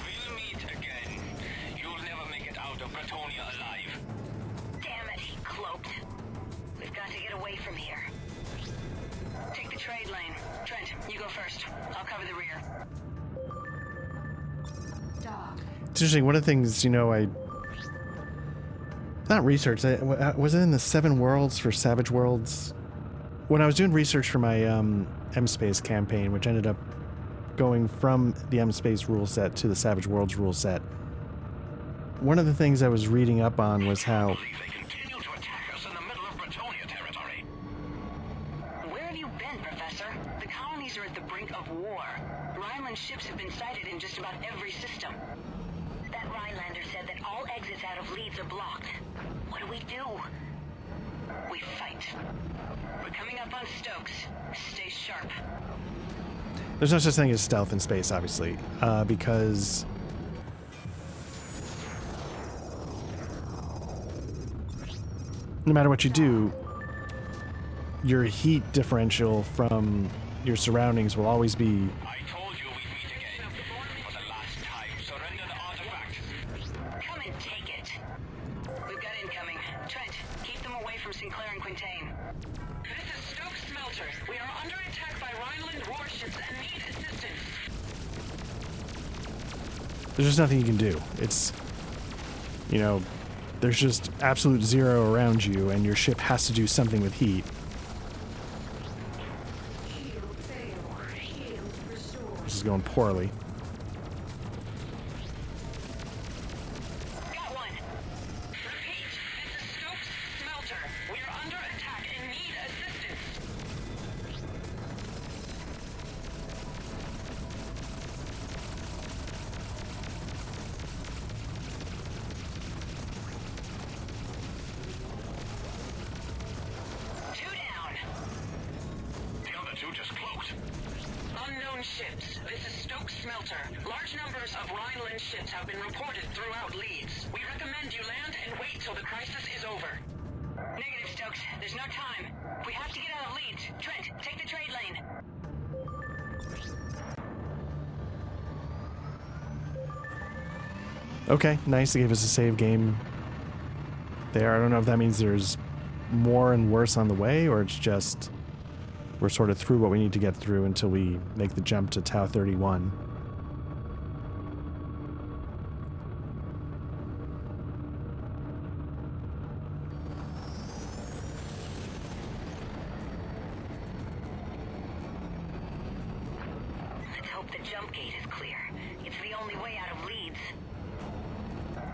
We'll meet again. You'll never make it out of Bretonia alive. Damn it, he cloaked. We've got to get away from here. Take the trade lane. Trent, you go first. I'll cover the rear. Dock. It's interesting. One of the things, I... Not research. Was it in the 7 worlds for Savage Worlds? When I was doing research for my M-Space campaign, which ended up going from the M-Space rule set to the Savage Worlds rule set, one of the things I was reading up on was how... They continue to attack us in the middle of Bretonia territory. Where have you been, Professor? The colonies are at the brink of war. Rhineland ships have been sighted in just about every system. That Rhinelander said that all exits out of Leeds are blocked. What do we do? We fight. We're coming up on Stokes. Stay sharp. There's no such thing as stealth in space, obviously, because... No matter what you do, your heat differential from your surroundings will always be... I told you we'd meet again. For the last time, surrender the artifact. Come and take there's just nothing you can do. It's, you know, there's just absolute zero around you, and your ship has to do something with heat. Shield failed. Shield restored. This is going poorly. Got one. Repeat, it's a Stokes smelter. We're under attack and need assistance. Two down. The other two just cloaked. Unknown ships. This is Stokes Smelter. Large numbers of Rhineland ships have been reported throughout Leeds. We recommend you land and wait till the crisis is over. Negative, Stokes. There's no time. We have to get out of Leeds. Trent, take the trade lane. Okay, nice. They gave us a save game there. I don't know if that means there's more and worse on the way, or it's just we're sort of through what we need to get through until we make the jump to Tau 31. Let's hope the jump gate is clear. It's the only way out of Leeds.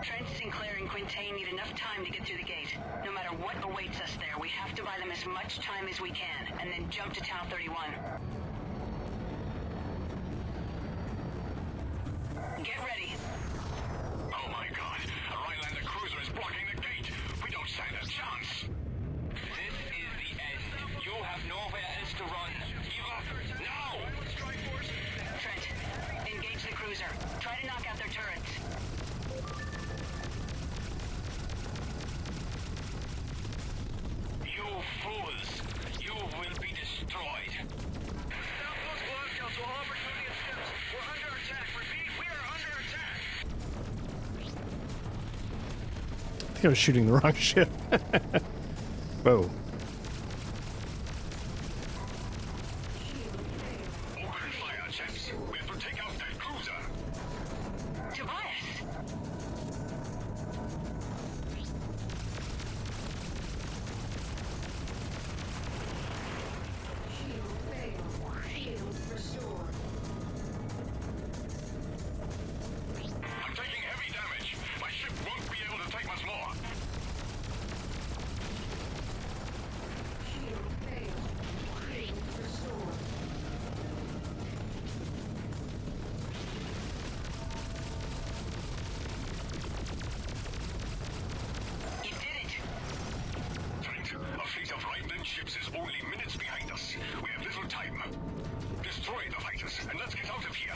Trent, Sinclair, and Quintain need enough time to get through the gate. No matter what awaits us there, we have to buy them as much time as we can, and then jump to Tau 31. Get ready. Oh my god, a Rhinelander cruiser is blocking the gate. We don't stand a chance. This is the end. You have nowhere else to run. Give up now! Trent, engage the cruiser. Try to knock out their turrets. You fools! You will be destroyed. Southwest Glasgow to all Brazilian ships. We're under attack. Repeat, we are under attack. I think I was shooting the wrong ship. Whoa. Open fire, chaps. We have to take out that cruiser. Tobias! Shield failed. Shield restored. I'm taking heavy damage. My ship won't be able to take much more. Shield failed. Shield restored. You did it! Trent, a fleet of Rhineland ships is only minutes behind us. We have little time. Destroy the fighters, and let's get out of here.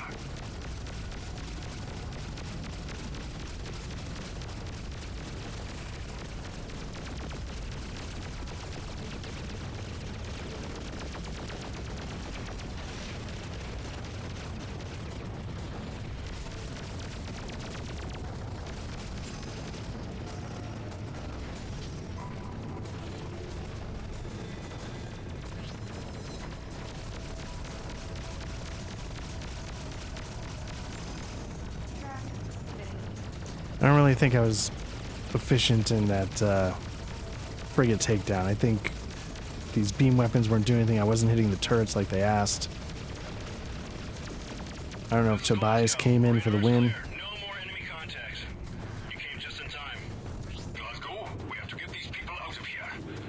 I don't really think I was efficient in that frigate takedown. I think these beam weapons weren't doing anything. I wasn't hitting the turrets like they asked. I don't know if Tobias came in for the win. No more enemy contacts. You came just in time. Glasgow, we have to get these people out of here.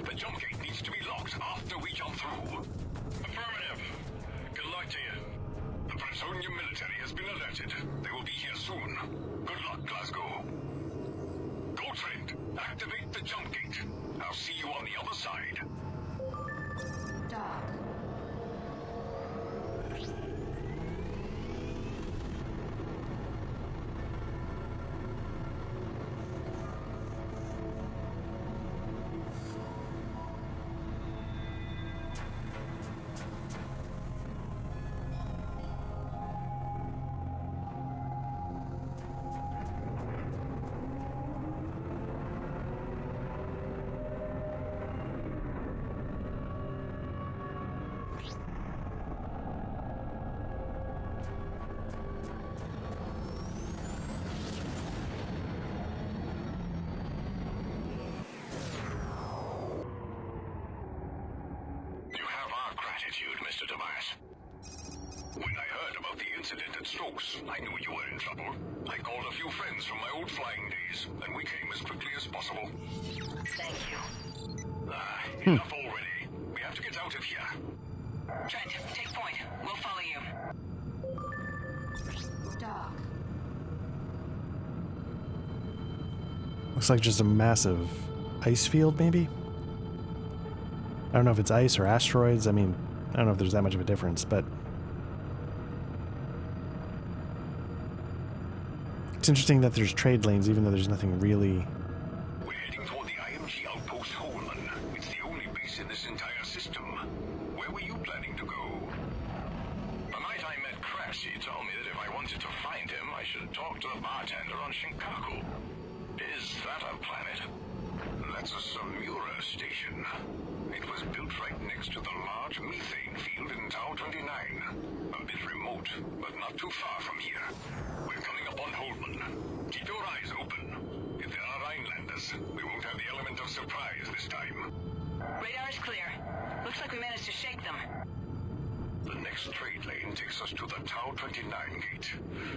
The jump gate needs to be locked after we jump through. Affirmative. Good luck to you. The Brazonian military has been alerted. They will be here soon. Good luck, Glasgow. Go, Trent. Activate the jump gate. I'll see you on the other side. Dock. attitude, Mr. Tobias. When I heard about the incident at Stokes, I knew you were in trouble. I called a few friends from my old flying days, and we came as quickly as possible. Thank you. Enough already. We have to get out of here. Trent, take point. We'll follow you. Dock. Looks like just a massive ice field, maybe? I don't know if it's ice or asteroids. I mean, I don't know if there's that much of a difference, but it's interesting that there's trade lanes, even though there's nothing really. We're heading toward the IMG outpost Holman. It's the only base in this entire system. Where were you planning to go? The night I met Crash, he told me that if I wanted to find him, I should talk to the bartender on Shinkaku. Is that a planet? That's a Samura station. It was built right next to the large methane field in Tau 29. A bit remote, but not too far from here. We're coming up on Holman. Keep your eyes open. If there are Rhinelanders, we won't have the element of surprise this time. Radar is clear. Looks like we managed to shake them. The next trade lane takes us to the Tau 29 gate.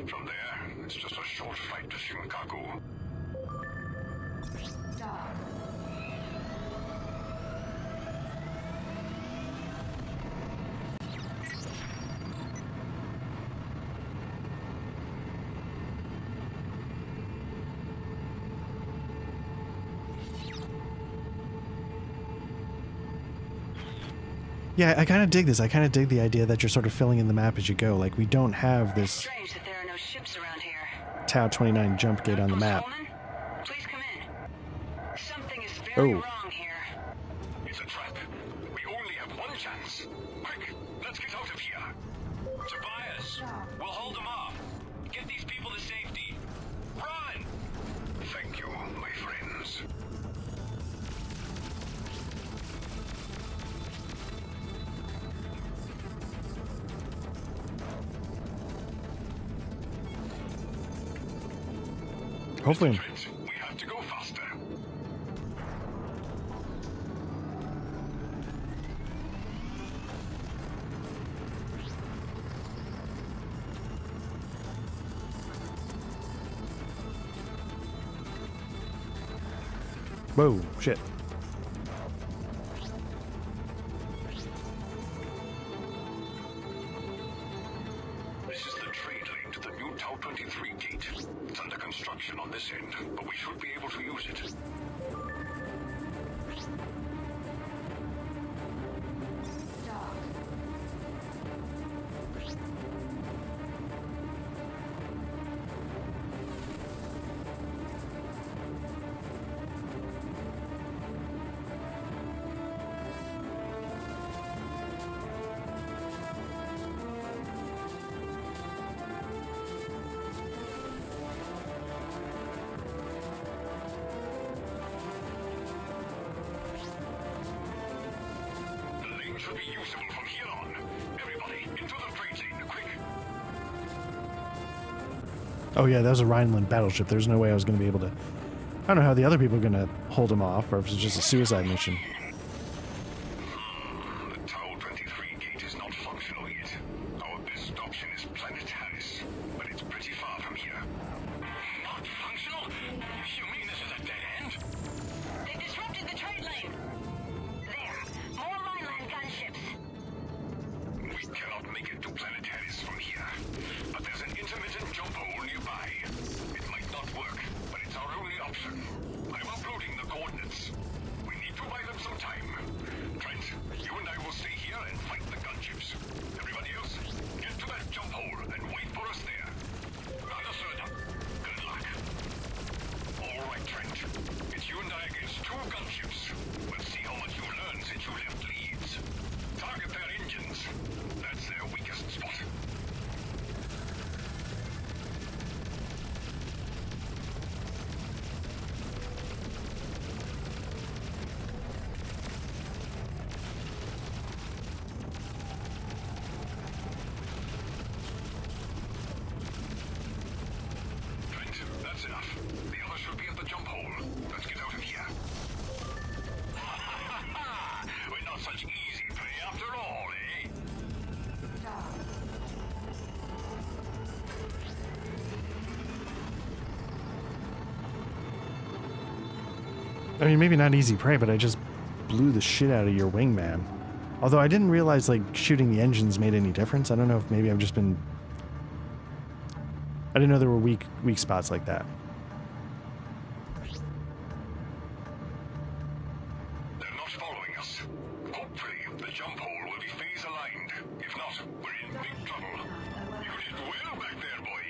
From there, it's just a short flight to Shinkaku. Dock. Yeah, I kind of dig this. I kind of dig the idea that you're sort of filling in the map as you go. Like, we don't have this Strange that there are no ships around here. Tau 29 jump gate on the map. Holman? Please come in. Something is very Oh. wrong here. It's a trap. We only have one chance. Quick, let's get out of here. Tobias, we'll hold them off. Get these people to safety. Run! Thank you, my friends. Hopefully. Trent, we have to go faster. Whoa, shit. This is the trade lane to the new Tau 23 gate. It's under construction on this end, but we should be able to use it. Dock. The lane should be usable from here on. Everybody, into the trade lane, quick! Oh yeah, that was a Rhineland battleship. There's no way I was going to be able to. I don't know how the other people are going to hold him off, or if it's just a suicide mission. The Tau 23 gate is not functional yet. Our best option is Planet Harris, but it's pretty far from here. Not functional? You mean this is a dead end? They disrupted the trade lane. There. More Rhineland gunships. We cannot make it to Planet Harris from here, but there's an intermittent jump hole nearby. It might not work, but it's our only option. I'm uploading the coordinates. We need to buy them some I mean, maybe not easy prey, but I just blew the shit out of your wingman. Although I didn't realize, like, shooting the engines made any difference. I don't know if maybe I've just been... I didn't know there were weak spots like that. They're not following us. Hopefully, the jump hole will be phase-aligned. If not, we're in big trouble. You did well back there, boy.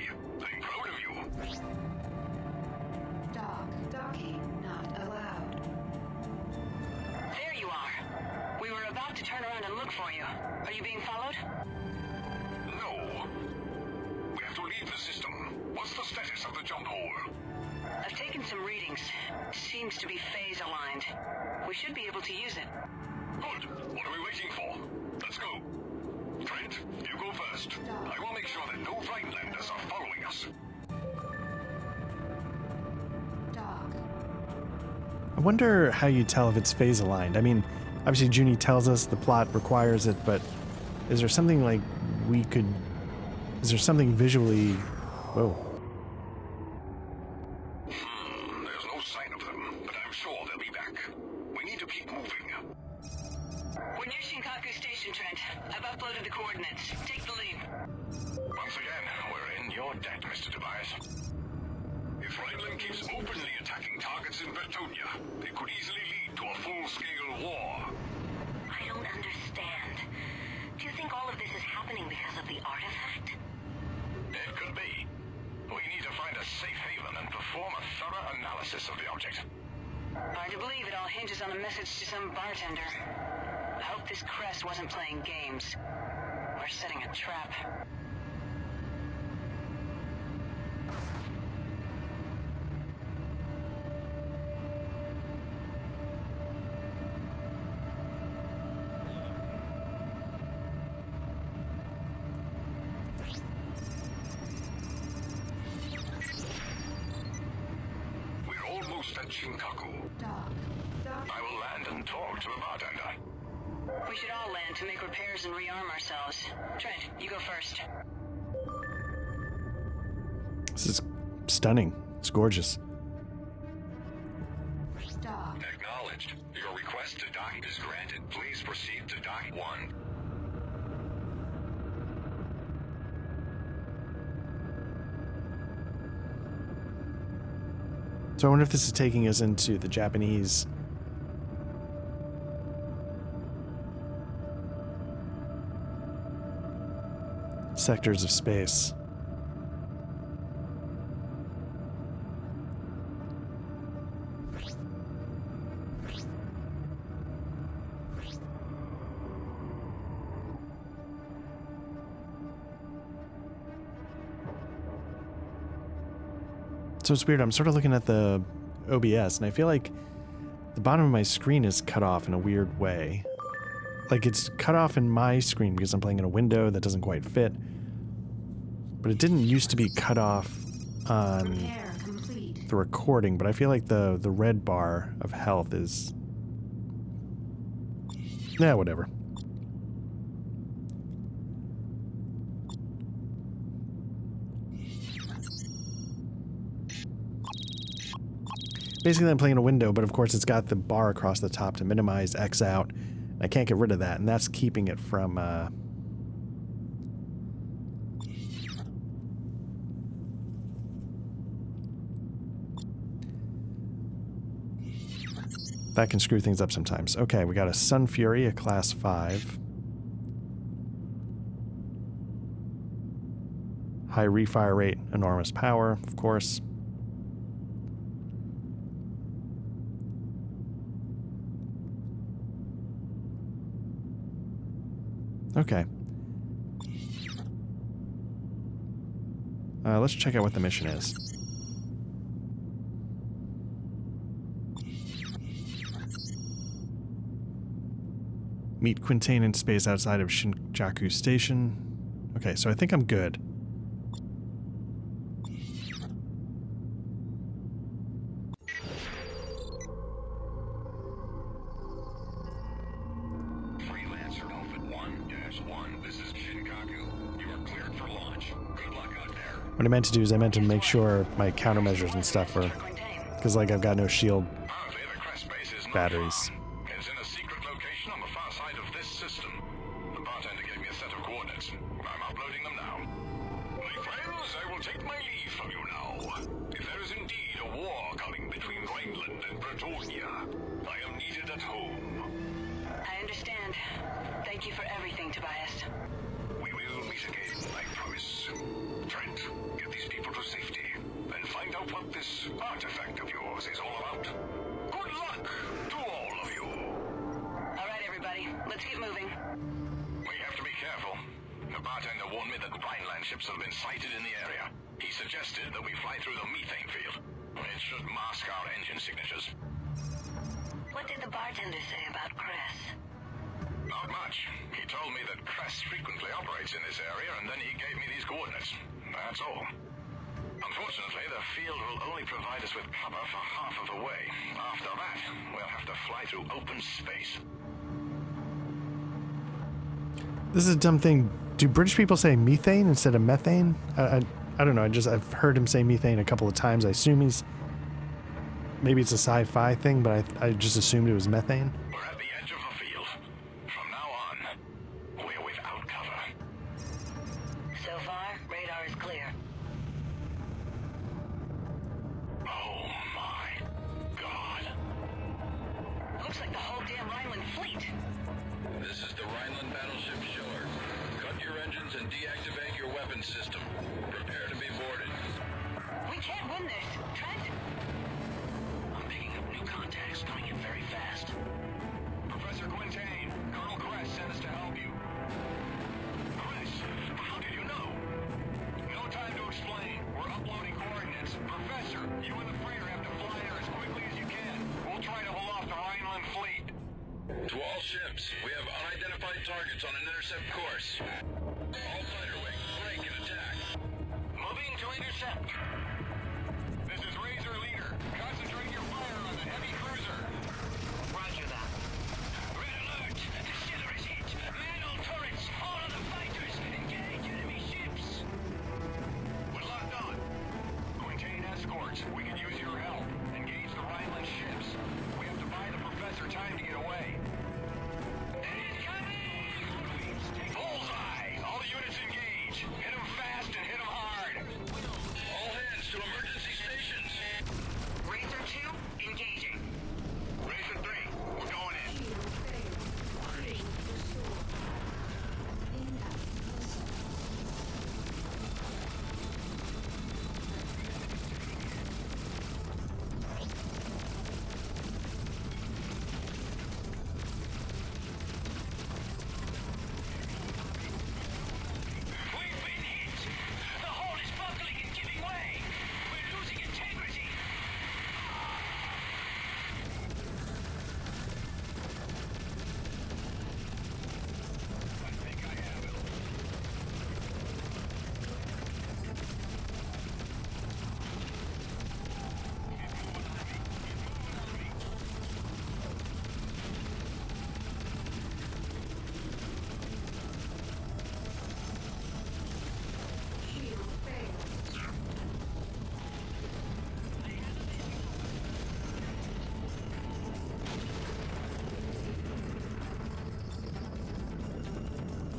I'm proud of you. Docking not allowed. There you are. We were about to turn around and look for you. Are you being followed? No. We have to leave the system. What's the status of the jump hole? I've taken some readings. Seems to be phase-aligned. We should be able to use it. Good. What are we waiting for? Let's go. Trent, you go first. I will make sure that no Rhinelanders are following us. I wonder how you tell if it's phase aligned. I mean, obviously Junie tells us the plot requires it, but is there something like we could... Is there something visually... Whoa. There's no sign of them, but I'm sure they'll be back. We need to keep moving. We're near Shinkaku Station, Trent. I've uploaded the coordinates. Take the lead. Once again, we're in your debt, Mr. Tobias. If Rhineland keeps openly attacking targets in Bertonia, it could easily lead to a full-scale war. I don't understand. Do you think all of this is happening because of the artifact? It could be. We need to find a safe haven and perform a thorough analysis of the object. Hard to believe it all hinges on a message to some bartender. I hope this crest wasn't playing games. We're setting a trap. At Shinkaku. I will land and talk to the bartender. We should all land to make repairs and rearm ourselves. Trent, you go first. This is stunning. It's gorgeous. Acknowledged. Your request to dock is granted. Please proceed to dock 1. So I wonder if this is taking us into the Japanese sectors of space. So it's weird. I'm sort of looking at the OBS, and I feel like the bottom of my screen is cut off in a weird way. Like, it's cut off in my screen because I'm playing in a window that doesn't quite fit. But it didn't used to be cut off on the recording, but I feel like the red bar of health is... Yeah, whatever. Basically, I'm playing in a window, but of course it's got the bar across the top to minimize X out. I can't get rid of that, and that's keeping it from... That can screw things up sometimes. Okay, we got a Sun Fury, a Class 5. High refire rate, enormous power, of course. Okay. Let's check out what the mission is. Meet Quintain in space outside of Shinkaku Station. Okay, so I think I'm good. Freelancer Alpha 1-1. This is Shinkaku. You are cleared for launch. Good luck out there. What I meant to do is I meant to make sure my countermeasures and stuff are... Because, like, I've got no shield. They have a crest batteries. It's in a secret location on the far side of this system. The bartender gave me a set of coordinates. I'm uploading them now. My friends, I will take my leave from you now. If there is indeed a war coming between Rhineland and Bretonia, I am needed at home. I understand. Thank you for everything, Tobias. We will meet again, I promise. Trent, get these people to safety, and find out what this artifact of yours is all about. Good luck to all of you. All right, everybody. Let's get moving. We have to be careful. The bartender warned me that Rhineland ships have been sighted in the area. He suggested that we fly through the methane field. It should mask our engine signatures. What did the bartender say about Cress? Not much. He told me that Cress frequently operates in this area, and then he gave me these coordinates. That's all. Unfortunately, the field will only provide us with cover for half of the way. After that, we'll have to fly through open space. This is a dumb thing. Do British people say methane instead of methane? I don't know. I've heard him say methane a couple of times. I assume maybe it's a sci-fi thing, but I just assumed it was methane. We're at the edge of the field. From now on, we're without cover. So far, radar is clear. Oh my God. Looks like the whole damn Rhineland fleet. This is the Rhineland battleship Schiller. Cut your engines and deactivate your weapons system. Prepare to be boarded. We can't win this. Trent? I'm picking up new contacts coming in very fast. Professor Quintain, Colonel Cress sent us to help you. Cress, how did you know? No time to explain. We're uploading coordinates. Professor, you and the freighter have to fly there as quickly as you can. We'll try to hold off the Rhineland fleet. To all ships, we have unidentified targets on an intercept course. All fighter wings, break and attack. Moving to intercept. This is Razor Leader. Concentrate your fire on the heavy cruiser. Roger that. Red alert! Distillery's hit! Man on turrets! All of the fighters! Engage enemy ships! We're locked on. Quintain escorts. We can use your help. Engage the Rhineland ships. We have to buy the professor time to get away. Bullseye! All units engage! Hit them fast and hit them hard! All hands to emergency stations! Razor 2, engaging. Razor 3, we're going in. We've been hit! The hull is buckling and giving way! We're losing integrity! I think I have it. Shield failed.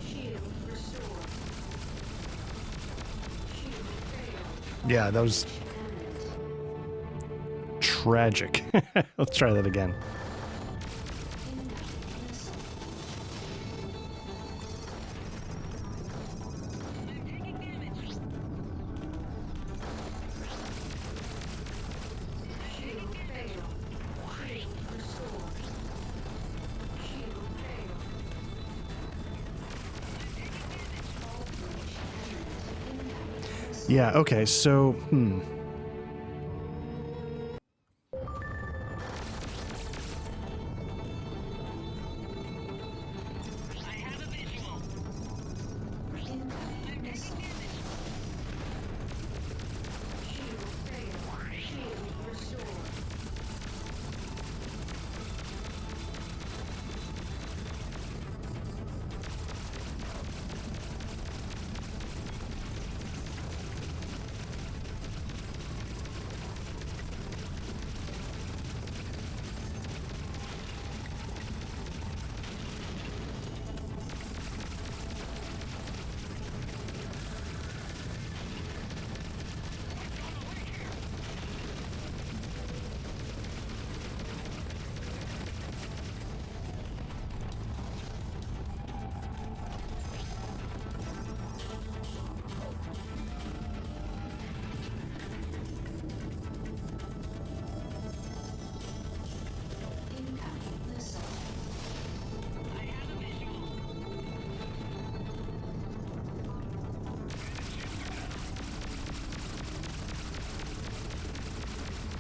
Shield restored. Shield failed. Yeah, that was tragic. Let's try that again. Shield failed. Shield restored. Shield failed. Yeah, okay, so, Shield failed. Shield restored.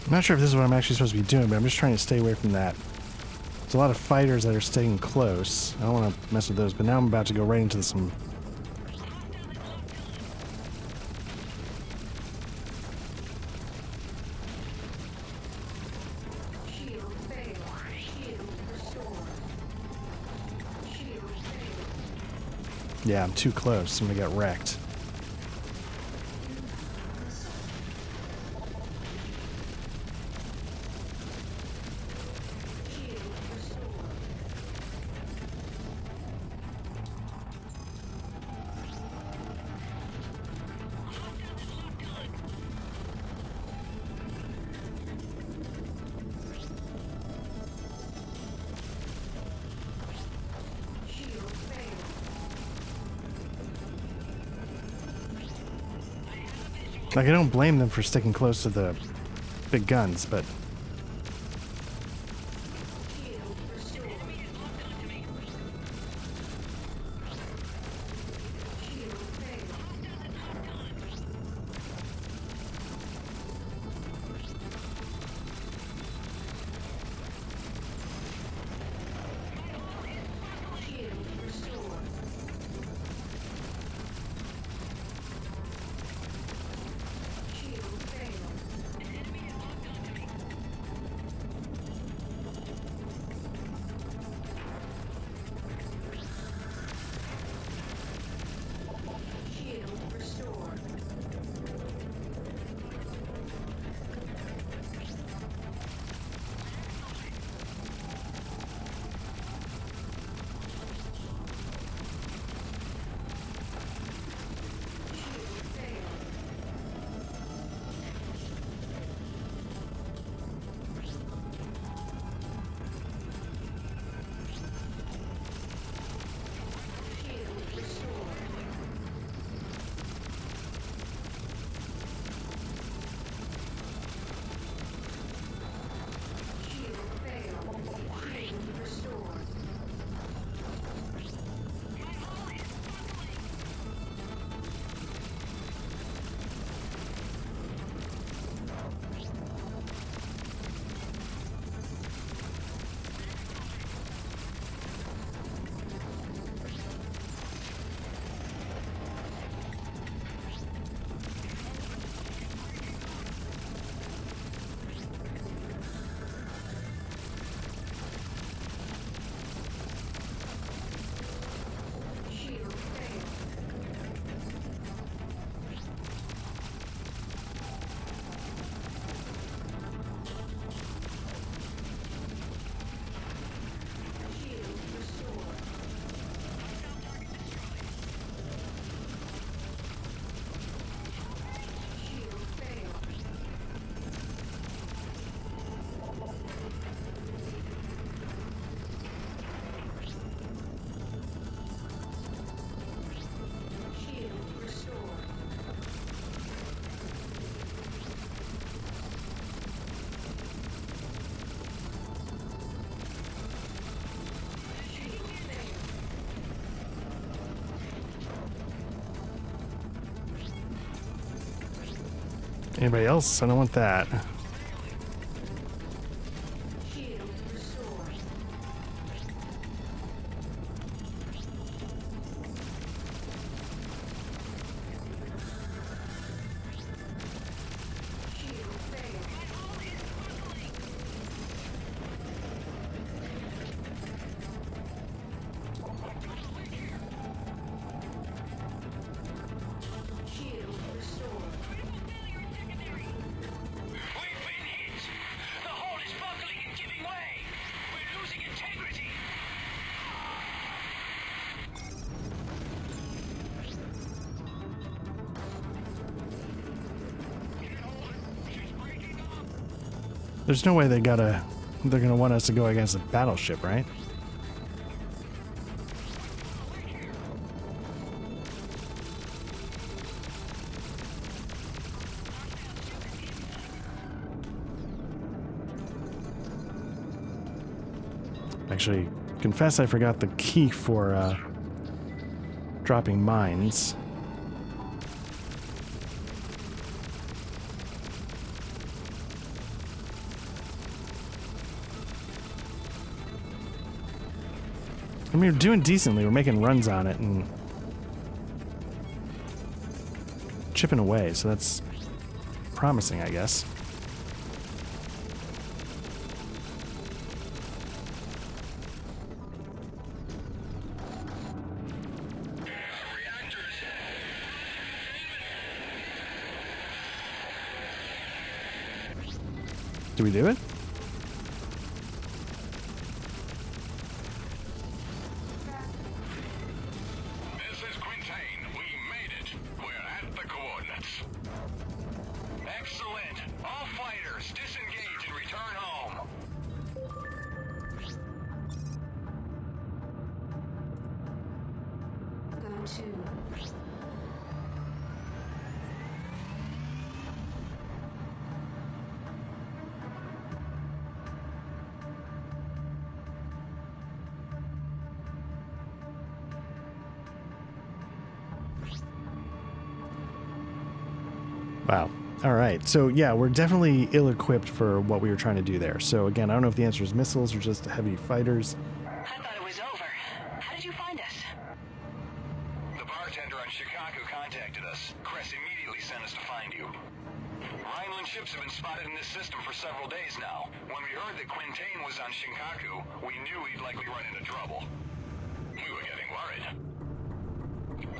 I'm not sure if this is what I'm actually supposed to be doing, but I'm just trying to stay away from that. There's a lot of fighters that are staying close. I don't want to mess with those, but now I'm about to go right into some... Shield failed. Shield restored. Shield failed. Yeah, I'm too close. I'm gonna get wrecked. Like, I don't blame them for sticking close to the big guns, but... Anybody else? I don't want that. There's no way they're gonna want us to go against a battleship, right? Actually, confess I forgot the key for dropping mines. I mean, we're doing decently. We're making runs on it and chipping away, so that's promising, I guess. Do we do it? This is Quintain. We made it. We're at the coordinates. Excellent. All fighters, disengage and return home. Go to. Wow. All right. So, yeah, we're definitely ill-equipped for what we were trying to do there. So, again, I don't know if the answer is missiles or just heavy fighters. I thought it was over. How did you find us? The bartender on Shikaku contacted us. Cress immediately sent us to find you. Rhineland ships have been spotted in this system for several days now. When we heard that Quintain was on Shikaku, we knew he'd likely run into trouble. We were getting worried.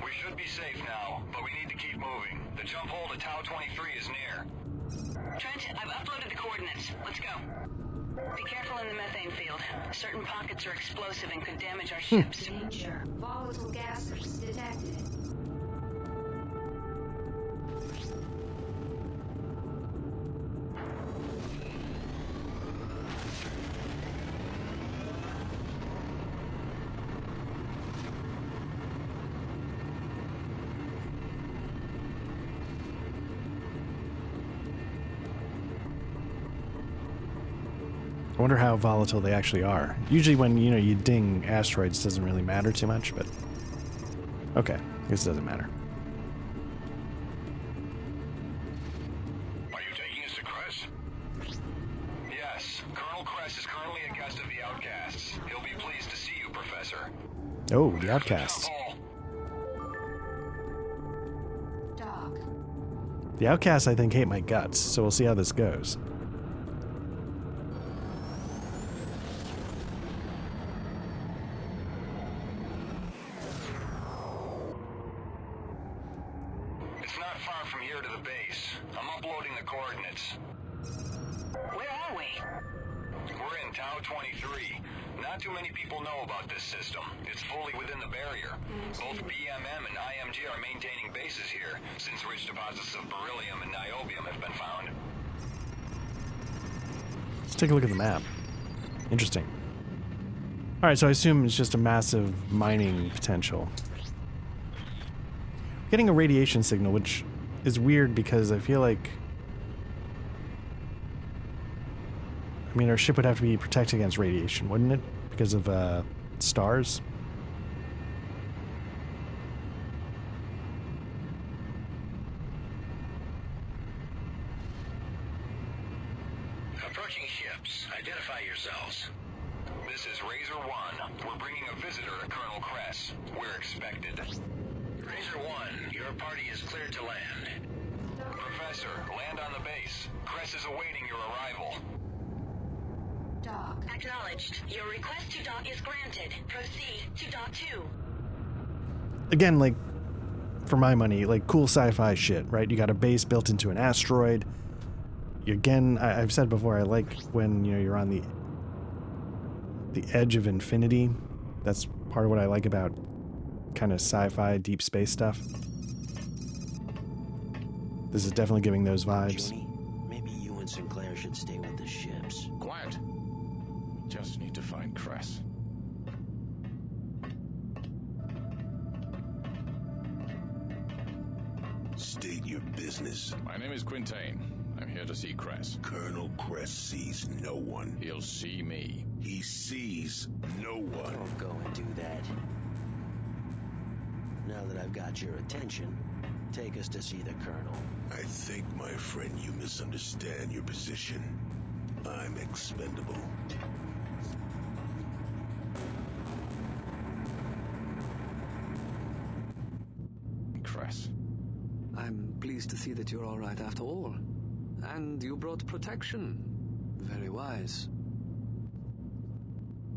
We should be safe now, but we need to keep moving. The jump hole to Tau 23 is near. Trent, I've uploaded the coordinates. Let's go. Be careful in the methane field. Certain pockets are explosive and could damage our ships. Danger. Volatile gases detected. I wonder how volatile they actually are. Usually when, you know, you ding asteroids, it doesn't really matter too much, but... Okay, I guess it doesn't matter. Are you taking us to Cress? Yes. Colonel Cress is currently a guest of the Outcasts. He'll be pleased to see you, Professor. Oh, the Outcasts. Doc. The Outcasts, I think, hate my guts, so we'll see how this goes. It's not far from here to the base. I'm uploading the coordinates. Where are we? We're in Tau 23. Not too many people know about this system. It's fully within the barrier. Both BMM and IMG are maintaining bases here, since rich deposits of beryllium and niobium have been found. Let's take a look at the map. Interesting. Alright, so I assume it's just a massive mining potential. Getting a radiation signal, which is weird because I feel like... I mean, our ship would have to be protected against radiation, wouldn't it? Because of, stars? Approaching ships. Identify yourselves. This is Razor 1. We're bringing a visitor to Colonel Cress. We're expected. Razor 1, your party is cleared to land. Professor, land on the base. Cress is awaiting your arrival. Doc. Acknowledged. Your request to dock is granted. Proceed to dock 2. Again, like, for my money, like, cool sci-fi shit, right? You got a base built into an asteroid. Again, I've said before, I like when, you know, you're on the edge of infinity. That's part of what I like about kind of sci-fi, deep space stuff. This is definitely giving those vibes. Junie, maybe you and Sinclair should stay with the ships. Quiet. Just need to find Cress. State your business. My name is Quintain. I'm here to see Cress. Colonel Cress sees no one. He'll see me. He sees no one. Don't go and do that. Now that I've got your attention, take us to see the Colonel. I think, my friend, you misunderstand your position. I'm expendable. pleased to see that you're all right after all. And you brought protection. Very wise.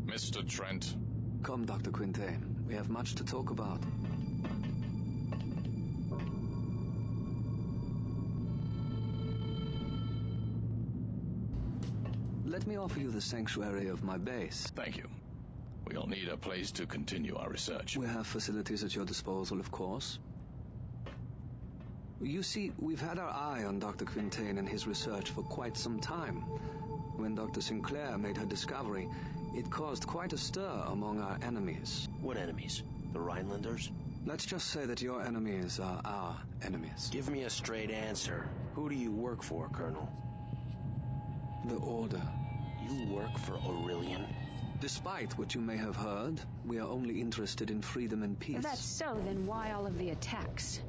Mr. Trent. Come, Dr. Quintain. We have much to talk about. Let me offer you the sanctuary of my base. Thank you. We'll need a place to continue our research. We have facilities at your disposal, of course. You see, we've had our eye on Dr. Quintain and his research for quite some time. When Dr. Sinclair made her discovery, it caused quite a stir among our enemies. What enemies? The Rhinelanders? Let's just say that your enemies are our enemies. Give me a straight answer. Who do you work for, Colonel? The Order. You work for Aurelian? Despite what you may have heard, we are only interested in freedom and peace. If that's so, then why all of the attacks?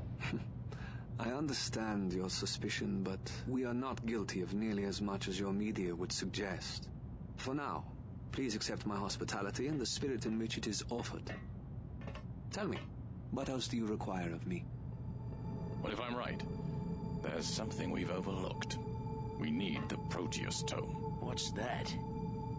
I understand your suspicion, but we are not guilty of nearly as much as your media would suggest. For now, please accept my hospitality and the spirit in which it is offered. Tell me, what else do you require of me? Well, if I'm right, there's something we've overlooked. We need the Proteus tome. What's that?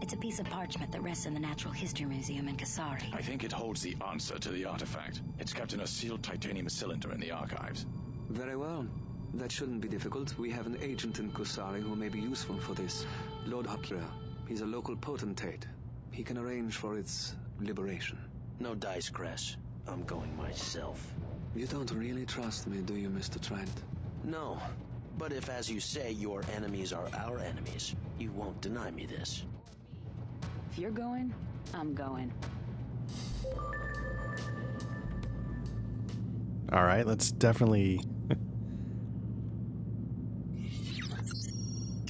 It's a piece of parchment that rests in the Natural History Museum in Kasari. I think it holds the answer to the artifact. It's kept in a sealed titanium cylinder in the archives. Very well. That shouldn't be difficult. We have an agent in Kusari who may be useful for this. Lord Akira. He's a local potentate. He can arrange for its liberation. No dice, Cress. I'm going myself. You don't really trust me, do you, Mr. Trent? No. But if, as you say, your enemies are our enemies, you won't deny me this. If you're going, I'm going. All right, let's definitely...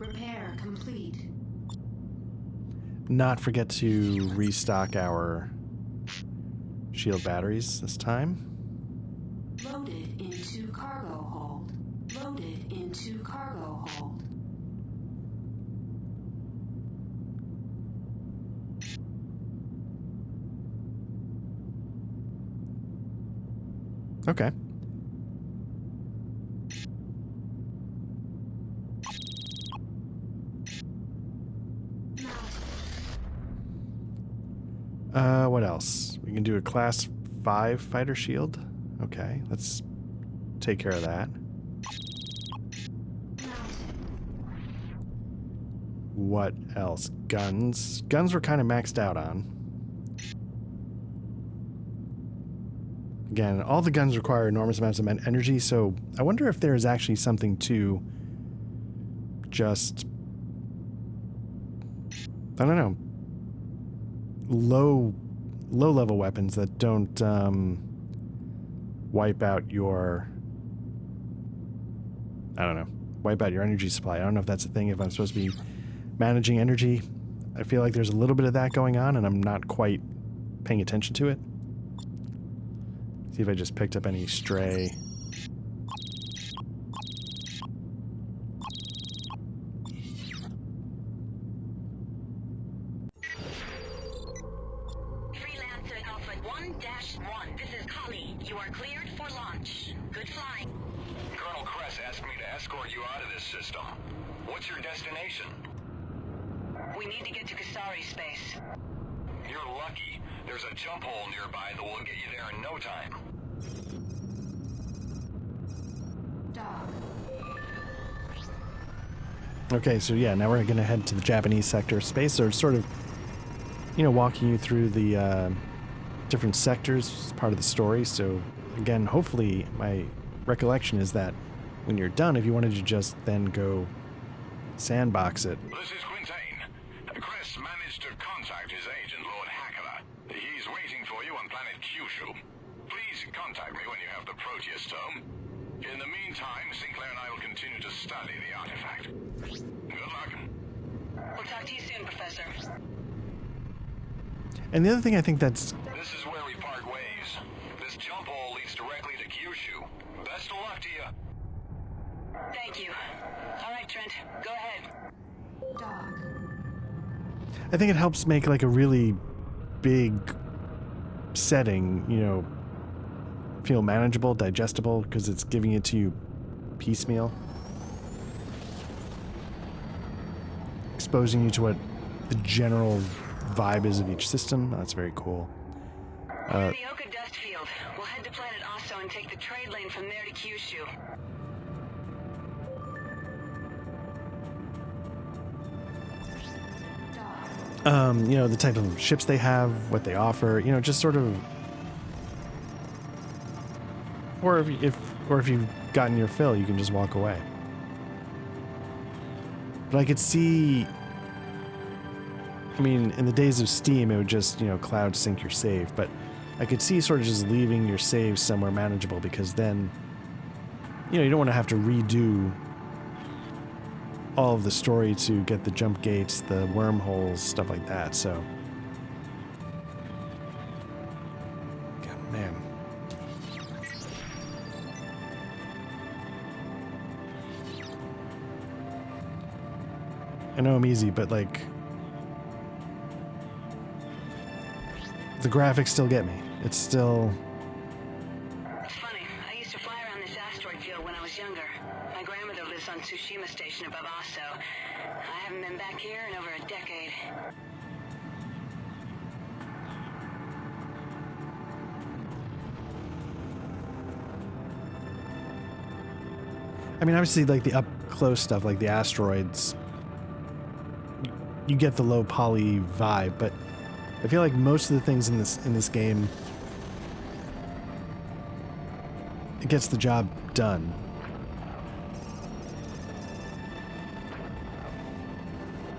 Repair complete. not forget to restock our shield batteries this time. Loaded into cargo hold. Loaded into cargo hold. Okay. What else? We can do a class 5 fighter shield. Okay, let's take care of that. What else? Guns. Guns we're kind of maxed out on. Again, all the guns require enormous amounts of energy, so I wonder if there is actually something to just, I don't know, low level weapons that don't wipe out your, I don't know, wipe out your energy supply. I don't know if that's a thing, if I'm supposed to be managing energy. I feel like there's a little bit of that going on and I'm not quite paying attention to it. See if I just picked up any stray. Freelancer Alpha 1-1. This is Kali. You are cleared for launch. Good flying. Colonel Kress asked me to escort you out of this system. What's your destination? We need to get to Kasari space. You're lucky. There's a jump hole nearby that will get you there in no time. Dock. Okay, so yeah, now we're going to head to the Japanese sector of space. So it's sort of, you know, walking you through the different sectors as part of the story. So again, hopefully my recollection is that when you're done, if you wanted to just then go sandbox it. This is Quintain. Chris managed to contact his agent, Lord Hackler. He's waiting for you on planet Kyushu. Please contact me when you have the Proteus tome. In the meantime, Sinclair and I will continue to study the artifact. Good luck. We'll talk to you soon, Professor. And the other thing I think that's... This is where we part ways. This jump hole leads directly to Kyushu. Best of luck to you. Thank you. All right, Trent, go ahead. Dock. I think it helps make like a really big setting, you know, feel manageable, digestible, because it's giving it to you piecemeal. Exposing you to what the general vibe is of each system. That's very cool. We're in the Oka dust field. We'll head to planet Osso and take the trade lane from there to Kyushu. You know, the type of ships they have, what they offer, you know, just sort of, or if you've gotten your fill, you can just walk away. But I could see, I mean, in the days of Steam, it would just, you know, cloud sync your save, but I could see sort of just leaving your save somewhere manageable, because then, you know, you don't want to have to redo all of the story to get the jump gates, the wormholes, stuff like that, so. God, man. I know I'm easy, but like, the graphics still get me. It's still... It's funny, I used to fly around this asteroid field when I was younger. My grandmother lives on Tsushima Station above Osso. I haven't been back here in over a decade. I mean, obviously, like, the up-close stuff, like the asteroids, you get the low poly vibe, but I feel like most of the things in this game, it gets the job done.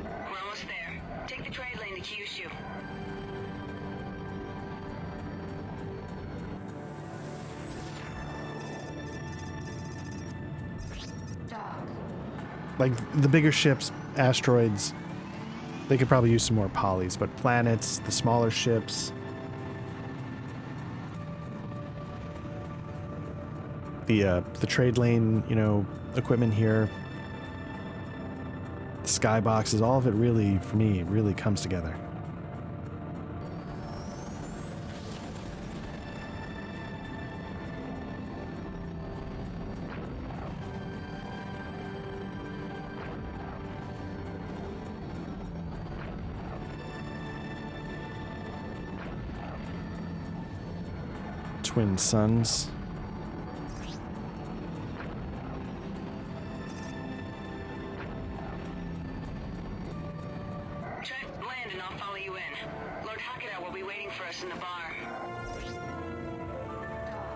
We're almost there. Take the trade lane to Kyushu. Like, the bigger ships, asteroids, they could probably use some more polys, but planets, the smaller ships, the trade lane, you know, equipment here, the skyboxes, all of it really, for me, really comes together. Twin suns. Trent, land and I'll follow you in. Lord Hakeda will be waiting for us in the bar.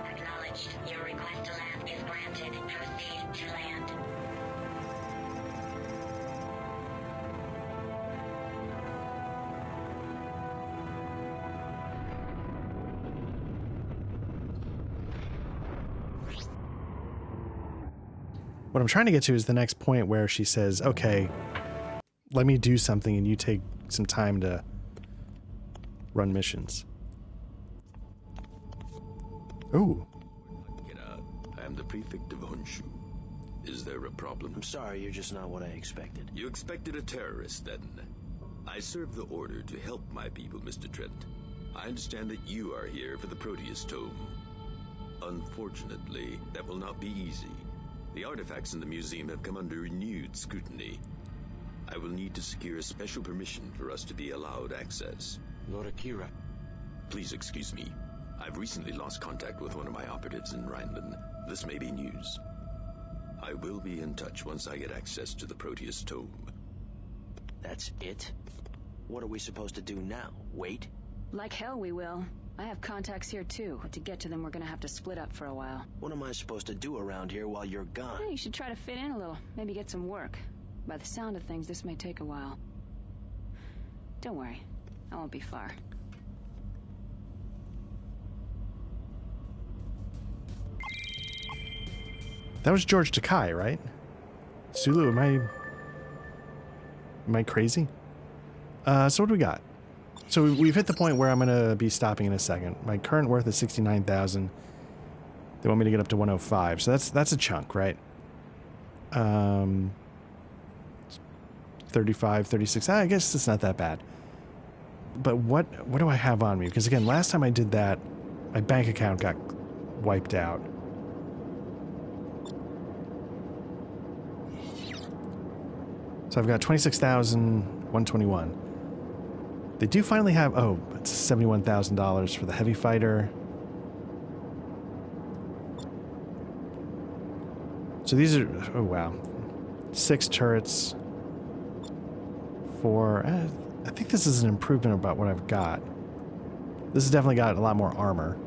Acknowledged. Your request to land is granted. Proceed to land. What I'm trying to get to is the next point where she says, okay, let me do something and you take some time to run missions. Ooh. I am the prefect of Honshu. Is there a problem? I'm sorry, you're just not what I expected. You expected a terrorist, then? I serve the order to help my people, Mr. Trent. I understand that you are here for the Proteus Tome. Unfortunately, that will not be easy. The artifacts in the museum have come under renewed scrutiny. I will need to secure a special permission for us to be allowed access. Lord Akira. Please excuse me. I've recently lost contact with one of my operatives in Rhineland. This may be news. I will be in touch once I get access to the Proteus Tome. That's it? What are we supposed to do now? Wait? Like hell we will. I have contacts here too. To get to them, we're gonna have to split up for a while. What am I supposed to do around here while you're gone? Yeah, you should try to fit in a little. Maybe get some work. By the sound of things, this may take a while. Don't worry. I won't be far. That was George Takei, right? Sulu, am I crazy? So what do we got? So we've hit the point where I'm going to be stopping in a second. My current worth is 69,000. They want me to get up to 105. So that's a chunk, right? 35, 36. I guess it's not that bad. But what do I have on me? Because again, last time I did that, my bank account got wiped out. So I've got 26,121. They do finally have, oh, it's $71,000 for the heavy fighter. So these are, oh wow, 6 turrets. 4, I think this is an improvement about what I've got. This has definitely got a lot more armor.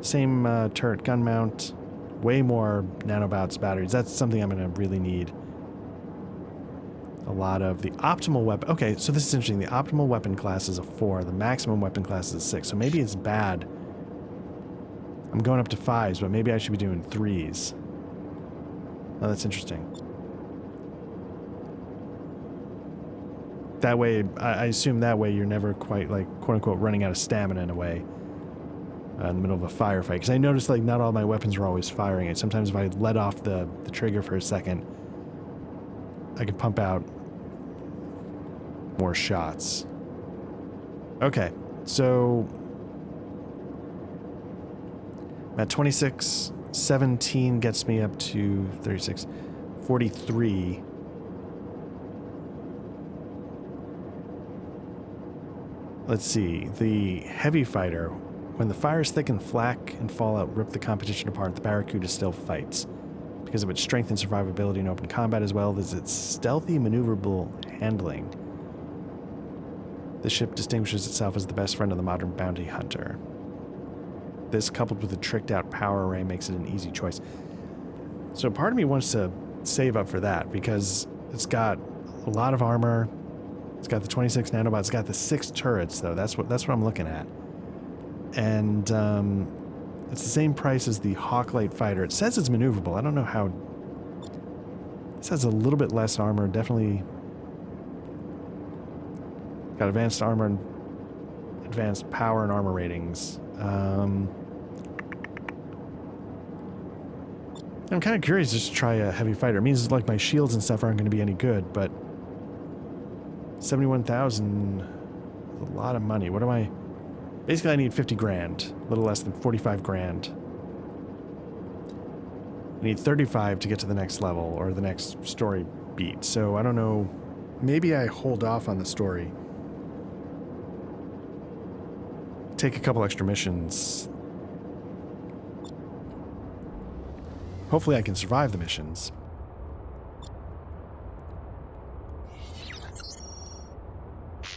Same turret gun mount, way more nanobots batteries. That's something I'm going to really need. A lot of the optimal weapon. Okay, so this is interesting. The optimal weapon class is a 4. The maximum weapon class is a 6. So maybe it's bad. I'm going up to 5s, but maybe I should be doing 3s. Oh, that's interesting. That way, I assume that way you're never quite, like, quote-unquote, running out of stamina in a way. In the middle of a firefight. Because I noticed, like, not all my weapons are always firing it. Sometimes if I let off the trigger for a second, I can pump out more shots. Okay, so I'm at 26, 17 gets me up to 36, 43. Let's see, the heavy fighter, when the fire is thick and flak and fallout rip the competition apart, the Barracuda still fights. Because of its strength and survivability in open combat, as well as its stealthy, maneuverable handling. The ship distinguishes itself as the best friend of the modern bounty hunter. This, coupled with a tricked-out power array, makes it an easy choice. So part of me wants to save up for that, because it's got a lot of armor. It's got the 26 nanobots. It's got the 6 turrets, though. That's what I'm looking at. And it's the same price as the Hawklight fighter. It says it's maneuverable. I don't know how. This has a little bit less armor. Definitely got advanced armor and advanced power and armor ratings. I'm kind of curious just to try a heavy fighter. It means like my shields and stuff aren't going to be any good, but 71,000 is a lot of money. What am I? Basically, I need 50 grand, a little less than 45 grand. I need 35 to get to the next level or the next story beat. So I don't know. Maybe I hold off on the story. Take a couple extra missions. Hopefully I can survive the missions.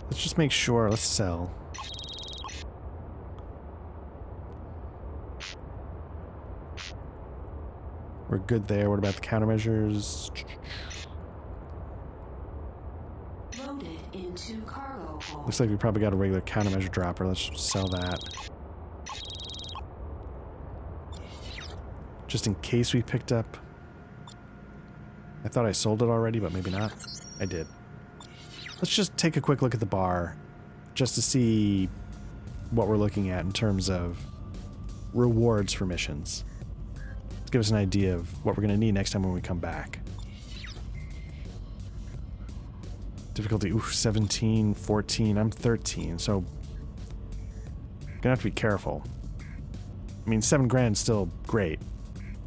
Let's just make sure. Let's sell. We're good there. What about the countermeasures? Loaded into cargo hold. Looks like we probably got a regular countermeasure dropper. Let's sell that. Just in case we picked up. I thought I sold it already, but maybe not. I did. Let's just take a quick look at the bar just to see what we're looking at in terms of rewards for missions. Give us an idea of what we're going to need next time when we come back. Difficulty, 17, 14, I'm 13, so I'm gonna have to be careful. I mean, 7 grand is still great,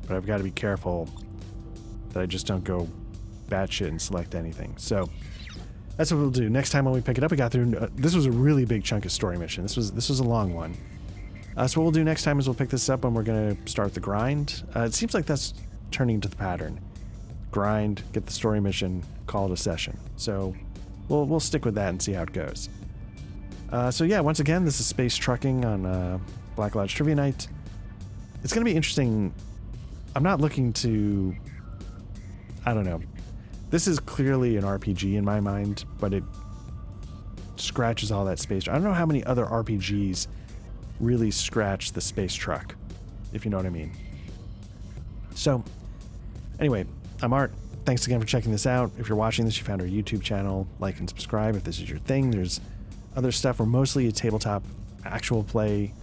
but I've got to be careful that I just don't go batshit and select anything. So that's what we'll do. Next time when we pick it up, we got through, this was a really big chunk of story mission. This was a long one. So what we'll do next time is we'll pick this up when we're going to start the grind. It seems like that's turning into the pattern. Grind, get the story mission, call it a session. So we'll stick with that and see how it goes. So yeah, once again, this is Space Trucking on Black Lodge Trivia Night. It's going to be interesting. I'm not looking to... I don't know. This is clearly an RPG in my mind, but it scratches all that space. I don't know how many other RPGs really scratch the space truck, if you know what I mean. So, anyway, I'm Art. Thanks again for checking this out. If you're watching this, you found our YouTube channel. Like and subscribe if this is your thing. There's other stuff. We're mostly a tabletop actual play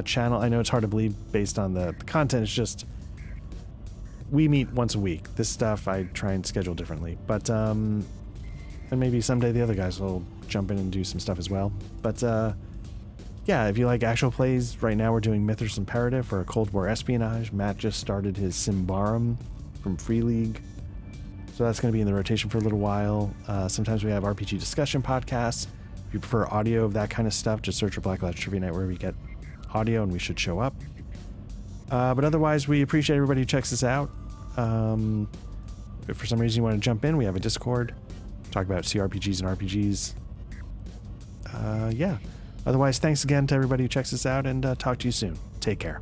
channel. I know it's hard to believe based on the content. It's just we meet once a week. This stuff I try and schedule differently. But, and maybe someday the other guys will jump in and do some stuff as well. But, yeah, if you like actual plays, right now we're doing Mythos Imperative for Cold War espionage. Matt just started his Symbarum from Free League. So that's going to be in the rotation for a little while. Sometimes we have RPG discussion podcasts. If you prefer audio of that kind of stuff, just search for Black Labs Trivia Night wherever you get audio and we should show up. But otherwise, we appreciate everybody who checks us out. If for some reason you want to jump in, we have a Discord. Talk about CRPGs and RPGs. Yeah. Otherwise, thanks again to everybody who checks us out, and talk to you soon. Take care.